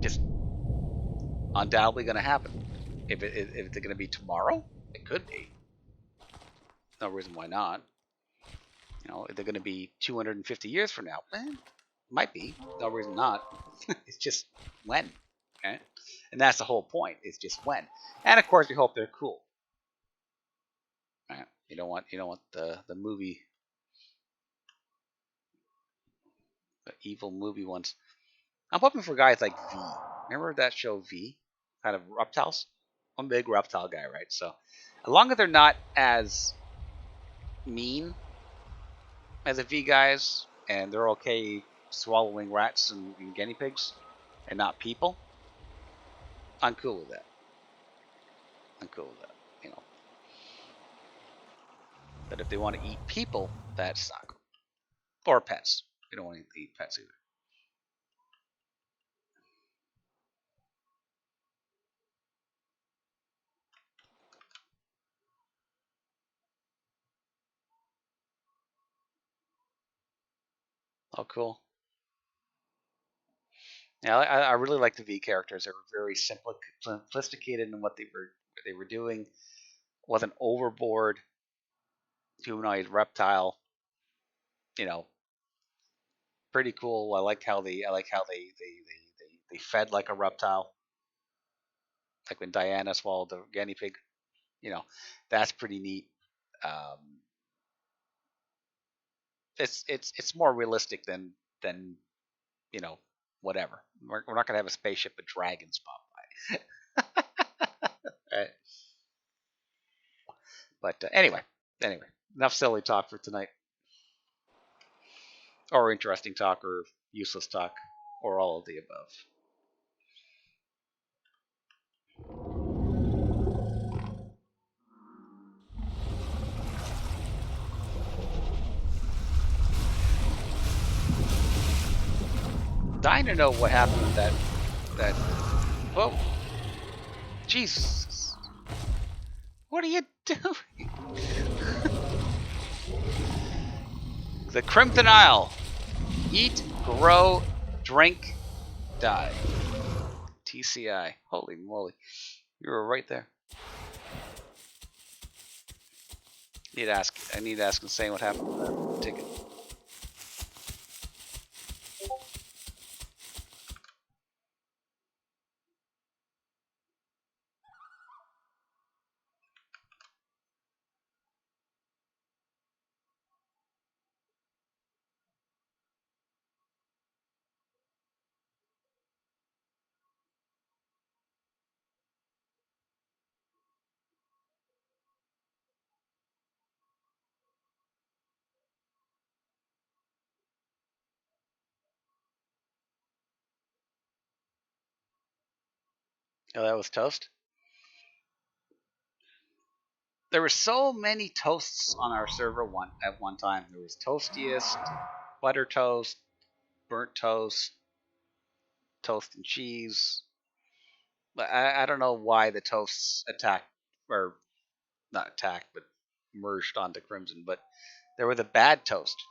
S1: Just undoubtedly going to happen. If it's going to be tomorrow, it could be. No reason why not. If they're going to be 250 years from now, might be. No reason not. It's just when. Okay? And that's the whole point. It's just when. And of course, we hope they're cool. Right? You don't want the movie, the evil movie ones. I'm hoping for guys like V. Remember that show V? Kind of reptiles. I'm a big reptile guy, right? So, as long as they're not as mean as the V guys, and they're okay swallowing rats and guinea pigs, and not people, I'm cool with that. I'm cool with that. But if they want to eat people, that's not cool. Or pets. They don't want to eat pets either. Oh, cool. Yeah, I really like the V characters. They were very simplisticated in what they were doing. Wasn't overboard. Humanoid reptile. You know, pretty cool. I like how they fed like a reptile. Like when Diana swallowed the guinea pig. That's pretty neat. Um, it's more realistic than whatever. We're not gonna have a spaceship with dragons pop by. Right? But anyway, enough silly talk for tonight, or interesting talk, or useless talk, or all of the above. Dying to know what happened with that. Whoa, Jesus! What are you doing? The Crimson Isle. Eat, grow, drink, die. TCI. Holy moly. You were right there. Need to ask I need to ask Insane what happened to that ticket. Oh, that was toast? There were so many toasts on our server at one time. There was Toastiest, Butter Toast, Burnt Toast, Toast and Cheese. I don't know why the toasts attacked, or not attacked, but merged onto Crimson. But there were the bad toast.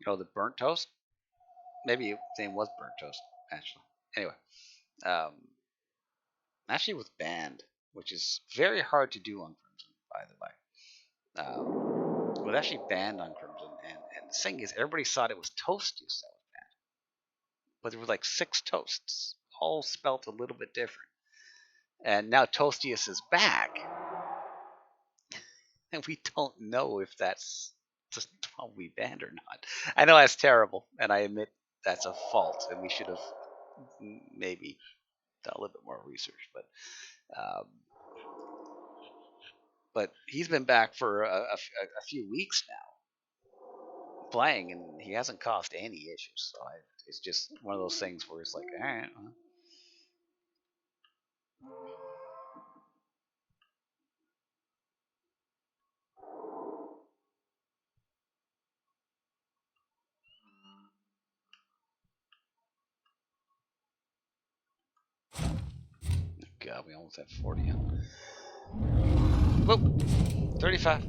S1: You know, the burnt toast? Maybe the name was Burnt Toast, actually. Anyway, um, actually it was banned, which is very hard to do on Crimson, by the way. It was actually banned on Crimson, and the thing is, everybody thought it was Toastiest that was banned, but there were like 6 toasts, all spelt a little bit different. And now Toastiest is back, and we don't know if that's just probably banned or not. I know that's terrible, and I admit that's a fault, and we should have maybe done a little bit more research. Um, but he's been back for a few weeks now playing, and he hasn't caused any issues. So it's just one of those things where it's like, all right. Well. God, we almost have 40 on. Whoop, 35.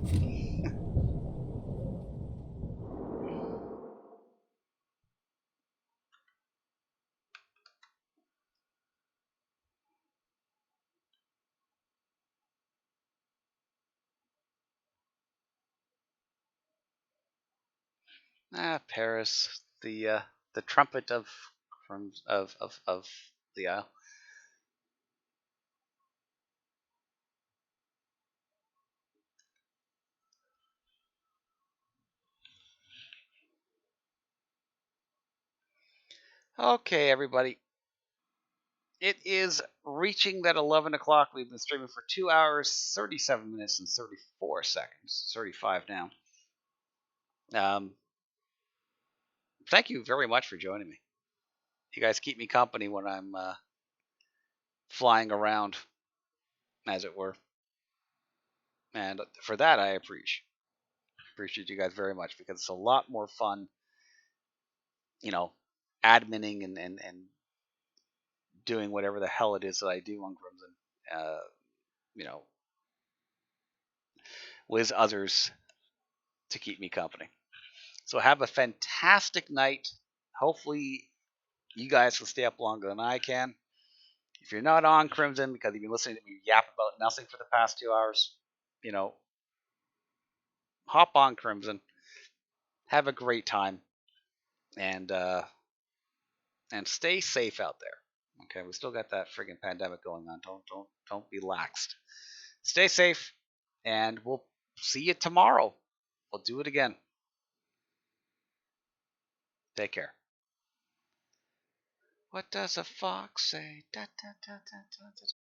S1: Paris, the trumpet of the Isle. Okay, everybody. It is reaching that 11 o'clock. We've been streaming for 2 hours, 37 minutes, and 34 seconds. 35 now. Um, Thank you very much for joining me. You guys keep me company when I'm flying around, as it were. And for that, I appreciate you guys very much, because it's a lot more fun, you know, adminning and doing whatever the hell it is that I do on Crimson, you know, with others to keep me company. So have a fantastic night. Hopefully, you guys will stay up longer than I can. If you're not on Crimson because you've been listening to me yap about nothing for the past 2 hours, you know, hop on Crimson, have a great time, and stay safe out there. Okay, we still got that friggin' pandemic going on. Don't be laxed. Stay safe, and we'll see you tomorrow. We'll do it again. Take care. What does a fox say? Da, da, da, da, da, da.